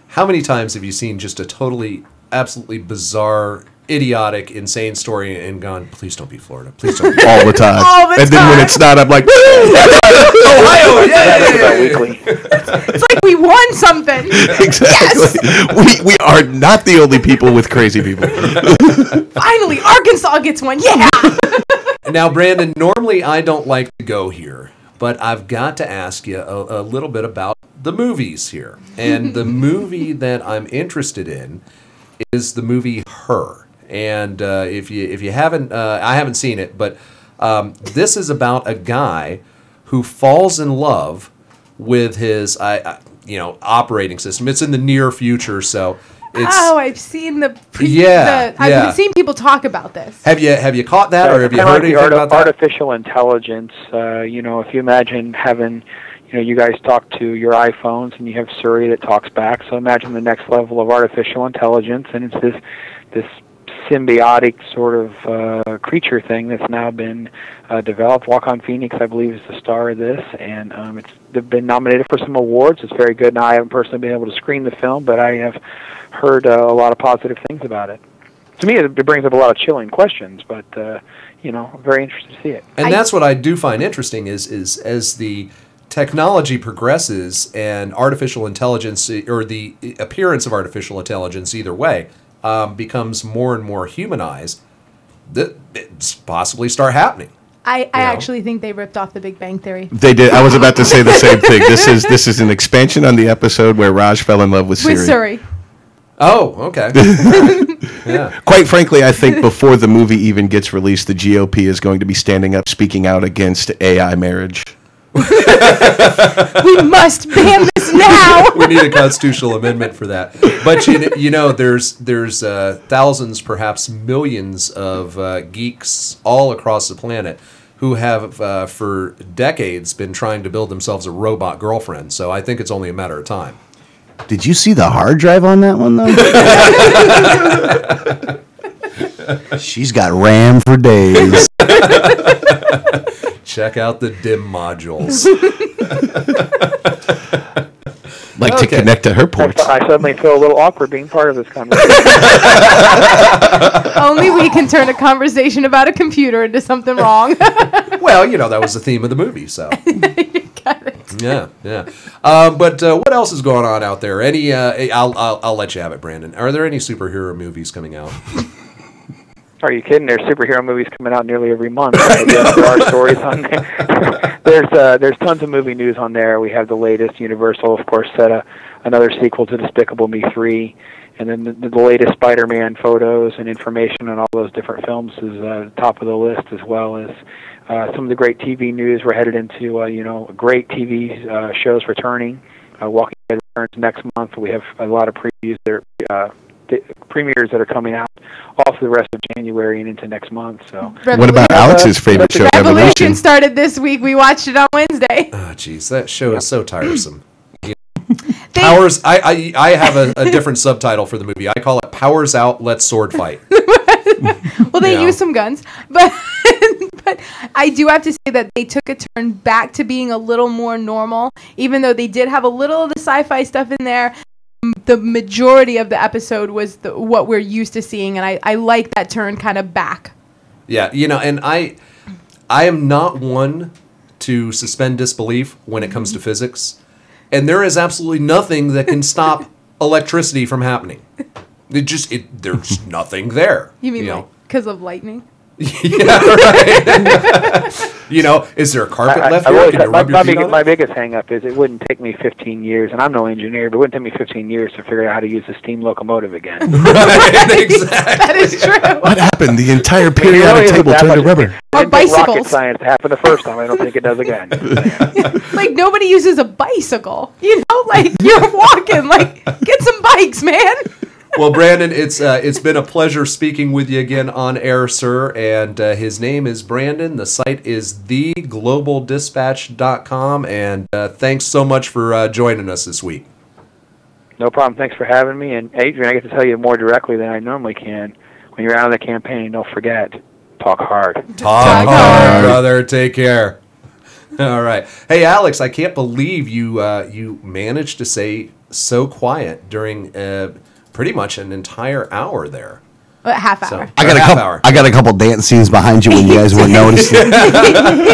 how many times have you seen just a totally, absolutely bizarre, idiotic, insane story and gone, please don't be Florida. Please don't be All the time. All the And then when time. it's not, I'm like, Ohio! About weekly. It's like we won something. exactly. We are not the only people with crazy people. Finally, Arkansas gets one. Yeah. Now, Brandon, normally I don't like to go here, but I've got to ask you a little bit about the movies here. And the movie that I'm interested in is the movie Her. And if you haven't, I haven't seen it, but this is about a guy who falls in love with his, operating system. It's in the near future, so it's. Oh, I've seen the. I've seen people talk about this. Have you caught that, or have you heard anything about that? Artificial intelligence. If you imagine having, you guys talk to your iPhones and you have Siri that talks back. So imagine the next level of artificial intelligence, and it's this symbiotic sort of creature thing that's now been developed. Joaquin Phoenix, I believe, is the star of this, and they've been nominated for some awards. It's very good. Now, I haven't personally been able to screen the film, but I have heard a lot of positive things about it. To me, it brings up a lot of chilling questions, but I'm very interested to see it. And that's what I do find interesting is as the technology progresses and artificial intelligence, or the appearance of artificial intelligence either way, becomes more and more humanized, it's possibly start happening. I actually think they ripped off the Big Bang Theory. They did. I was about to say the same thing. This is an expansion on the episode where Raj fell in love with Siri. With Siri. Oh, okay. Yeah. Quite frankly, I think before the movie even gets released, the GOP is going to be standing up, speaking out against AI marriage. We must ban this now. We need a constitutional amendment for that. But there's thousands, perhaps millions of geeks all across the planet who have for decades been trying to build themselves a robot girlfriend. So I think it's only a matter of time. Did you see the hard drive on that one, though? She's got RAM for days. Check out the DIM modules. Like to connect to her ports. I suddenly feel a little awkward being part of this conversation. Only we can turn a conversation about a computer into something wrong. Well, that was the theme of the movie, so. Got it. Yeah. But what else is going on out there? I'll let you have it, Brandon. Are there any superhero movies coming out? Are you kidding? There's superhero movies coming out nearly every month. Yes, there are stories on there. There's tons of movie news on there. We have the latest. Universal, of course, set another sequel to Despicable Me 3. And then the latest Spider-Man photos and information on all those different films is top of the list, as well as some of the great TV news. We're headed into great TV shows returning. Walking Dead returns next month. We have a lot of previews there premieres that are coming out all through the rest of January and into next month. So, what about Alex's favorite show, Revolution? Started this week. We watched it on Wednesday. Oh, jeez, that show is so tiresome. Powers. I have a different subtitle for the movie. I call it "Powers Out, Let's Sword Fight." Well, they use some guns, but but I do have to say that they took a turn back to being a little more normal, even though they did have a little of the sci-fi stuff in there. The majority of the episode was what we're used to seeing, and I like that turn kind of back. Yeah, and I am not one to suspend disbelief when it comes to physics, and there is absolutely nothing that can stop electricity from happening. There's nothing there. You mean because of lightning? Yeah, right. Is there a carpet left here? Can you rub your feet on it? My biggest hang-up is it wouldn't take me 15 years, and I'm no engineer, but it wouldn't take me 15 years to figure out how to use a steam locomotive again. Right, exactly. That is true. What happened? The entire periodic table turned to rubber. Or bicycles. Rocket science happened the first time. I don't think it does again. Like, nobody uses a bicycle. Like, you're walking. Like, get some bikes, man. Well, Brandon, it's been a pleasure speaking with you again on air, sir. And his name is Brandon. The site is theGlobalDispatch.com. And thanks so much for joining us this week. No problem. Thanks for having me. And Adrian, I get to tell you more directly than I normally can. When you're out on the campaign, don't forget, talk hard. Talk hard, brother. Take care. All right. Hey, Alex, I can't believe you managed to stay so quiet during pretty much an entire hour there. Half hour. I got a couple dance scenes behind you when you guys weren't noticing. He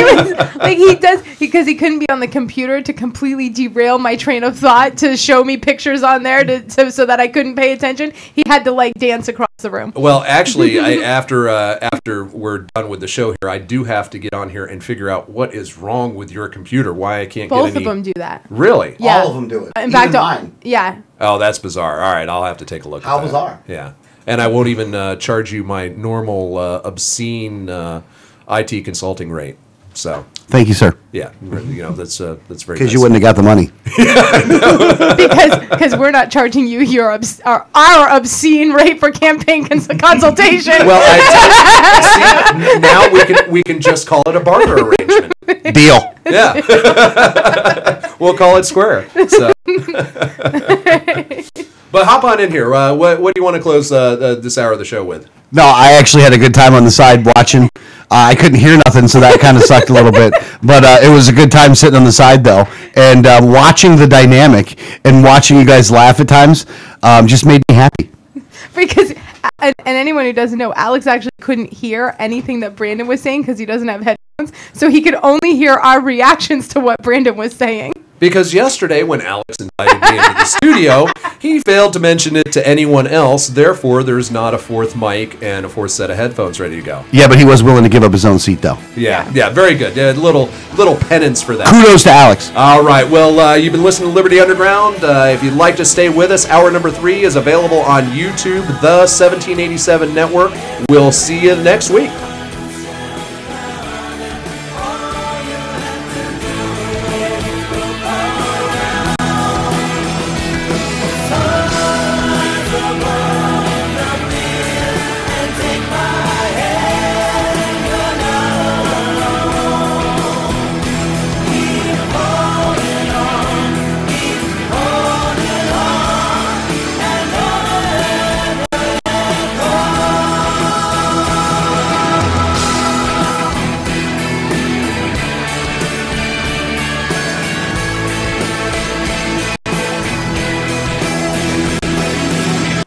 was like, he does, because he couldn't be on the computer to completely derail my train of thought to show me pictures on there so that I couldn't pay attention. He had to like dance across the room. Well, actually, after we're done with the show here, I do have to get on here and figure out what is wrong with your computer. Why I can't Both get any. of them do that. Really? Yeah. All of them do it. In Even fact, mine. Yeah. Oh, that's bizarre. All right, I'll have to take a look. How at that. bizarre? Yeah. And I won't even charge you my normal obscene IT consulting rate. So Thank you, sir. yeah, that's very Because nice. you wouldn't have got the money. because we're not charging you our obscene rate for campaign consultation. Well, see, now we can just call it a barter arrangement. Deal. Yeah, we'll call it square. So. But hop on in here. What do you want to close this hour of the show with? No, I actually had a good time on the side watching. I couldn't hear nothing, so that kind of sucked a little bit. But it was a good time sitting on the side, though. And watching the dynamic and watching you guys laugh at times just made me happy. Because, and anyone who doesn't know, Alex actually couldn't hear anything that Brandon was saying because he doesn't have headphones. So he could only hear our reactions to what Brandon was saying. Because yesterday, when Alex invited me into the studio, he failed to mention it to anyone else. Therefore, there's not a fourth mic and a fourth set of headphones ready to go. Yeah, but he was willing to give up his own seat, though. Yeah, very good. Yeah, little penance for that. Kudos to Alex. All right. Well, you've been listening to Liberty Underground. If you'd like to stay with us, hour number 3 is available on YouTube, the 1787 Network. We'll see you next week.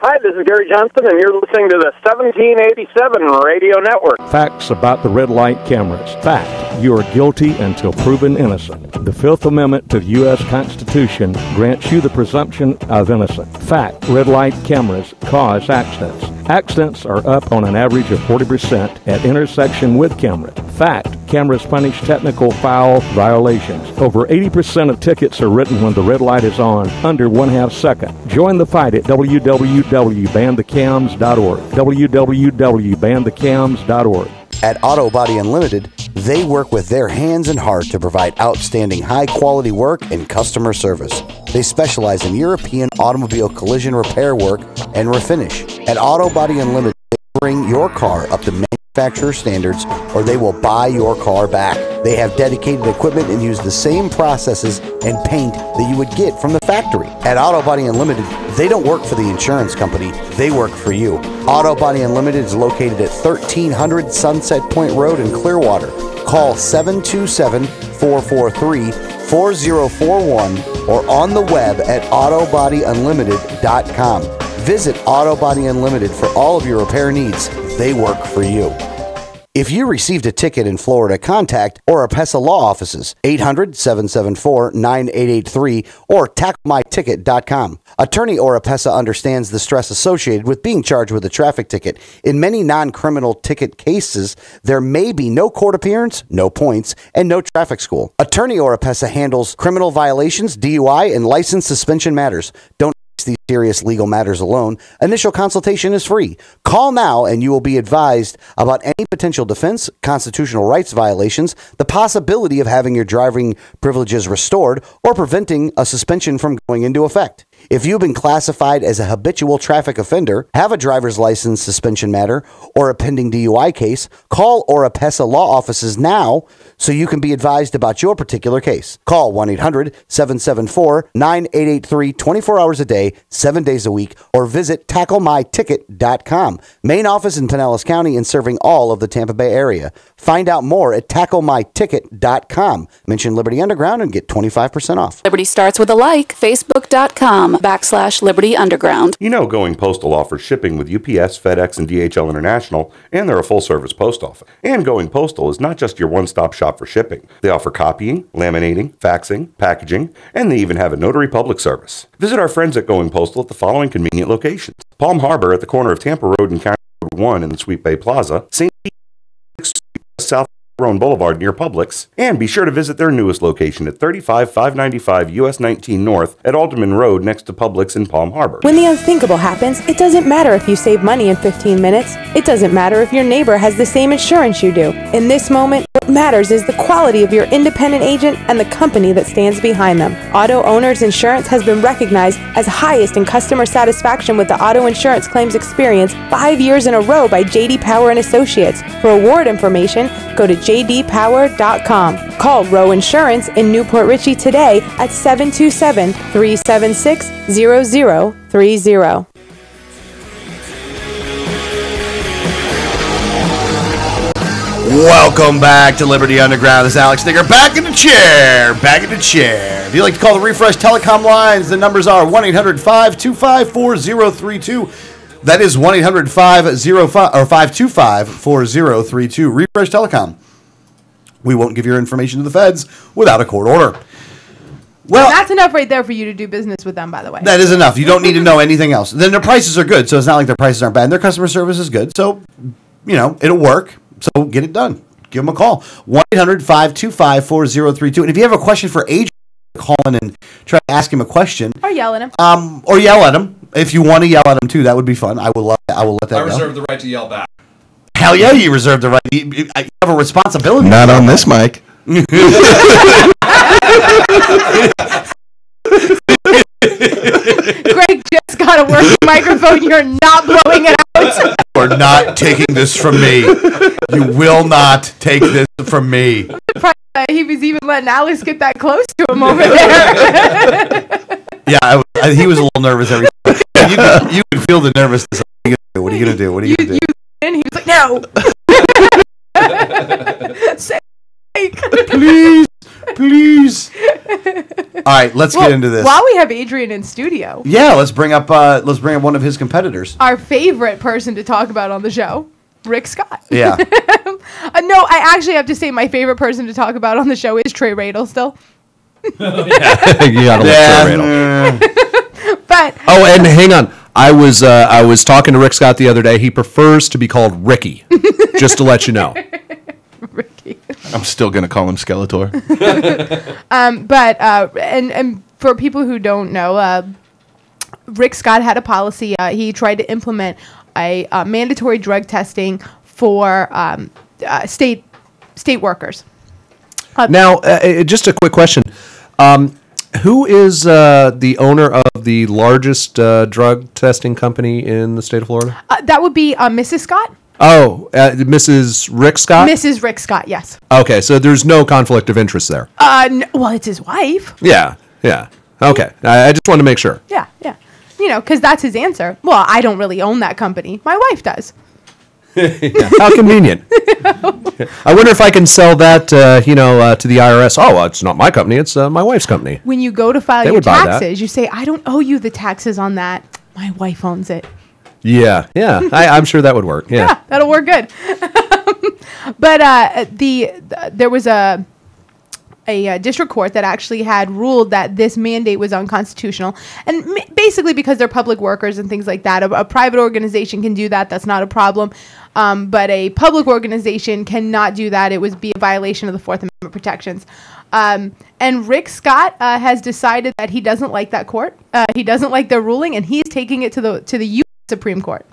Hi, this is Gary Johnson, and you're listening to the 1787 Radio Network. Facts about the red light cameras. Fact, you are guilty until proven innocent. The Fifth Amendment to the U.S. Constitution grants you the presumption of innocence. Fact, red light cameras cause accidents. Accidents are up on an average of 40% at intersection with cameras. Fact, cameras punish technical foul violations. Over 80% of tickets are written when the red light is on, under 1/2 second. Join the fight at www.banthecams.org. www.banthecams.org. At Auto Body Unlimited, They work with their hands and heart to provide outstanding high-quality work and customer service. They specialize in European automobile collision repair work and refinish. At Auto Body Unlimited, they bring your car up to manufacturer standards or they will buy your car back. They have dedicated equipment and use the same processes and paint that you would get from the factory. At Auto Body Unlimited, they don't work for the insurance company, they work for you. Auto Body Unlimited is located at 1300 Sunset Point Road in Clearwater. Call 727-443-4041 or on the web at autobodyunlimited.com. Visit Auto Body Unlimited for all of your repair needs. They work for you. If you received a ticket in Florida, contact Oropesa Law Offices, 800-774-9883 or tacklemyticket.com. Attorney Oropesa understands the stress associated with being charged with a traffic ticket. In many non-criminal ticket cases, there may be no court appearance, no points, and no traffic school. Attorney Oropesa handles criminal violations, DUI, and license suspension matters. Don't these serious legal matters alone. Initial consultation is free. Call now and you will be advised about any potential defense, constitutional rights violations, the possibility of having your driving privileges restored, or preventing a suspension from going into effect. If you've been classified as a habitual traffic offender, have a driver's license suspension matter, or a pending DUI case, call Oropesa Law Offices now so you can be advised about your particular case. Call 1-800-774-9883 24 hours a day, 7 days a week, or visit tacklemyticket.com. Main office in Pinellas County and serving all of the Tampa Bay area. Find out more at tacklemyticket.com. Mention Liberty Underground and get 25% off. Liberty starts with a like. Facebook.com/Liberty Underground. You know Going Postal offers shipping with UPS, FedEx, and DHL International, and they're a full-service post office. And Going Postal is not just your one-stop shop for shipping. They offer copying, laminating, faxing, packaging, and they even have a notary public service. Visit our friends at Going Postal at the following convenient locations: Palm Harbor at the corner of Tampa Road and County Road 1 in the Sweet Bay Plaza, St. South Roan Boulevard near Publix, and be sure to visit their newest location at 35595 US 19 North at Alderman Road next to Publix in Palm Harbor. When the unthinkable happens, it doesn't matter if you save money in 15 minutes. It doesn't matter if your neighbor has the same insurance you do. In this moment, what matters is the quality of your independent agent and the company that stands behind them. Auto Owners Insurance has been recognized as highest in customer satisfaction with the auto insurance claims experience 5 years in a row by J.D. Power and Associates. For award information, go to jdpower.com. Call Row Insurance in Newport Richey today at 727-376-0030. Welcome back to Liberty Underground. This is Alex Stigger, back in the chair. If you'd like to call the Refresh Telecom lines, the numbers are 1-800-525-4032. That is 1-800-525-4032. Refresh Telecom. We won't give your information to the feds without a court order. Well, that's enough right there for you to do business with them, by the way. That is enough. You don't need to know anything else. Then their prices are good, so it's not like their prices aren't bad. And their customer service is good, so, it'll work. So get it done. Give them a call. 1-800-525-4032. And if you have a question for Adrian, call in and try to ask him a question. Or yell at him. Or yell at him. If you want to yell at him, too, that would be fun. I will let that go. I reserve the right to yell back. Hell yeah, you reserve the right. You have a responsibility. Not on this mic. Greg just got a working microphone. You're not blowing it out. You're not taking this from me. You will not take this from me. He was even letting Alex get that close to him over there. Yeah, he was a little nervous every time. You could feel the nervousness. What are you going to do? What are you going to do? And he was like, no. Please. All right, let's get into this. While we have Adrian in studio. Yeah, let's bring up one of his competitors. Our favorite person to talk about on the show, Rick Scott. Yeah. No, I actually have to say my favorite person to talk about on the show is Trey Radel still. You gotta love Trey Radel. But and hang on. I was talking to Rick Scott the other day. He prefers to be called Ricky, just to let you know. Ricky. I'm still going to call him Skeletor. And for people who don't know, Rick Scott had a policy. He tried to implement a mandatory drug testing for state state workers. Now, just a quick question. Who is the owner of the largest drug testing company in the state of Florida? That would be Mrs. Scott. Oh, Mrs. Rick Scott? Mrs. Rick Scott, yes. Okay, so there's no conflict of interest there. Well, it's his wife. Yeah. Okay, I just wanted to make sure. Yeah. Because that's his answer. Well, I don't really own that company. My wife does. How convenient. I wonder if I can sell that, to the IRS. Oh, well, it's not my company. It's my wife's company. When you go to file They your would buy that. taxes, you say, I don't owe you the taxes on that. My wife owns it. Yeah. I'm sure that would work. Yeah. That'll work good. But there was a district court that actually had ruled that this mandate was unconstitutional, and basically because they're public workers and things like that. A private organization can do that. That's not a problem. But a public organization cannot do that. It would be a violation of the Fourth Amendment protections. And Rick Scott has decided that he doesn't like that court. He doesn't like their ruling, and he's taking it to the U.S. Supreme Court.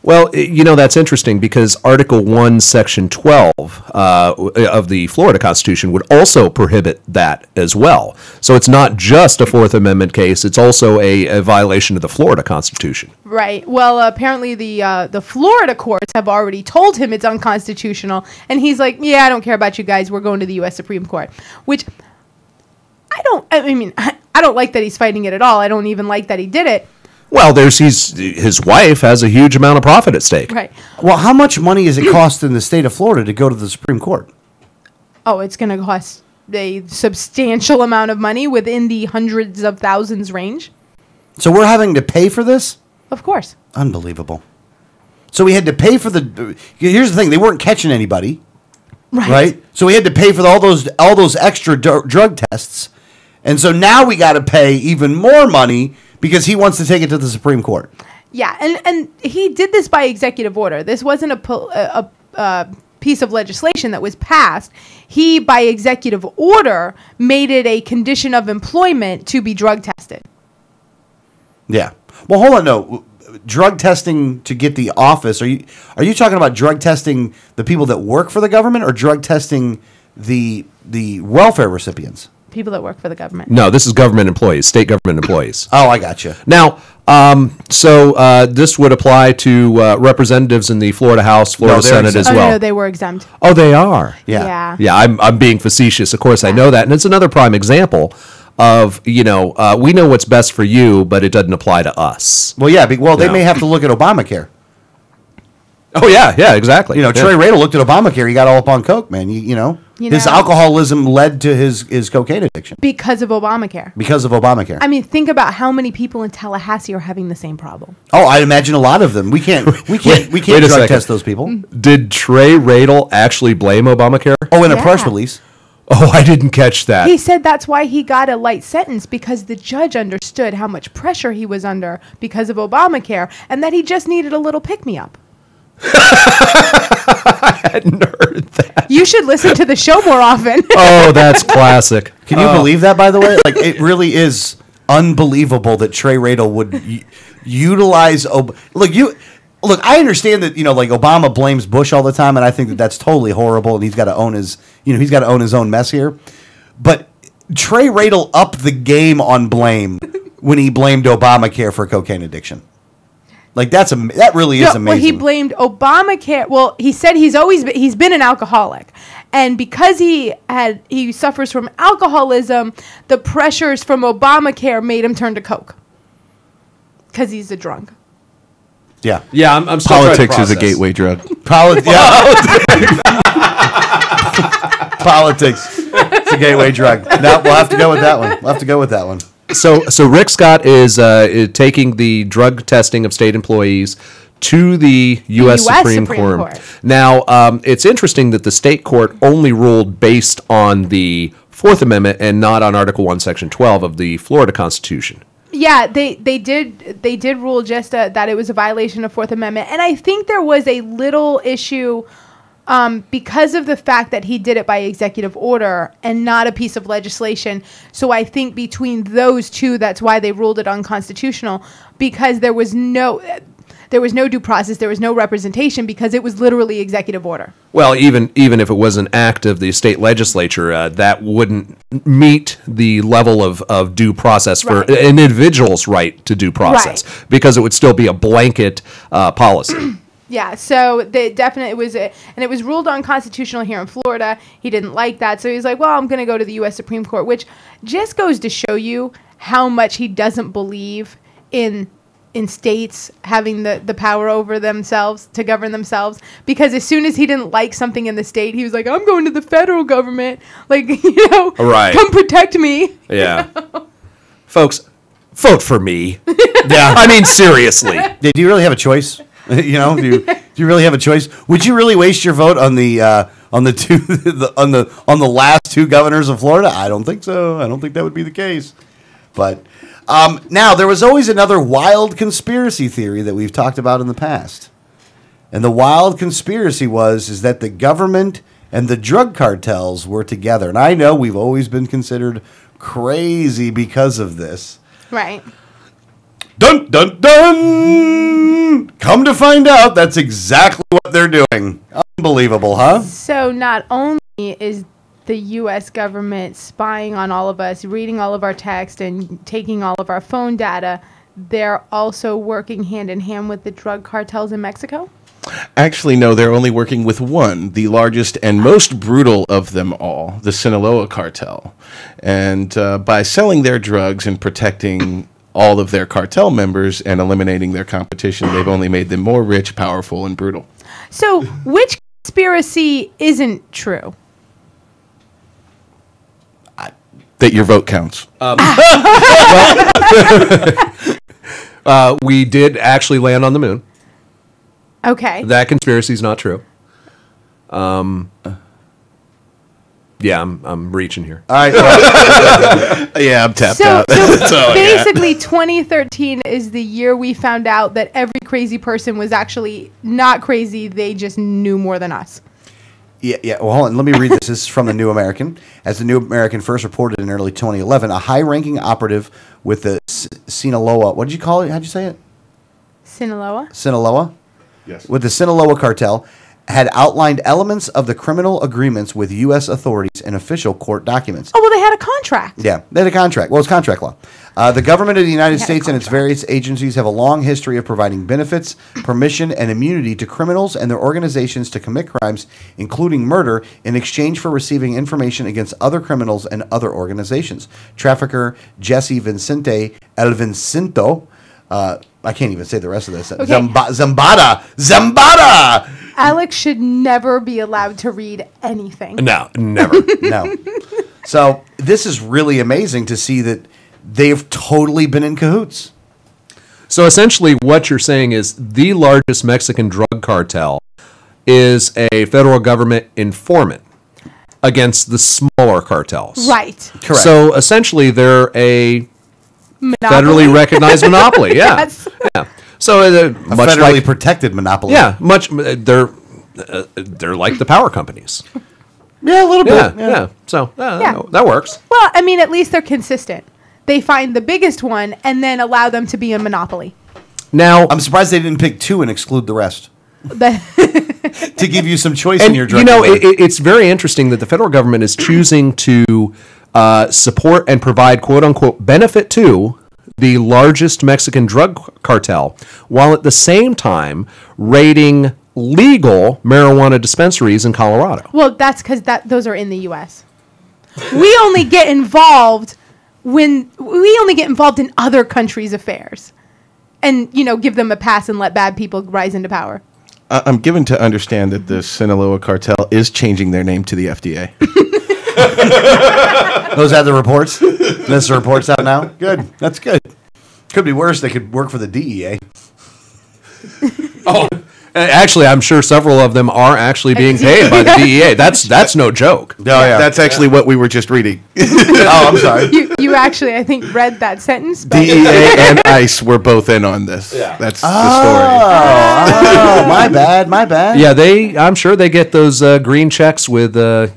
Well, that's interesting because Article 1, Section 12 of the Florida Constitution would also prohibit that as well. So it's not just a Fourth Amendment case, it's also a violation of the Florida Constitution. Right. Well, apparently the Florida courts have already told him it's unconstitutional, and he's like, yeah, I don't care about you guys. We're going to the U.S. Supreme Court, which I don't like that he's fighting it at all. I don't even like that he did it. Well, his wife has a huge amount of profit at stake. Right. Well, how much money does it cost in the state of Florida to go to the Supreme Court? Oh, it's going to cost a substantial amount of money within the hundreds of thousands range. So we're having to pay for this? Of course. Unbelievable. So we had to pay for the... Here's the thing. They weren't catching anybody. Right? So we had to pay for all those extra drug tests. And so now we got to pay even more money because he wants to take it to the Supreme Court. Yeah, and he did this by executive order. This wasn't a piece of legislation that was passed. He, by executive order, made it a condition of employment to be drug tested. Yeah. Well, hold on. No, drug testing to get the office. Are you talking about drug testing the people that work for the government, or drug testing the welfare recipients? People that work for the government. No, this is government employees, state government employees. Oh, I got you. Now, so this would apply to representatives in the Florida House, Florida Senate as well. No, they were exempt. Oh, they are. Yeah. Yeah, I'm being facetious. Of course, I know that, and it's another prime example of we know what's best for you, but it doesn't apply to us. Well, yeah. They may have to look at Obamacare. Oh yeah, exactly. Trey Radel looked at Obamacare. He got all up on coke, man. His alcoholism led to his cocaine addiction Because of Obamacare. I mean, think about how many people in Tallahassee are having the same problem. Oh, I imagine a lot of them. We can't drug test those people. Did Trey Radel actually blame Obamacare? Oh, in a press release. Oh, I didn't catch that. He said that's why he got a light sentence, because the judge understood how much pressure he was under because of Obamacare, and that he just needed a little pick-me-up. I hadn't heard that. You should listen to the show more often. Oh, that's classic. Can you believe that, by the way? Like, it really is unbelievable that Trey Radel would utilize... Look, I understand that, Obama blames Bush all the time, and I think that that's totally horrible, and he's got to own his own mess here. But Trey Radel upped the game on blame when he blamed Obamacare for cocaine addiction. Like, that really is amazing. Well, he blamed Obamacare. Well, he said he's been an alcoholic, and because he suffers from alcoholism, the pressures from Obamacare made him turn to coke because he's a drunk. Yeah, I'm still Politics is a gateway drug. Politics. It's a gateway drug. No, we'll have to go with that one. So Rick Scott is taking the drug testing of state employees to the U.S. Supreme Court. Now, it's interesting that the state court only ruled based on the Fourth Amendment and not on Article 1, Section 12 of the Florida Constitution. Yeah, they did rule just that it was a violation of Fourth Amendment, and I think there was a little issue because of the fact that he did it by executive order and not a piece of legislation. So I think between those two, that's why they ruled it unconstitutional, because there was there was no due process, there was no representation because it was literally executive order. Well, even if it was an act of the state legislature, that wouldn't meet the level of due process for an individual's right to due process, because it would still be a blanket policy. Yeah, so they definitely and it was ruled unconstitutional here in Florida. He didn't like that, so he was like, "Well, I'm going to go to the U.S. Supreme Court," which just goes to show you how much he doesn't believe in states having the power over themselves to govern themselves. Because as soon as he didn't like something in the state, he was like, "I'm going to the federal government, like come protect me." Yeah, folks, vote for me. Yeah, I mean seriously. Do you really have a choice? Do you really have a choice? Would you really waste your vote on the last two governors of Florida? I don't think so. I don't think that would be the case. But now there was always another wild conspiracy theory that we've talked about in the past, and the wild conspiracy is that the government and the drug cartels were together. And I know we've always been considered crazy because of this. Right. Dun, dun, dun! Come to find out, that's exactly what they're doing. Unbelievable, huh? So not only is the U.S. government spying on all of us, reading all of our text, and taking all of our phone data, they're also working hand in hand with the drug cartels in Mexico? Actually, no, they're only working with one, the largest and most brutal of them all, the Sinaloa cartel. And by selling their drugs and protecting all of their cartel members and eliminating their competition, they've only made them more rich, powerful, and brutal. So which conspiracy isn't true? That your vote counts. We did actually land on the moon. Okay. That conspiracy is not true. Yeah, I'm reaching here. All right. Yeah, I'm tapped So out. basically, 2013 is the year we found out that every crazy person was actually not crazy. They just knew more than us. Yeah. Well, hold on. Let me read this. This is from the New American. As the New American first reported in early 2011, a high-ranking operative with the Sinaloa. What did you call it? How'd you say it? Sinaloa? Sinaloa? Yes. With the Sinaloa cartel had outlined elements of the criminal agreements with U.S. authorities in official court documents. Oh, well, they had a contract. Yeah, they had a contract. Well, it's contract law. The government of the United States and its various agencies have a long history of providing benefits, permission, and immunity to criminals and their organizations to commit crimes, including murder, in exchange for receiving information against other criminals and other organizations. Trafficker Jesse Vicente El Vincento, I can't even say the rest of this. Okay. Zambada! Alex should never be allowed to read anything. No, never. No. So this is really amazing to see that they've totally been in cahoots. So essentially what you're saying is the largest Mexican drug cartel is a federal government informant against the smaller cartels. Right. Correct. So essentially they're a Monopoly? federally recognized monopoly. Yeah. Yes. Yeah. So A much federally like protected monopoly. yeah, much they're like the power companies. Yeah, a little bit. Yeah. So Yeah. that works. Well, I mean, at least they're consistent. They find the biggest one and then allow them to be a monopoly. Now I'm surprised they didn't pick two and exclude the rest The- to give you some choice in and your drug. you know dealer. it's very interesting that the federal government is choosing to support and provide quote unquote benefit to the largest Mexican drug cartel, while at the same time raiding legal marijuana dispensaries in Colorado. well, that's because those are in the U.S. We only get involved in other countries' affairs, and give them a pass and let bad people rise into power. I'm given to understand that the Sinaloa cartel is changing their name to the FDA. Those are the reports. This report's out now. Good. That's good. Could be worse. They could work for the DEA. Oh, actually, I'm sure several of them are actually being paid by the DEA. That's no joke. Oh yeah. That's actually what we were just reading. Oh, I'm sorry. You actually, I think, read that sentence. But DEA and ICE were both in on this. Yeah. That's the story. Oh, my bad. Yeah, I'm sure they get those green checks with the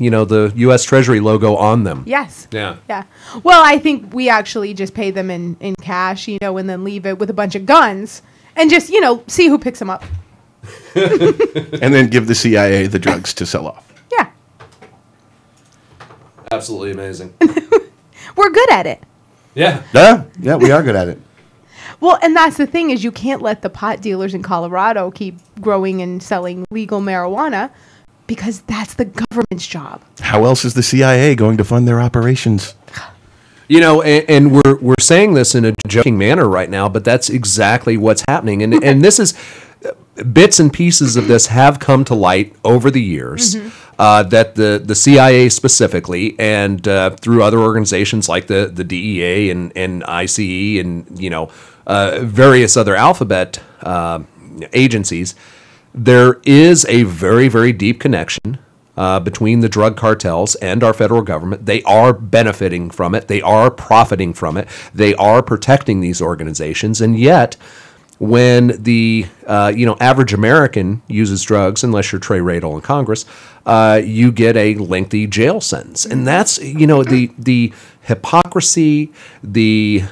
U.S. Treasury logo on them. yes. Yeah. Yeah. Well, I think we actually just pay them in cash, and then leave it with a bunch of guns and just, see who picks them up. And then give the CIA the drugs to sell off. Yeah. Absolutely amazing. We're good at it. Yeah. Yeah, we are good at it. Well, and that's the thing is you can't let the pot dealers in Colorado keep growing and selling legal marijuana because that's the government's job. How else is the CIA going to fund their operations? And we're saying this in a joking manner right now, but that's exactly what's happening. And this is bits and pieces of this have come to light over the years. That the CIA specifically, and through other organizations like the DEA and ICE and various other alphabet agencies, there is a very, very deep connection between the drug cartels and our federal government. They are benefiting from it. They are profiting from it. They are protecting these organizations, and yet, when the average American uses drugs, unless you're Trey Radel in Congress, you get a lengthy jail sentence, and that's the hypocrisy, the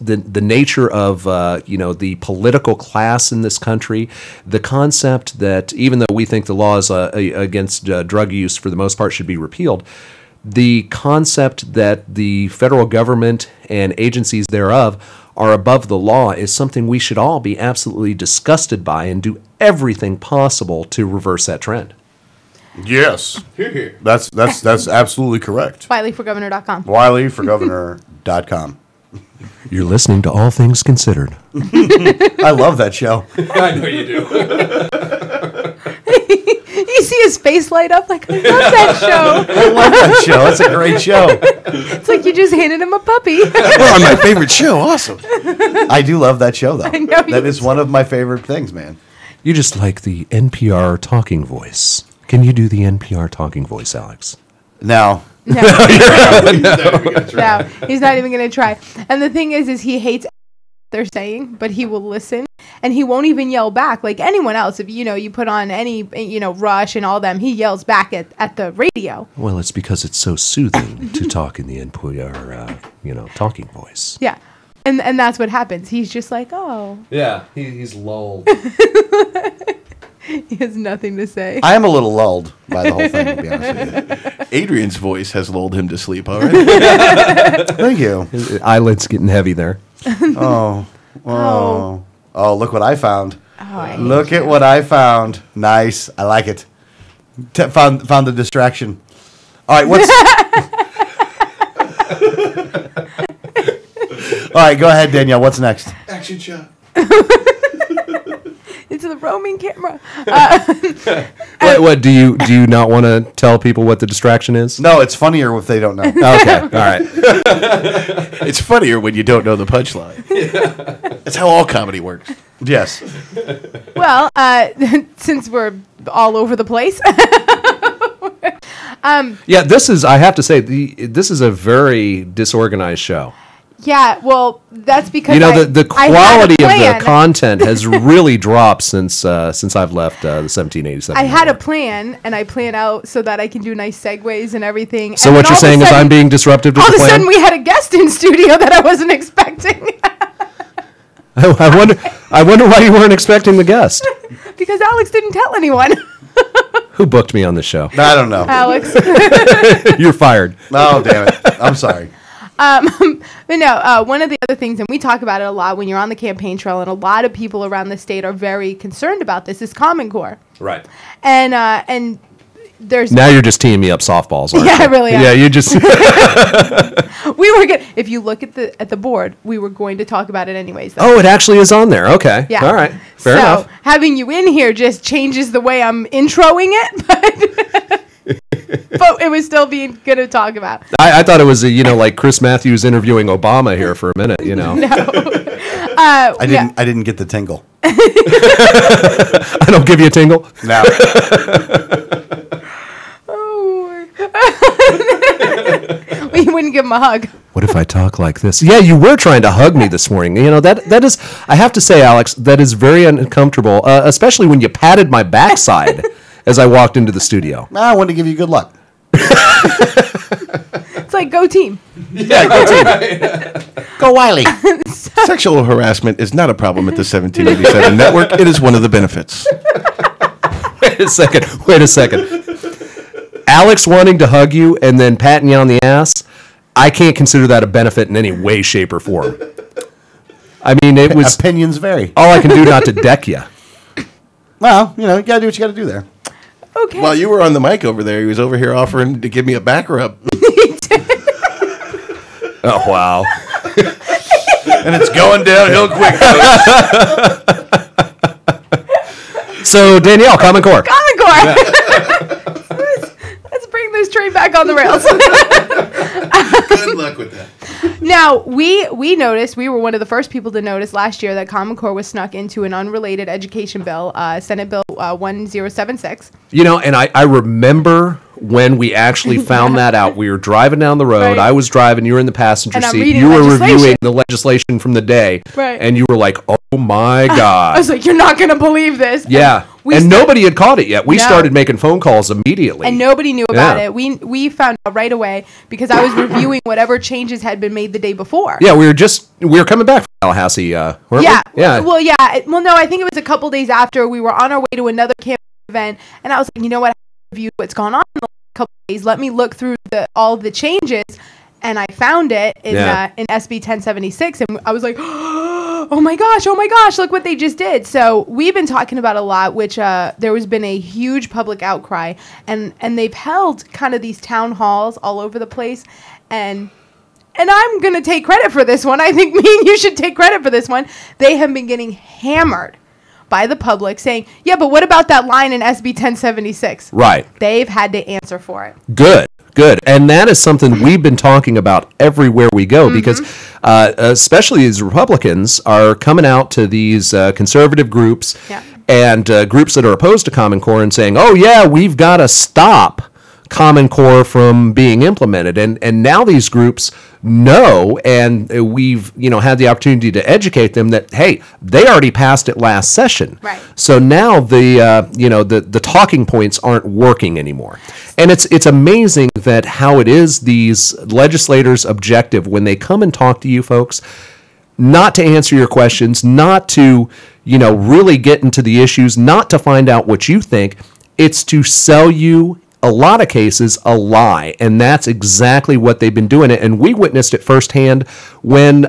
nature of the political class in this country, the concept that even though we think the laws against drug use for the most part should be repealed, the concept that the federal government and agencies thereof are above the law is something we should all be absolutely disgusted by and do everything possible to reverse that trend. Yes. That's absolutely correct. WileyForGovernor.com. WileyForGovernor.com. You're listening to All Things Considered. I love that show. I know you do. You see his face light up like, I love that show. I love that show. It's a great show. It's like you just handed him a puppy. Well, my favorite show. Awesome. I do love that show, though. I know you That is one of my favorite things, man. You just like the NPR talking voice. Can you do the NPR talking voice, Alex? No. No, he's not even going to try. And the thing is he hates what they're saying, but he will listen, and he won't even yell back like anyone else. If you put on any Rush and all them, he yells back at the radio. Well, it's because it's so soothing to talk in the NPR, talking voice. Yeah, and that's what happens. He's just like, oh. Yeah, he's lulled. He has nothing to say. I am a little lulled by the whole thing, to be honest with you. Adrian's voice has lulled him to sleep already. Thank you. His eyelids getting heavy there. Oh, look what I found. Oh, Look at what I found. Nice. I like it. Found the distraction. All right, what's... All right, go ahead, Danielle. What's next? Action shot. Into the roaming camera. What do you not want to tell people what the distraction is? No, it's funnier if they don't know. Okay, all right. It's funnier when you don't know the punchline. That's how all comedy works. Yes. Well, since we're all over the place. Yeah, this is, I have to say, this is a very disorganized show. Yeah, well, that's because the quality of the content has really dropped since I've left the 1787. I had a plan, and I plan out so that I can do nice segues and everything. So and what you're saying is I'm being disruptive to the plan? All of a sudden, we had a guest in studio that I wasn't expecting. I wonder why you weren't expecting the guest. Because Alex didn't tell anyone. Who booked me on the show? I don't know. Alex. You're fired. Oh, damn it. I'm sorry. But no, one of the other things, and we talk about it a lot when you're on the campaign trail, and a lot of people around the state are very concerned about this, is Common Core. Right. And there's... Now you're just teeing me up softballs, aren't Yeah, you? I really am. Yeah, you just... We were good. If you look at the board, we were going to talk about it anyways. Though. Oh, it actually is on there. Okay. Yeah. All right. Fair enough. So having you in here just changes the way I'm introing it, but it was still being good to talk about. I thought it was like Chris Matthews interviewing Obama here for a minute. No. I didn't get the tingle. I don't give you a tingle. No. We wouldn't give him a hug. What if I talk like this? Yeah, you were trying to hug me this morning. That is, I have to say, Alex, that is very uncomfortable, especially when you patted my backside as I walked into the studio. I wanted to give you good luck. It's like go team. Yeah, go team. Go Wiley. Sexual harassment is not a problem at the 1787 network. It is one of the benefits. Wait a second. Alex wanting to hug you and then patting you on the ass, I can't consider that a benefit in any way, shape, or form. I mean, it was... Opinions vary. All I can do not to deck you. Well, you know, you got to do what you got to do there. Okay. While you were on the mic over there, he was over here offering to give me a back rub. Oh, wow. And it's going downhill quick. So, Danielle, Common Core. Common Core. Let's bring this train back on the rails. Good luck with that. Now, we noticed, we were one of the first people to notice last year that Common Core was snuck into an unrelated education bill, Senate Bill 1076. You know, and I remember when we actually found that out. We were driving down the road. Right. I was driving. You were in the passenger And I'm seat. reading You were legislation. reviewing the legislation from the day. Right. And you were like, oh, my God. I was like, you're not going to believe this. Yeah. And nobody had caught it yet. We No. started making phone calls immediately. And nobody knew about Yeah. it. We found out right away because I was reviewing whatever changes had been made the day before. Yeah, we were coming back from Tallahassee, weren't Yeah. we? Yeah. Well, yeah. Well, no, I think it was a couple days after we were on our way to another campaign event, and I was like, you know what? I reviewed what's gone on in the last couple days. Let me look through all the changes, and I found it in SB 1076, and I was like, oh my gosh, look what they just did. So we've been talking about a lot, which there has been a huge public outcry, and they've held kind of these town halls all over the place, and I'm going to take credit for this one. I think me and you should take credit for this one. They have been getting hammered by the public saying, yeah, but what about that line in SB 1076? Right. They've had to answer for it. Good. And that is something we've been talking about everywhere we go because especially these Republicans are coming out to these conservative groups and groups that are opposed to Common Core and saying, oh, yeah, we've got to stop Common Core from being implemented. And now these groups know, and we've had the opportunity to educate them that, hey, they already passed it last session. Right. So now the talking points aren't working anymore. And it's amazing that how it is these legislators' objective when they come and talk to you folks, not to answer your questions, not to really get into the issues, not to find out what you think. It's to sell you, a lot of cases, a lie, and that's exactly what they've been doing. And we witnessed it firsthand when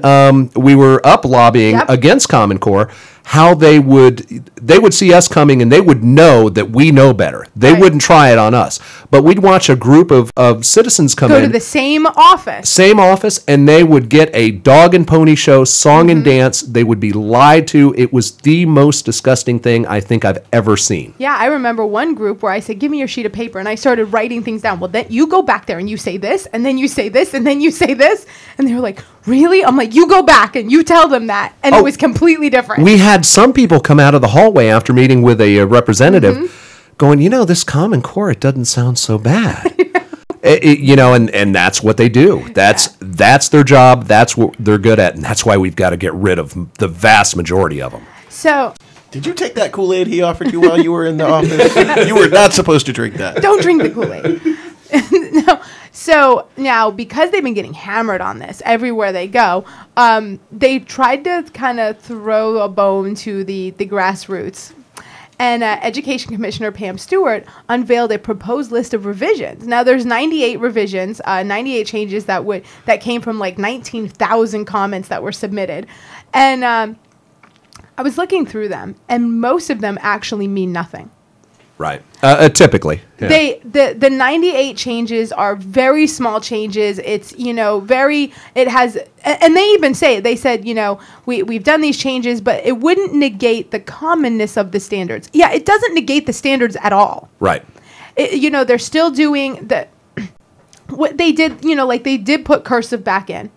we were up lobbying against Common Core, how they would see us coming and they would know that we know better. They wouldn't try it on us. But we'd watch a group of citizens come in. Go to the same office. Same office, and they would get a dog and pony show, song and dance. They would be lied to. It was the most disgusting thing I think I've ever seen. Yeah, I remember one group where I said, give me your sheet of paper, and I started writing things down. Well, then you go back there and you say this, and then you say this, and then you say this. And they were like, really? I'm like, you go back and you tell them that. And it was completely different. We had some people come out of the hallway after meeting with a representative going, this Common Core, it doesn't sound so bad. And that's what they do. That's their job. That's what they're good at. And that's why we've got to get rid of the vast majority of them. So... Did you take that Kool-Aid he offered you while you were in the office? You were not supposed to drink that. Don't drink the Kool-Aid. No. So now, because they've been getting hammered on this everywhere they go, they tried to kind of throw a bone to the grassroots. And Education Commissioner Pam Stewart unveiled a proposed list of revisions. Now, there's 98 revisions, 98 changes that came from like 19,000 comments that were submitted. And I was looking through them, and most of them actually mean nothing. Right. Typically. Yeah. The 98 changes are very small changes. It's, it has, and they even say it. They said, we've done these changes, but it wouldn't negate the commonness of the standards. Yeah, it doesn't negate the standards at all. Right. They're still doing what they did, like they did put cursive back in.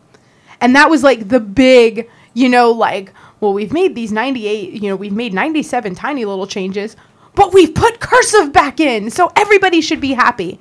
And that was like the big, well, we've made these 98, we've made 97 tiny little changes, but we've put cursive back in, so everybody should be happy.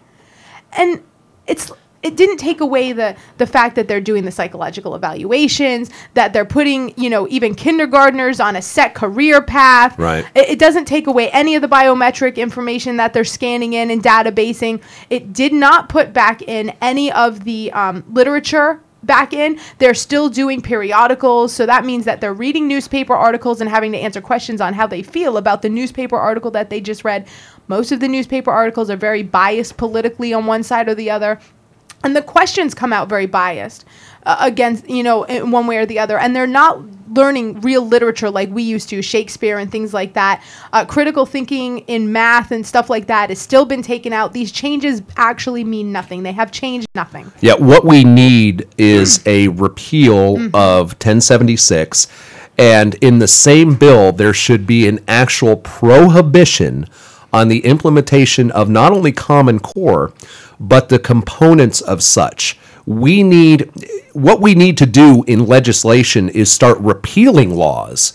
And it's it didn't take away the fact that they're doing the psychological evaluations, that they're putting, even kindergartners on a set career path. Right. It doesn't take away any of the biometric information that they're scanning in and databasing. It did not put back in any of the literature back in. They're still doing periodicals, so that means that they're reading newspaper articles and having to answer questions on how they feel about the newspaper article that they just read. Most of the newspaper articles are very biased politically on one side or the other. And the questions come out very biased against, in one way or the other. And they're not learning real literature like we used to, Shakespeare and things like that. Critical thinking in math and stuff like that has still been taken out. These changes actually mean nothing. They have changed nothing. Yeah, what we need is a repeal of 1076. And in the same bill, there should be an actual prohibition on the implementation of not only Common Core, but the components of such. What we need to do in legislation is start repealing laws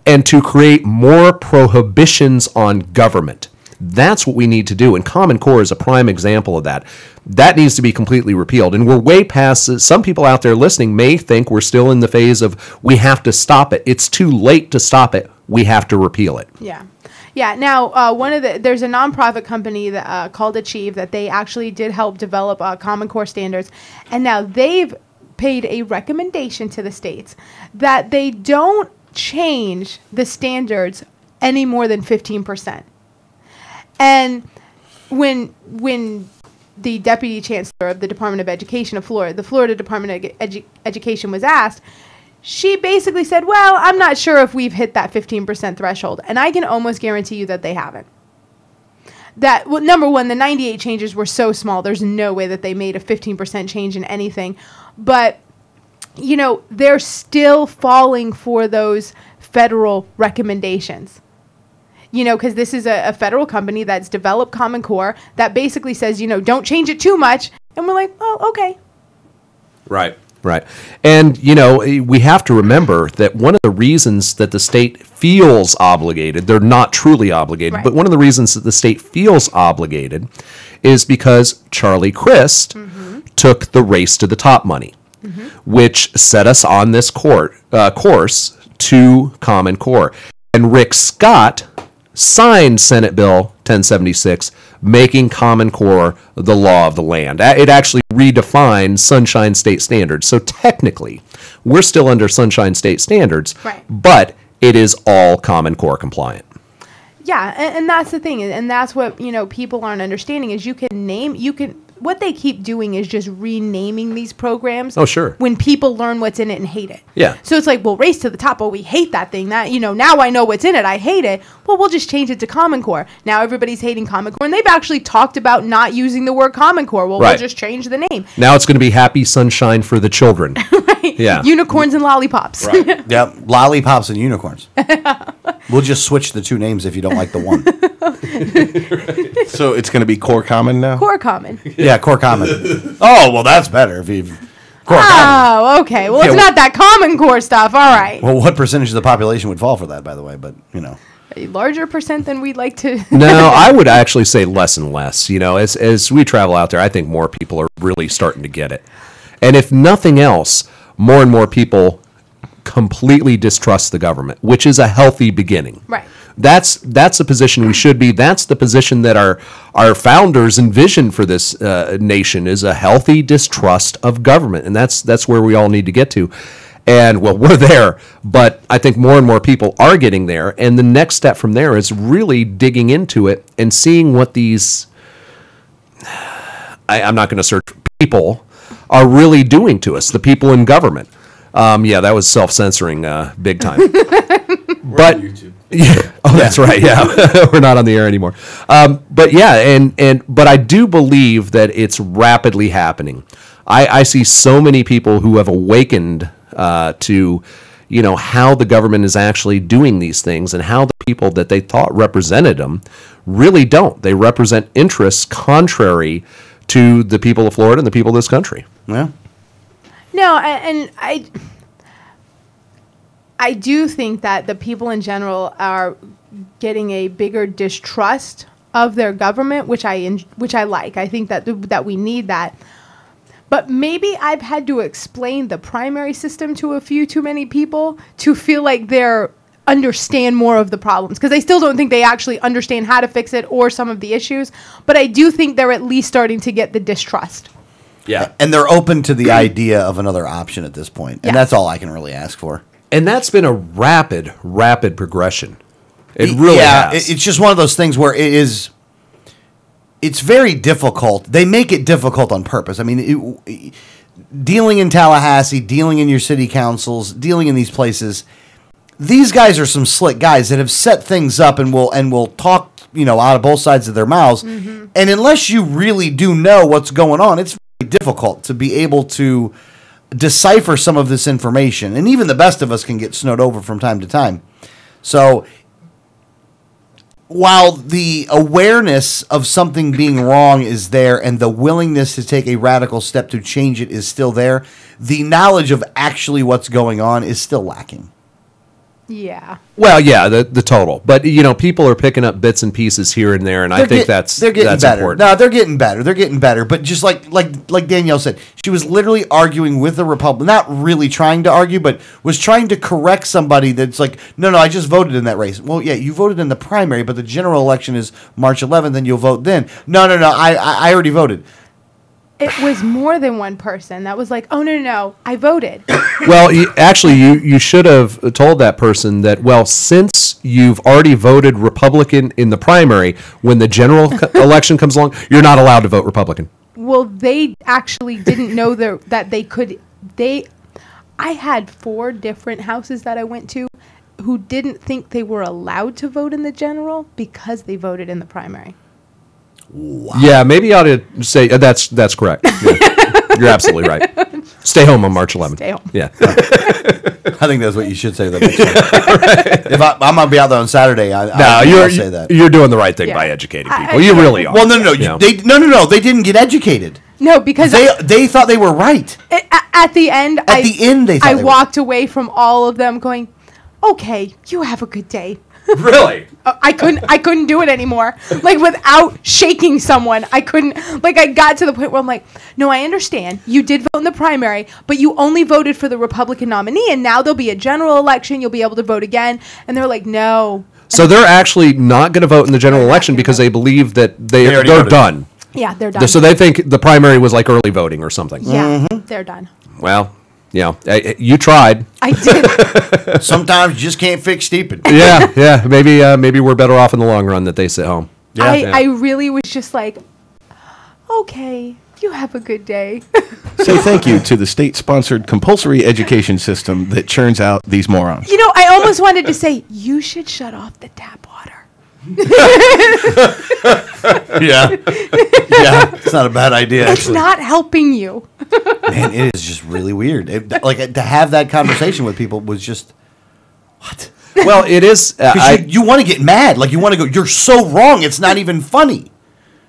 and to create more prohibitions on government. That's what we need to do, and Common Core is a prime example of that. That needs to be completely repealed, and we're way past. Some people out there listening may think we're still in the phase of we have to stop it. It's too late to stop it. We have to repeal it. Yeah. Yeah. Now, there's a nonprofit company that called Achieve that they actually did help develop Common Core standards, and now they've paid a recommendation to the states that they don't change the standards any more than 15%. And when the deputy chancellor of the Department of Education of Florida, the Florida Department of Education, was asked, she basically said, well, I'm not sure if we've hit that 15% threshold. And I can almost guarantee you that they haven't. Number one, the 98 changes were so small, there's no way that they made a 15% change in anything. But, they're still falling for those federal recommendations. Because this is a federal company that's developed Common Core that basically says, don't change it too much. And we're like, oh, okay. Right. Right. And, we have to remember that one of the reasons that the state feels obligated, they're not truly obligated, right, but one of the reasons that the state feels obligated is because Charlie Crist took the race to the top money, which set us on this course to Common Core. And Rick Scott signed Senate Bill 1076, making Common Core the law of the land. It actually redefined Sunshine State Standards. So technically, we're still under Sunshine State Standards, right, but it is all Common Core compliant. Yeah, and that's the thing, and that's what people aren't understanding is what they keep doing is just renaming these programs. Oh, sure. When people learn what's in it and hate it. Yeah. So it's like, well, race to the top. Oh, we hate that thing. That now I know what's in it. I hate it. Well, we'll just change it to Common Core. Now everybody's hating Common Core, and they've actually talked about not using the word Common Core. Well, right, we'll just change the name. Now it's going to be Happy Sunshine for the children. Right. Yeah. Unicorns and lollipops. Right. Yep. Lollipops and unicorns. We'll just switch the two names if you don't like the one. So it's going to be Core Common now? Core Common. Yeah, Core Common. Oh, well, that's better. If you've Core Common. Okay. Well, it's not that Common Core stuff. All right. Well, what percentage of the population would fall for that, by the way? But, A larger percent than we'd like to. No, I would actually say less and less. As we travel out there, I think more people are really starting to get it. And if nothing else, more and more people completely distrust the government, which is a healthy beginning. Right. That's the position we should be. That's the position that our founders envisioned for this nation, is a healthy distrust of government, and that's where we all need to get to. And well, we're there, but I think more and more people are getting there. And the next step from there is really digging into it and seeing what these, I'm not going to search people, are really doing to us, the people in government. Yeah, that was self-censoring big time. But yeah, that's right. Yeah, we're not on the air anymore. But yeah, but I do believe that it's rapidly happening. I see so many people who have awakened to, how the government is actually doing these things, and how the people that they thought represented them really don't. They represent interests contrary to the people of Florida and the people of this country. Yeah. No, and I do think that the people in general are getting a bigger distrust of their government, which I like. I think that we need that. But maybe I've had to explain the primary system to a few too many people to feel like they're understand more of the problems, because I still don't think they actually understand how to fix it or some of the issues, but I do think they're at least starting to get the distrust. Yeah. And they're open to the idea of another option at this point. And that's all I can really ask for. And that's been a rapid progression. It really has. It's just one of those things where it's very difficult. They make it difficult on purpose. I mean, dealing in Tallahassee, dealing in your city councils, dealing in these places, these guys are some slick guys that have set things up and will talk, out of both sides of their mouths. Mm-hmm. And unless you really do know what's going on, it's very difficult to be able to decipher some of this information. And even the best of us can get snowed over from time to time. So while the awareness of something being wrong is there and the willingness to take a radical step to change it is still there, the knowledge of actually what's going on is still lacking. Yeah. Well, yeah, the total. But, people are picking up bits and pieces here and there, and I think that's better. important. No, they're getting better. They're getting better. But just like Danielle said, she was literally arguing with a Republican, not really trying to argue, but was trying to correct somebody that's like, no, I just voted in that race. Well, yeah, you voted in the primary, but the general election is March 11th, and you'll vote then. No, I already voted. It was more than one person that was like, oh, no, I voted. Well, you should have told that person that, well, since you've already voted Republican in the primary, when the general election comes along, you're not allowed to vote Republican. Well, they actually didn't know that they could. I had 4 different houses that I went to who didn't think they were allowed to vote in the general because they voted in the primary. Wow. Yeah, maybe you ought to say that's correct. Yeah. You're absolutely right. Stay home on March 11th. Stay home. Yeah. I think that's what you should say. Right. If I'm going to be out there on Saturday, I'll say that. You're doing the right thing by educating people. You really are. Well, no. They didn't get educated. No, because they thought they were right. At the end, I walked away from all of them going, okay, you have a good day. Really? I couldn't do it anymore. Like, without shaking someone, I couldn't. Like, I got to the point where I'm like, no, I understand. You did vote in the primary, but you only voted for the Republican nominee, and now there'll be a general election. You'll be able to vote again. And they're like, no. So they're actually not going to vote in the general election because they believe that they're done. Yeah, they're done. So they think the primary was like early voting or something. Yeah, they're done. Well, you tried. I did. Sometimes you just can't fix stupid. Yeah. Maybe we're better off in the long run that they sit home. Yeah. I really was just like, okay, you have a good day. Say thank you to the state-sponsored compulsory education system that churns out these morons. I almost wanted to say, you should shut off the tap water. Yeah, it's not a bad idea. It's not helping you. Man, it is just really weird. To have that conversation with people was just what? Well, it is. You want to get mad, like you want to go. You're so wrong. It's not even funny.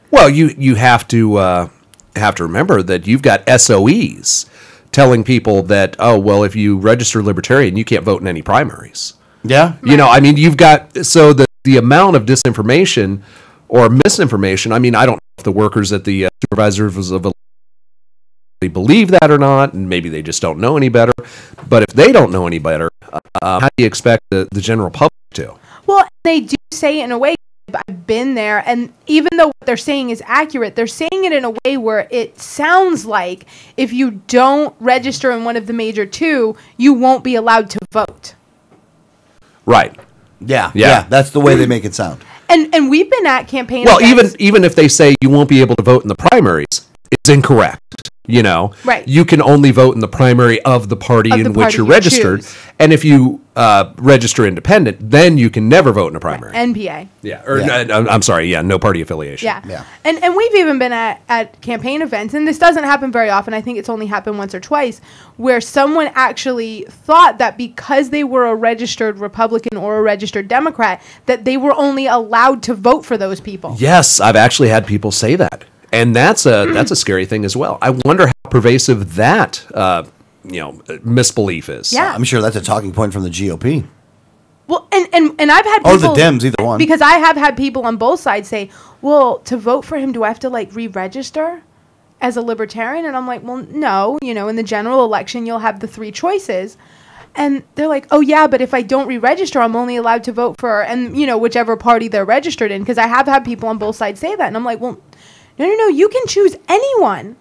Well, you have to remember that you've got SOEs telling people that if you register Libertarian, you can't vote in any primaries. Yeah, you've got the amount of disinformation or misinformation. I don't know if the workers at the supervisors of believe that or not, and maybe they just don't know any better. But if they don't know any better, how do you expect the general public to? Well, they do say it in a way. I've been there, and even though what they're saying is accurate, they're saying it in a way where it sounds like if you don't register in one of the major 2, you won't be allowed to vote. Right. Yeah. That's the way they make it sound. And we've been at campaign events. even if they say you won't be able to vote in the primaries, it's incorrect. Right. You can only vote in the primary of the party in which you're registered. And if you register independent, then you can never vote in a primary. NPA. Yeah. I'm sorry. Yeah. No party affiliation. Yeah. And we've even been at campaign events, and this doesn't happen very often. I think it's only happened once or twice, where someone actually thought that because they were a registered Republican or a registered Democrat, that they were only allowed to vote for those people. Yes. I've actually had people say that. And that's a scary thing as well. I wonder how pervasive that misbelief is. Yeah, I'm sure that's a talking point from the GOP. Well, and I've had people, or the Dems, either one. Because I have had people on both sides say, "Well, to vote for him, do I have to re-register?" as a libertarian? And I'm like, well, no, in the general election, you'll have the 3 choices. And they're like, oh, yeah, but if I don't re-register, I'm only allowed to vote for, whichever party they're registered in. Because I have had people on both sides say that. And I'm like, well, no, you can choose anyone.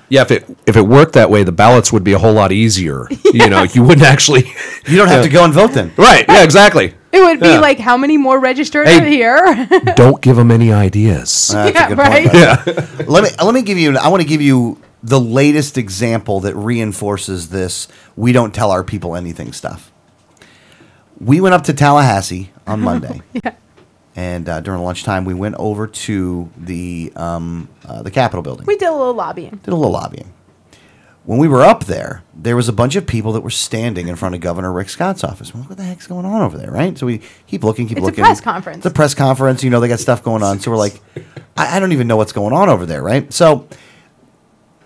Yeah, if it worked that way, the ballots would be a whole lot easier. You wouldn't actually. You don't have to go and vote then. Right. Yeah. Exactly. It would be like, how many more registered are here? Don't give them any ideas. That's a good point. Yeah. Let me give you. I want to give you the latest example that reinforces this. We don't tell our people anything stuff. We went up to Tallahassee on Monday. Yeah. And during lunchtime, we went over to the Capitol building. We did a little lobbying. When we were up there, there was a bunch of people that were standing in front of Governor Rick Scott's office. Well, what the heck's going on over there, right? So we keep looking. It's a press conference. It's a press conference. They got stuff going on. So we're like, I don't even know what's going on over there, right? So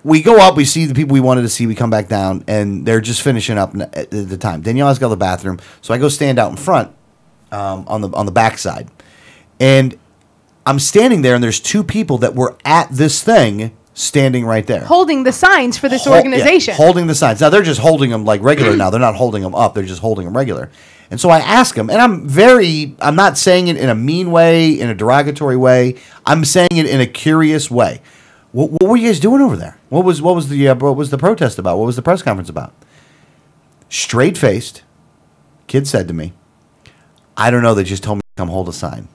we go up. We see the people we wanted to see. We come back down, and they're just finishing up at the time. Danielle has to go to the bathroom, so I go stand out in front on the back side. And I'm standing there, and there's 2 people that were at this thing standing right there. Holding the signs for this organization. Yeah, holding the signs. Now, they're just holding them like regular now. They're not holding them up. They're just holding them regular. And so I ask them, and I'm not saying it in a mean way, in a derogatory way. I'm saying it in a curious way. What were you guys doing over there? What was the protest about? What was the press conference about? Straight-faced, kid said to me, I don't know, they just told me to come hold a sign.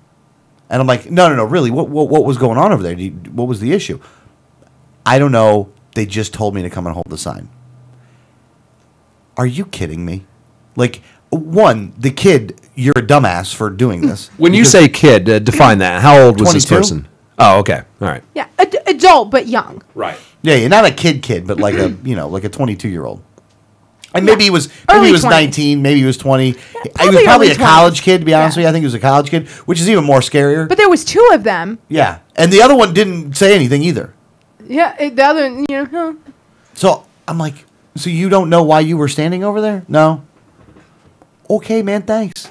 And I'm like, no, really, what was going on over there? What was the issue? I don't know. They just told me to come and hold the sign. Are you kidding me? Like, one, the kid, you're a dumbass for doing this. When you say kid, define that. How old was 22? This person? Oh, okay. All right. Yeah, adult, but young. Right. Yeah, you're not a kid, but like a 22-year-old. And maybe he was 19, maybe he was 20. He was probably a college kid, to be honest with you. I think he was a college kid, which is even more scarier. But there was 2 of them. Yeah, and the other one didn't say anything either. Yeah, the other, So I'm like, so you don't know why you were standing over there? No. Okay, man, thanks.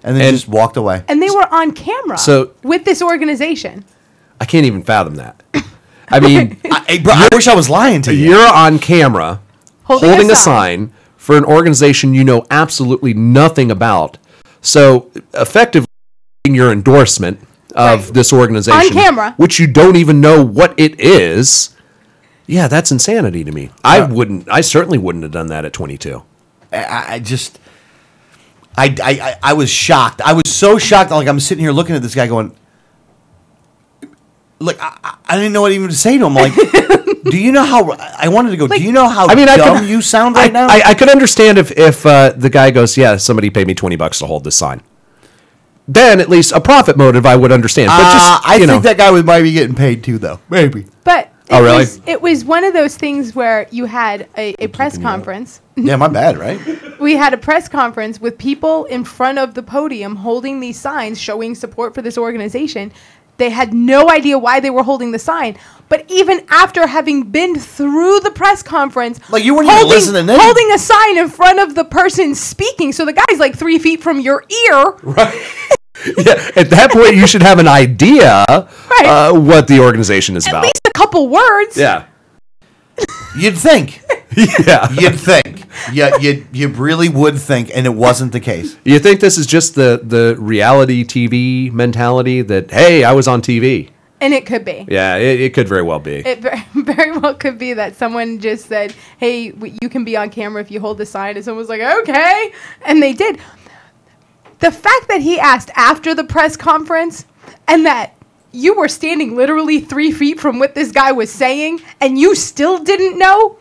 And then just walked away. And they were on camera with this organization. I can't even fathom that. I mean, I wish I was lying to you. You're on camera holding a sign for an organization you know absolutely nothing about. So effectively, your endorsement of this organization on camera, which you don't even know what it is. Yeah, that's insanity to me. I certainly wouldn't have done that at 22. I was shocked. I was so shocked. Like, I'm sitting here looking at this guy going, like, I didn't know what even to say to him. Like, do you know how I wanted to go? Like, do you know how dumb you sound right now? I could understand if the guy goes, yeah, somebody paid me $20 to hold this sign. Then at least a profit motive I would understand. But I think that guy might be getting paid too, though. Maybe. But really? It was one of those things where you had a press conference. Yeah, my bad, right? We had a press conference with people in front of the podium holding these signs showing support for this organization. They had no idea why they were holding the sign. But even after having been through the press conference, like you weren't even listening in. Holding a sign in front of the person speaking, so the guy's like 3 feet from your ear. Right. Yeah, at that point, you should have an idea what the organization is about. At least a couple words. Yeah. You'd think. Yeah. You'd think. Yeah, you really would think, and it wasn't the case. You think this is just the reality TV mentality that, hey, I was on TV? And it could be. Yeah, it could very well be. It very well could be that someone just said, hey, you can be on camera if you hold the sign, and someone was like, okay, and they did. The fact that he asked after the press conference and that you were standing literally 3 feet from what this guy was saying and you still didn't know,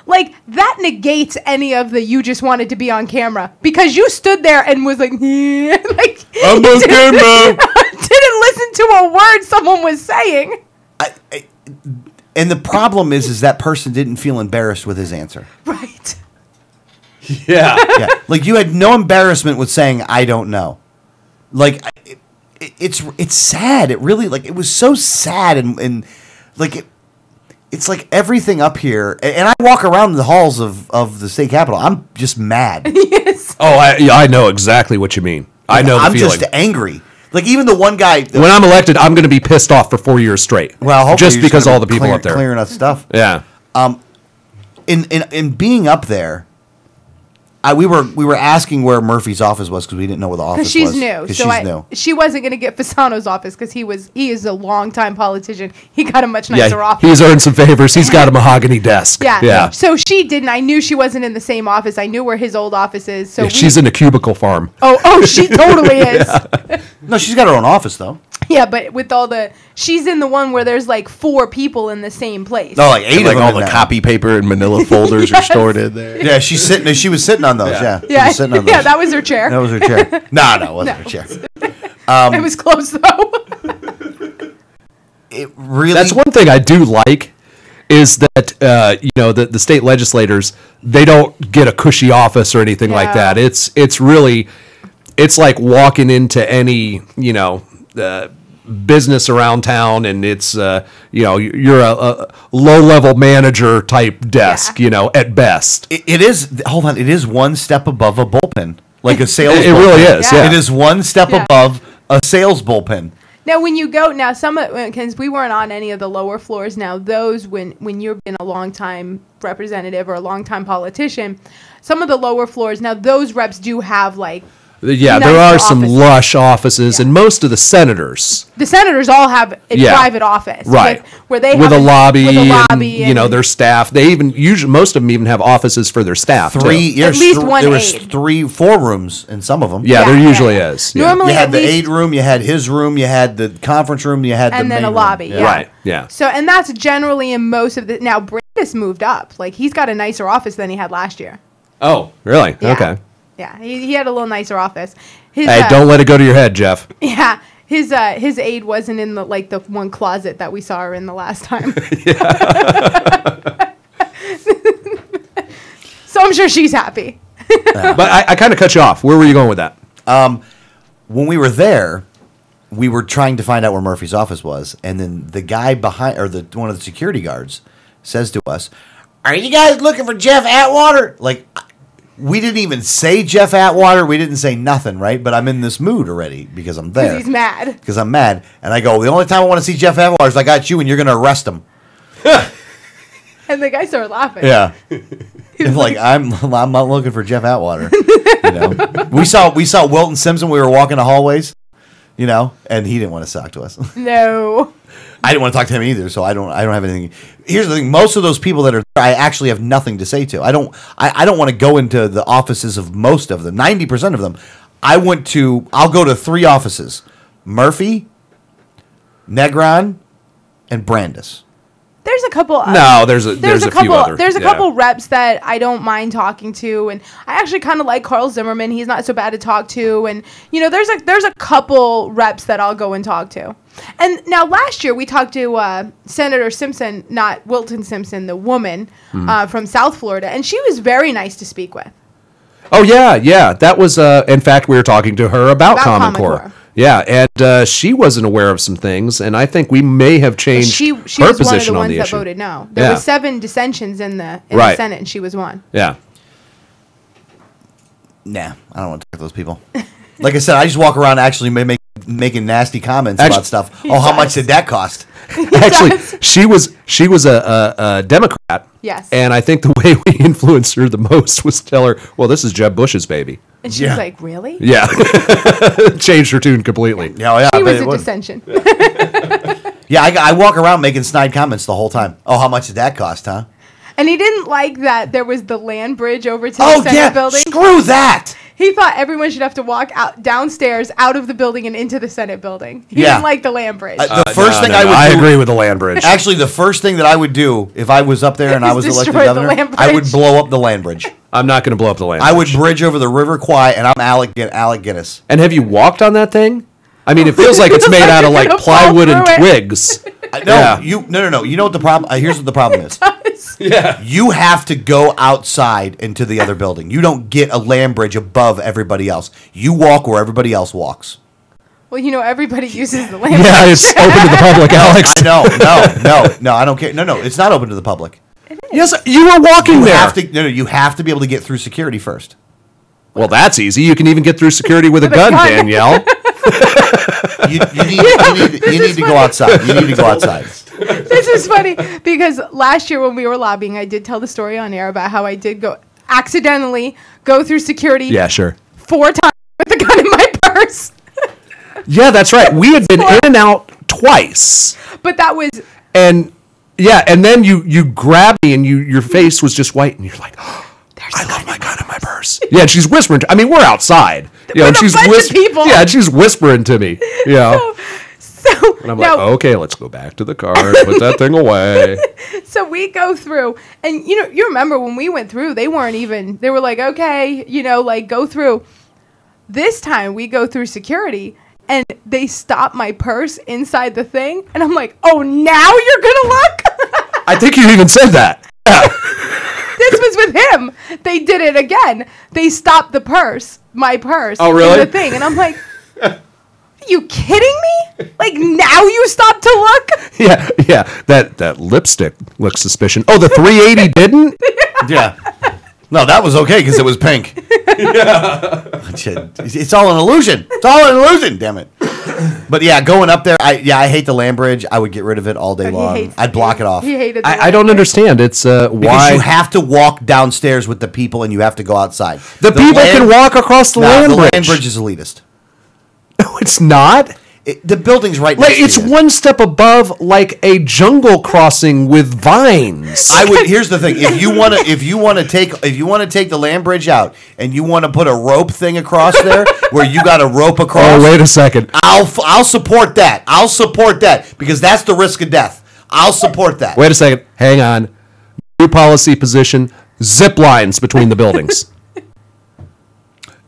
like, that negates any of the you just wanted to be on camera, because you stood there and was like, yeah, like, I'm on camera. Didn't listen to a word someone was saying. And the problem is that person didn't feel embarrassed with his answer. Right. Yeah. Like, you had no embarrassment with saying, I don't know. Like, it's sad. It really, like, it was so sad. And like, it's like everything up here. And I walk around the halls of the state capitol. I'm just mad. Yes. Oh, I know exactly what you mean. I know the I'm feeling. just angry. Like even the one guy. When I'm elected, I'm going to be pissed off for 4 years straight. Well, hopefully just you're because gonna all the people clear- up there clearing us stuff. Yeah. In being up there, we were asking where Murphy's office was because we didn't know where the office was. Because she's new. Because So she's new. she wasn't going to get Fasano's office because he is a longtime politician. He got a much nicer Yeah, office. he's earned some favors. He's got a mahogany desk. Yeah. So she didn't. I knew she wasn't in the same office. I knew where his old office is. So She's in a cubicle farm. Oh, she totally is. No, she's got her own office though. Yeah, but with she's in the one where there's like 4 people in the same place. Oh, like 8 And of like them all in the there. copy paper and manila folders are stored in there. Yeah, she was sitting on those. Yeah. She Yeah, was sitting on those. yeah, that was her chair. That was her chair. No, it wasn't her chair. It was close though. It really. That's one thing I do like is that the state legislators, they don't get a cushy office or anything like that. It's really like walking into any business around town, and it's you're a low level manager type desk, at best. It is. Hold on. It is one step above a bullpen, like a sales. It really is. Yeah. It is one step above a sales bullpen. Now, when you go because we weren't on any of the lower floors. Now, those when you've been a long time representative or a long time politician, some of the lower floors. Now, those reps do have like. Yeah, there are some lush offices, and most of the senators. The senators all have a private office, right? Where they with have a lobby, and their staff. They even most of them even have offices for their staff. At least one There was aide. 3-4 rooms in some of them. Yeah, there usually is. Yeah. Normally, you had at the least- aide room, you had his room, you had the conference room, you had and the then main a lobby. room. Yeah. Right. Yeah. So, and that's generally in most of the. Now, Brandis moved up. Like he's got a nicer office than he had last year. Oh, really? Yeah. Okay. Yeah, he had a little nicer office. His, Hey, don't let it go to your head, Jeff. Yeah, his aide wasn't in the one closet that we saw her in the last time. So I'm sure she's happy. But I kind of cut you off. Where were you going with that? When we were there, we were trying to find out where Murphy's office was, and then the guy behind, or one of the security guards, says to us, "Are you guys looking for Jeff Atwater?" Like, we didn't even say Jeff Atwater. We didn't say nothing, right? But I'm in this mood already because I'm there. Because he's mad. Because I'm mad, and I go, the only time I want to see Jeff Atwater is I got you, and you're going to arrest him. And the guy started laughing. Yeah. It's like I'm not looking for Jeff Atwater. We saw Wilton Simpson. We were walking the hallways, and he didn't want to talk to us. No. I didn't want to talk to him either, so I don't have anything. Here's the thing: most of those people that are there, I actually have nothing to say to. I don't want to go into the offices of most of them. 90% of them. I'll go to 3 offices: Murphy, Negron, and Brandis. There's a couple. There's a few couple. other. There's a couple reps that I don't mind talking to, and I actually kind of like Carl Zimmerman. He's not so bad to talk to, and there's a couple reps that I'll go and talk to. And now last year we talked to Senator Simpson, not Wilton Simpson, the woman from South Florida, and she was very nice to speak with. Oh yeah. That was. In fact, we were talking to her about Common Core. Yeah, and she wasn't aware of some things, and I think we may have changed She her was one of the position on ones the that issue. voted no. There were 7 dissensions in the Senate, and she was one. Yeah. Nah, I don't want to talk to those people. Like I said, I just walk around actually making nasty comments about stuff. Oh, how much did that cost? Actually, she was a Democrat. Yes. And I think the way we influenced her the most was tell her, well, this is Jeb Bush's baby. And she was like, really? Yeah. Changed her tune completely. Yeah, She was a dissension. Yeah, I walk around making snide comments the whole time. Oh, how much did that cost, huh? And he didn't like that there was the land bridge over to the Senate building. Screw that! He thought everyone should have to walk out downstairs, out of the building, and into the Senate building. He didn't like the land bridge. The first thing I would do... I agree with the land bridge. Actually, the first thing that I would do if I was up there and I was elected destroy the governor, land I would bridge. blow up the land bridge. I'm not going to blow up the land I bridge. would bridge over the River Kwai, and I'm Alec Guinness. And have you walked on that thing? I mean, it feels like it's made out of like plywood and twigs. No. You know what the problem? Here's what the problem is. Yeah. You have to go outside into the other building. You don't get a land bridge above everybody else. You walk where everybody else walks. Well, everybody uses the land bridge. Yeah, it's open to the public, Alex. No, I don't care. No, it's not open to the public. Yes, you were walking there. You have to be able to get through security first. Well, that's easy. You can even get through security with a With a gun, gun. Danielle. You need to go outside. You need to go outside. This is funny because last year when we were lobbying, I did tell the story on air about how I did accidentally go through security. Yeah, sure. 4 times with a gun in my purse. Yeah, that's right. We had been in and out twice. But that was... And then you grabbed me and your face was just white and you're like, oh, I love my gun in my purse. Yeah, and she's whispering. We're outside. You know, and she's people. Yeah, and she's whispering to me. You know. So and I'm like, okay, let's go back to the car and put that thing away. So we go through, and you remember when we went through, they were like, okay, go through. This time we go through security, and they stop my purse inside the thing, and I'm like, oh, now you're gonna look? I think you even said that. Yeah. This was with him. They did it again. They stopped my purse. Oh, really? In the thing, and I'm like, are you kidding me? Like, now you stop to look? Yeah. That lipstick looks suspicious. Oh, the 380 didn't? Yeah. No, that was okay because it was pink. It's all an illusion. It's all an illusion. Damn it. But yeah, going up there, I hate the land bridge. I would get rid of it all day long. I'd block it off. He hated the I don't understand. It's why because you have to walk downstairs with the people and you have to go outside. The people can walk across the land bridge. The land bridge is elitist. No, it's not. The building's right next to it's one step above like a jungle crossing with vines. Here's the thing: if you want to take the land bridge out and you want to put a rope thing across there where you got a rope across. Oh, wait a second. I'll support that. I'll support that because that's the risk of death. I'll support that. Wait a second. Hang on. New policy position: zip lines between the buildings.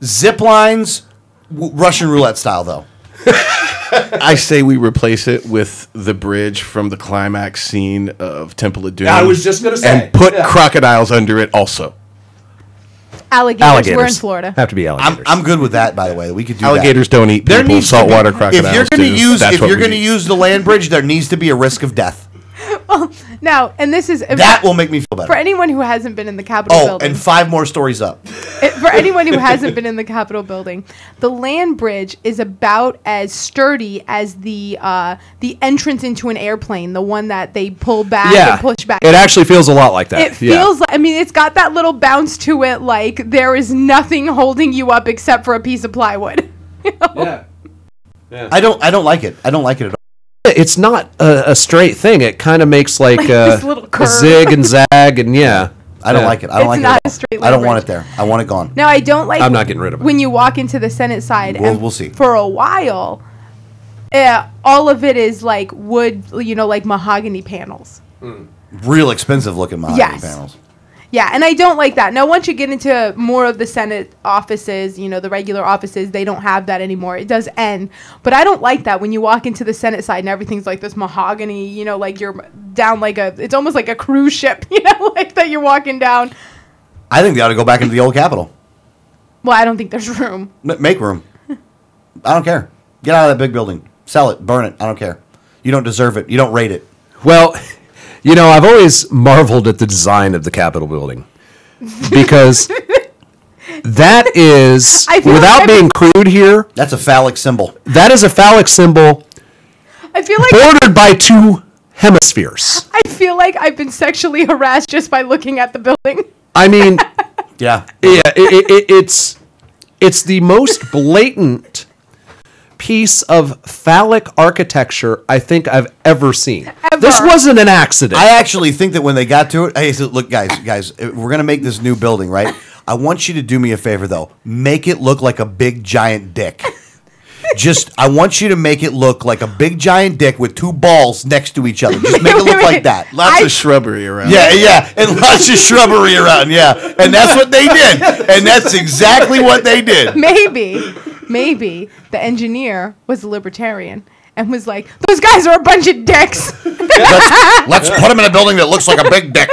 Zip lines, Russian roulette style, though. I say we replace it with the bridge from the climax scene of Temple of Doom. I was just going to say. And put crocodiles under it also. Alligators. We're in Florida. Have to be alligators. I'm good with that, by the way. We could do alligators that. Don't eat people. Saltwater crocodiles If you're going to use the land bridge, there needs to be a risk of death. Well, now, and this is... That will make me feel better. For anyone who hasn't been in the Capitol building... and 5 more stories up. For anyone who hasn't been in the Capitol building, the land bridge is about as sturdy as the entrance into an airplane, the one that they pull back and push back. It actually feels a lot like that. It feels like... it's got that little bounce to it, like there is nothing holding you up except for a piece of plywood. Yeah. I don't like it. I don't like it at all. It's not a straight thing. It kind of makes like a zig and zag, and I don't like it. I don't like it. I don't want it there. I want it gone. Now, I don't like. I'm not getting rid of it. When you walk into the Senate side, we'll see. For a while, all of it is like wood, like mahogany panels. Real expensive looking mahogany panels. Yeah, and I don't like that. Now, once you get into more of the Senate offices, the regular offices, they don't have that anymore. It does end. But I don't like that when you walk into the Senate side and everything's like this mahogany, like you're down like it's almost like a cruise ship, like that you're walking down. I think they ought to go back into the old Capitol. Well, I don't think there's room. Make room. I don't care. Get out of that big building. Sell it. Burn it. I don't care. You don't deserve it. You don't rate it. Well... I've always marveled at the design of the Capitol building because that is, without being crude here, that's a phallic symbol. That is a phallic symbol. I feel like bordered by 2 hemispheres. I feel like I've been sexually harassed just by looking at the building. I mean, yeah, it's the most blatant piece of phallic architecture I think I've ever seen. This wasn't an accident. I actually think that when they got to it, hey, so look, guys, we're going to make this new building, right? I want you to do me a favor, though. Make it look like a big, giant dick. I want you to make it look like a big, giant dick with 2 balls next to each other. Just make it look like that. Lots of shrubbery around. Yeah, and lots of shrubbery around, yeah. And that's what they did. And that's exactly what they did. Maybe the engineer was a libertarian and was like, those guys are a bunch of dicks. Let's put them in a building that looks like a big dick.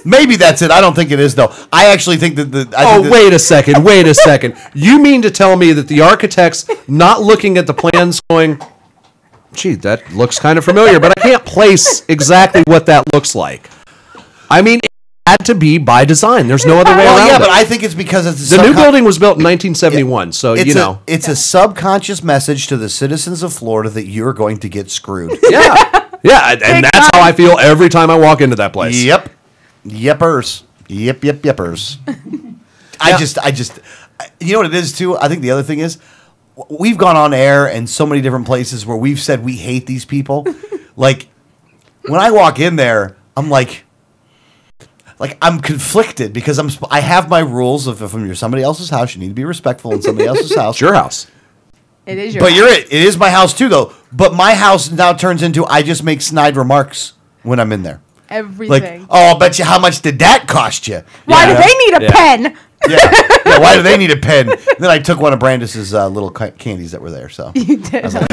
Maybe that's it. I don't think it is, though. I actually think that... wait a second. You mean to tell me that the architects not looking at the plans going, gee, that looks kind of familiar, but I can't place exactly what that looks like. I mean, had to be by design. There's no other way around yeah, it. but I think it's because it's the new building was built in 1971, so it's a subconscious message to the citizens of Florida that you're going to get screwed. Yeah, and that's how I feel every time I walk into that place. Yep. Yeppers. Yeppers. I just, you know what it is too? I think the other thing is, we've gone on air in so many different places where we've said we hate these people. Like, when I walk in there, I'm like I'm conflicted because I have my rules of if you're somebody else's house, you need to be respectful in somebody else's house. It's your house. It is your But house. it is my house too, though. But my house now turns into I just make snide remarks when I'm in there. Everything. Like, oh, I'll bet you how much did that cost you? Why do they need a pen? Yeah, why do they need a pen? Then I took one of Brandis's little candies that were there. So You did. I was like,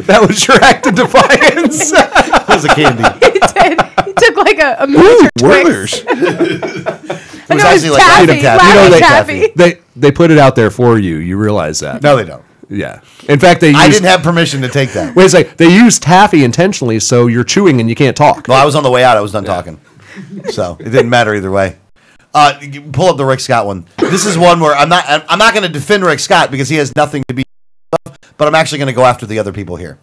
That was your act of defiance. that was a candy. He did. He took like a miniature Twix. It was No, actually it's like taffy, Freedom Taffy. Laffy Taffy. They put it out there for you. You realize that? No, they don't. Yeah. In fact, they used, I didn't have permission to take that. Wait a second. They used taffy intentionally, so you're chewing and you can't talk. Well, I was on the way out. I was done talking. So it didn't matter either way. You pull up the Rick Scott one. This is one where I'm not going to defend Rick Scott because he has nothing to be of, but I'm actually going to go after the other people here.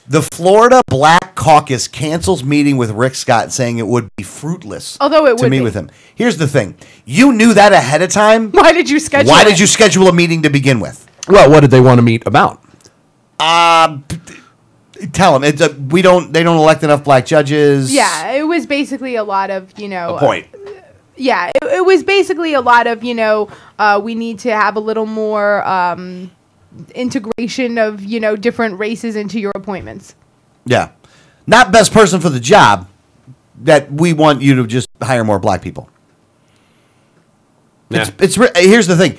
The Florida Black Caucus cancels meeting with Rick Scott, saying it would be fruitless. Although it to would meet be. with him. Here's the thing: you knew that ahead of time. Why did you schedule? Why it? did you schedule a meeting to begin with? Well, what did they want to meet about? Tell them they don't elect enough black judges. Yeah, it was basically a lot of A point. Yeah, it was basically a lot of we need to have a little more integration of different races into your appointments. Yeah, not best person for the job. That we want you to just hire more black people. Yeah. Here's the thing.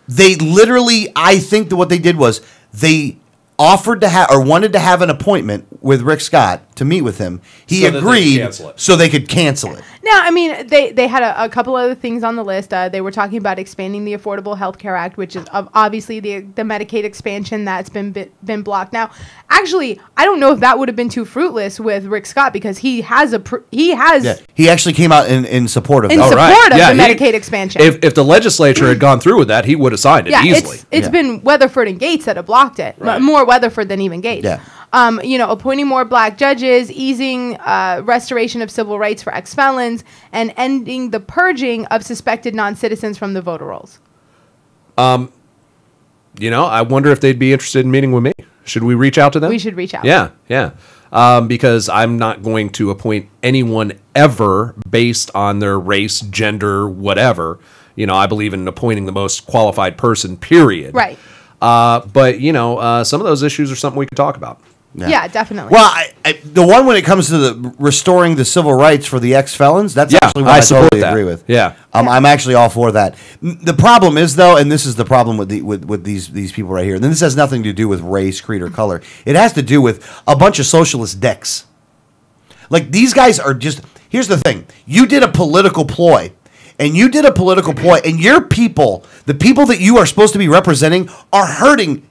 They literally, I think that what they did was they offered to have or wanted to have an appointment with Rick Scott to meet with him. He So that they could agreed cancel it. so they could cancel it. Now, I mean, they had a couple other things on the list. They were talking about expanding the Affordable Health Care Act, which is obviously the Medicaid expansion that's been blocked. Now, actually, I don't know if that would have been too fruitless with Rick Scott because he has He actually came out in support of in that. support of Yeah, the he- Medicaid expansion. If the legislature had gone through with that, he would have signed it Yeah, easily. it's been Weatherford and Gates that have blocked it. Right. More Weatherford than even Gates. Yeah. Appointing more black judges, easing restoration of civil rights for ex-felons, and ending the purging of suspected non-citizens from the voter rolls. I wonder if they'd be interested in meeting with me. Should we reach out to them? We should reach out. Yeah. Because I'm not going to appoint anyone ever based on their race, gender, whatever. I believe in appointing the most qualified person, period. Right. But some of those issues are something we could talk about. Yeah, definitely. Well, the one when it comes to the restoring the civil rights for the ex-felons, that's Yeah, actually what I I support totally that. agree with. Yeah. I'm actually all for that. The problem is, though, and this is the problem with these people right here, and this has nothing to do with race, creed, or color. It has to do with a bunch of socialist dicks. Like, these guys are just... Here's the thing. You did a political ploy. And your people, the people that you are supposed to be representing, are hurting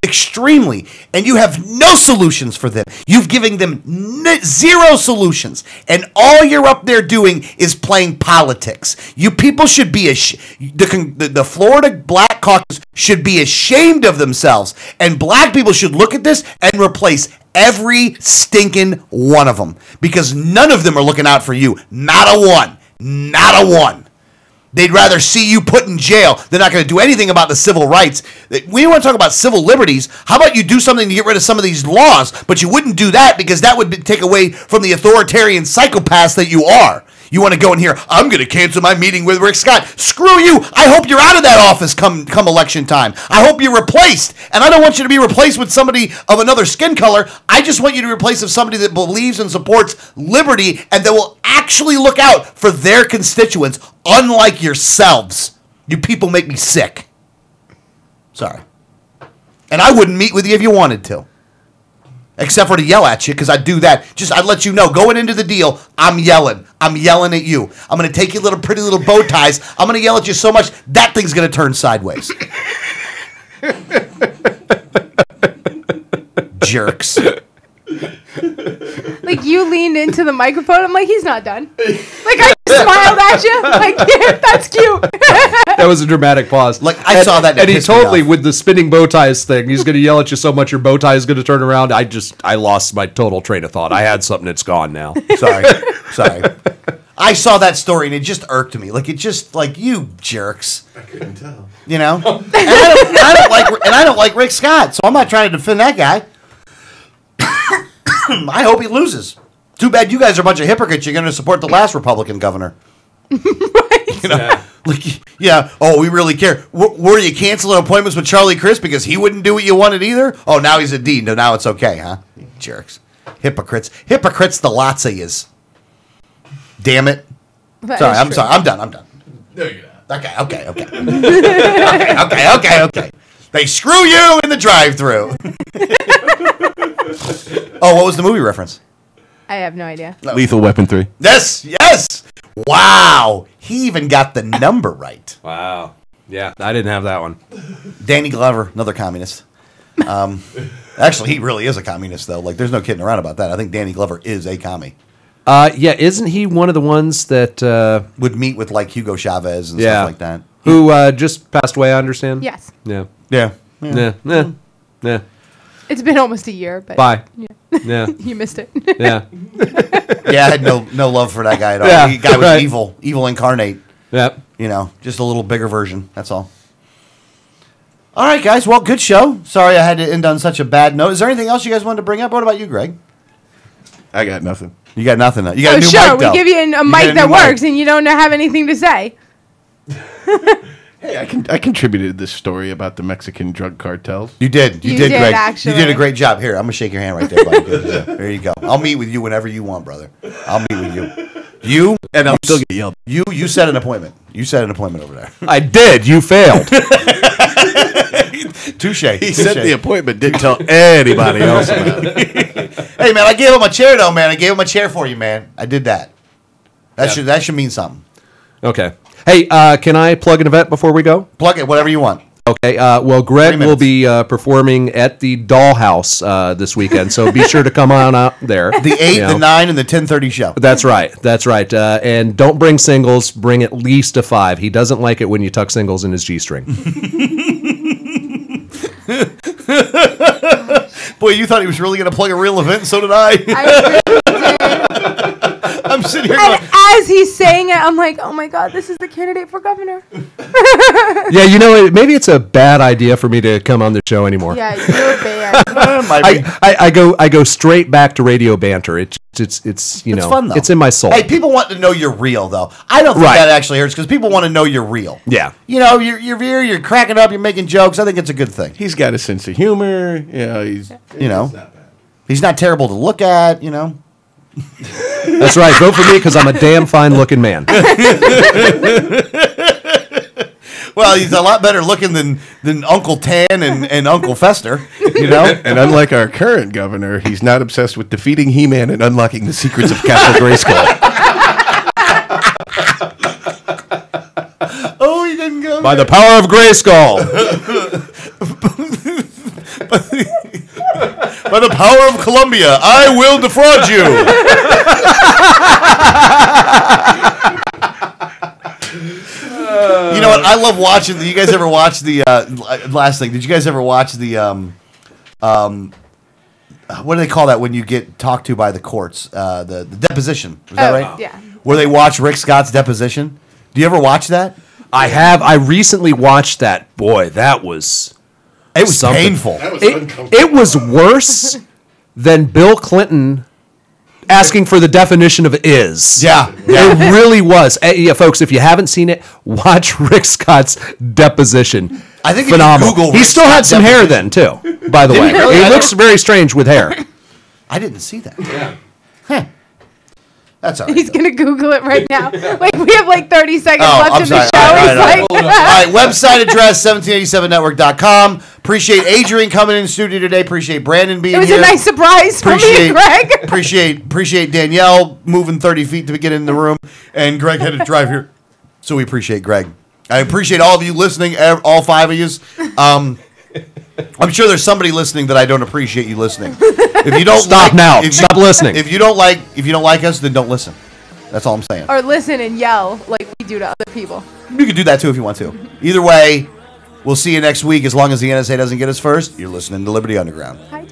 extremely, and you have no solutions for them. You've given them zero solutions, and all you're up there doing is playing politics. You people should be the Florida Black Caucus should be ashamed of themselves, and black people should look at this and replace every stinking one of them, because none of them are looking out for you. Not a one. Not a one. They'd rather see you put in jail. They're not going to do anything about the civil rights. We want to talk about civil liberties. How about you do something to get rid of some of these laws? But you wouldn't do that because that would take away from the authoritarian psychopaths that you are. You want to go in here, I'm going to cancel my meeting with Rick Scott. Screw you. I hope you're out of that office come election time. I hope you're replaced. And I don't want you to be replaced with somebody of another skin color. I just want you to replace with somebody that believes and supports liberty and that will actually look out for their constituents, unlike yourselves. You people make me sick. Sorry. And I wouldn't meet with you if you wanted to. Except for to yell at you, because I'd do that. I'd let you know, going into the deal, I'm yelling. I'm yelling at you. I'm going to take your pretty little bow ties. I'm going to yell at you so much, that thing's going to turn sideways. Jerks. Like, you leaned into the microphone. I'm like, he's not done. Like, I smiled at you. Like, yeah, that's cute. That was a dramatic pause. Like, I saw that. And he totally, with the spinning bow ties thing, he's going to yell at you so much your bow tie is going to turn around. I lost my total train of thought. I had something that's gone now. Sorry. I saw that story and it just irked me. Like, it just, like, you jerks. I couldn't tell. You know? And I don't like Rick Scott, so I'm not trying to defend that guy. I hope he loses. Too bad you guys are a bunch of hypocrites. You're going to support the last Republican governor. Right. You know? Like, yeah. Oh, we really care. Were you canceling appointments with Charlie Crist because he wouldn't do what you wanted either? Oh, now he's a D. No, now it's okay, huh? Jerks. Hypocrites. Hypocrites, the lots of yous. Damn it. Sorry. I'm done. No, you're not. Okay. Okay. They screw you in the drive-thru. Oh, what was the movie reference? I have no idea. No. Lethal Weapon 3. Yes. Wow. He even got the number right. Wow. Yeah, I didn't have that one. Danny Glover, another communist. Actually, he really is a communist, though. Like, there's no kidding around about that. I think Danny Glover is a commie. Yeah, isn't he one of the ones that would meet with like Hugo Chavez and stuff like that? Who just passed away, I understand? Yes. Yeah. It's been almost a year, but bye. Yeah. You missed it. Yeah. Yeah, I had no love for that guy at all. Yeah, The guy was right. evil incarnate. Yep. You know, just a little bigger version. That's all. All right, guys. Well, good show. Sorry I had to end on such a bad note. Is there anything else you guys wanted to bring up? What about you, Greg? I got nothing. You got nothing. You got a new sure. mic, though. We give you a mic that works, and you don't have anything to say. Hey, I contributed to this story about the Mexican drug cartels. You did. You did, Greg. actually. You did a great job. Here, I'm going to shake your hand right there, buddy. There you go. I'll meet with you whenever you want, brother. I'll meet with you. You And I'm still getting yelled. You set an appointment. You set an appointment over there. I did. You failed. Touche. He set the appointment, didn't tell anybody else about it. Hey, man, I gave him a chair, though, man. I gave him a chair for you, man. I did that. That should mean something. Okay. Hey, can I plug an event before we go? Plug it, whatever you want. Okay. Well, Greg will be performing at the Dollhouse this weekend, so be sure to come on out there. The 8, the 9, and the 10:30 show. That's right. And don't bring singles. Bring at least a 5. He doesn't like it when you tuck singles in his G-string. Boy, you thought he was really going to plug a real event, and so did I. I really did. I'm sitting here And going, as he's saying it, I'm like, oh my God, this is the candidate for governor. Yeah, you know, maybe it's a bad idea for me to come on the show anymore. Yeah, you're bad. I go straight back to radio banter. It's you know, it's fun, though. It's in my soul. Hey, people want to know you're real, though. I don't think that actually hurts because people want to know you're real. Yeah. You know, you're here, you're cracking up, you're making jokes. I think it's a good thing. He's got a sense of humor. He's he's not terrible to look at, you know. That's right. Vote for me because I'm a damn fine-looking man. Well, he's a lot better looking than Uncle Tan and Uncle Fester, you know? And unlike our current governor, he's not obsessed with defeating He-Man and unlocking the secrets of Castle Grayskull. Oh, he didn't go By the power of Grayskull. By the power of Columbia, I will defraud you. You know what? I love watching. You guys ever watch the last thing? Did you guys ever watch the what do they call that when you get talked to by the courts? The deposition. Is that right? Yeah. Where they watch Rick Scott's deposition. Do you ever watch that? I have. I recently watched that. Boy, that was. It was something. painful. It was worse than Bill Clinton asking for the definition of is. Yeah. It really was. Yeah, folks, if you haven't seen it, watch Rick Scott's deposition. I think phenomenal. if you Google he Rick still had Scott some hair deposition. then, too, by the way. Did he really? He looks very strange with hair. I didn't see that. Yeah. Huh. That's all right. He's going to Google it right now. Like, we have like 30 seconds Oh, left I'm in sorry. the show. All right, He's all right. Website address 1787network.com. Appreciate Adrian coming in the studio today. Appreciate Brandon being It was here. a nice surprise for me and Greg. Appreciate Danielle moving 30 feet to get in the room, and Greg had to drive here. So we appreciate Greg. I appreciate all of you listening, all 5 of you. I'm sure there's somebody listening that I don't appreciate you listening. If you don't Stop now. Stop listening. If you don't like us, then don't listen. That's all I'm saying. Or listen and yell like we do to other people. You can do that too if you want to. Either way, we'll see you next week. As long as the NSA doesn't get us first, you're listening to Liberty Underground. Hi.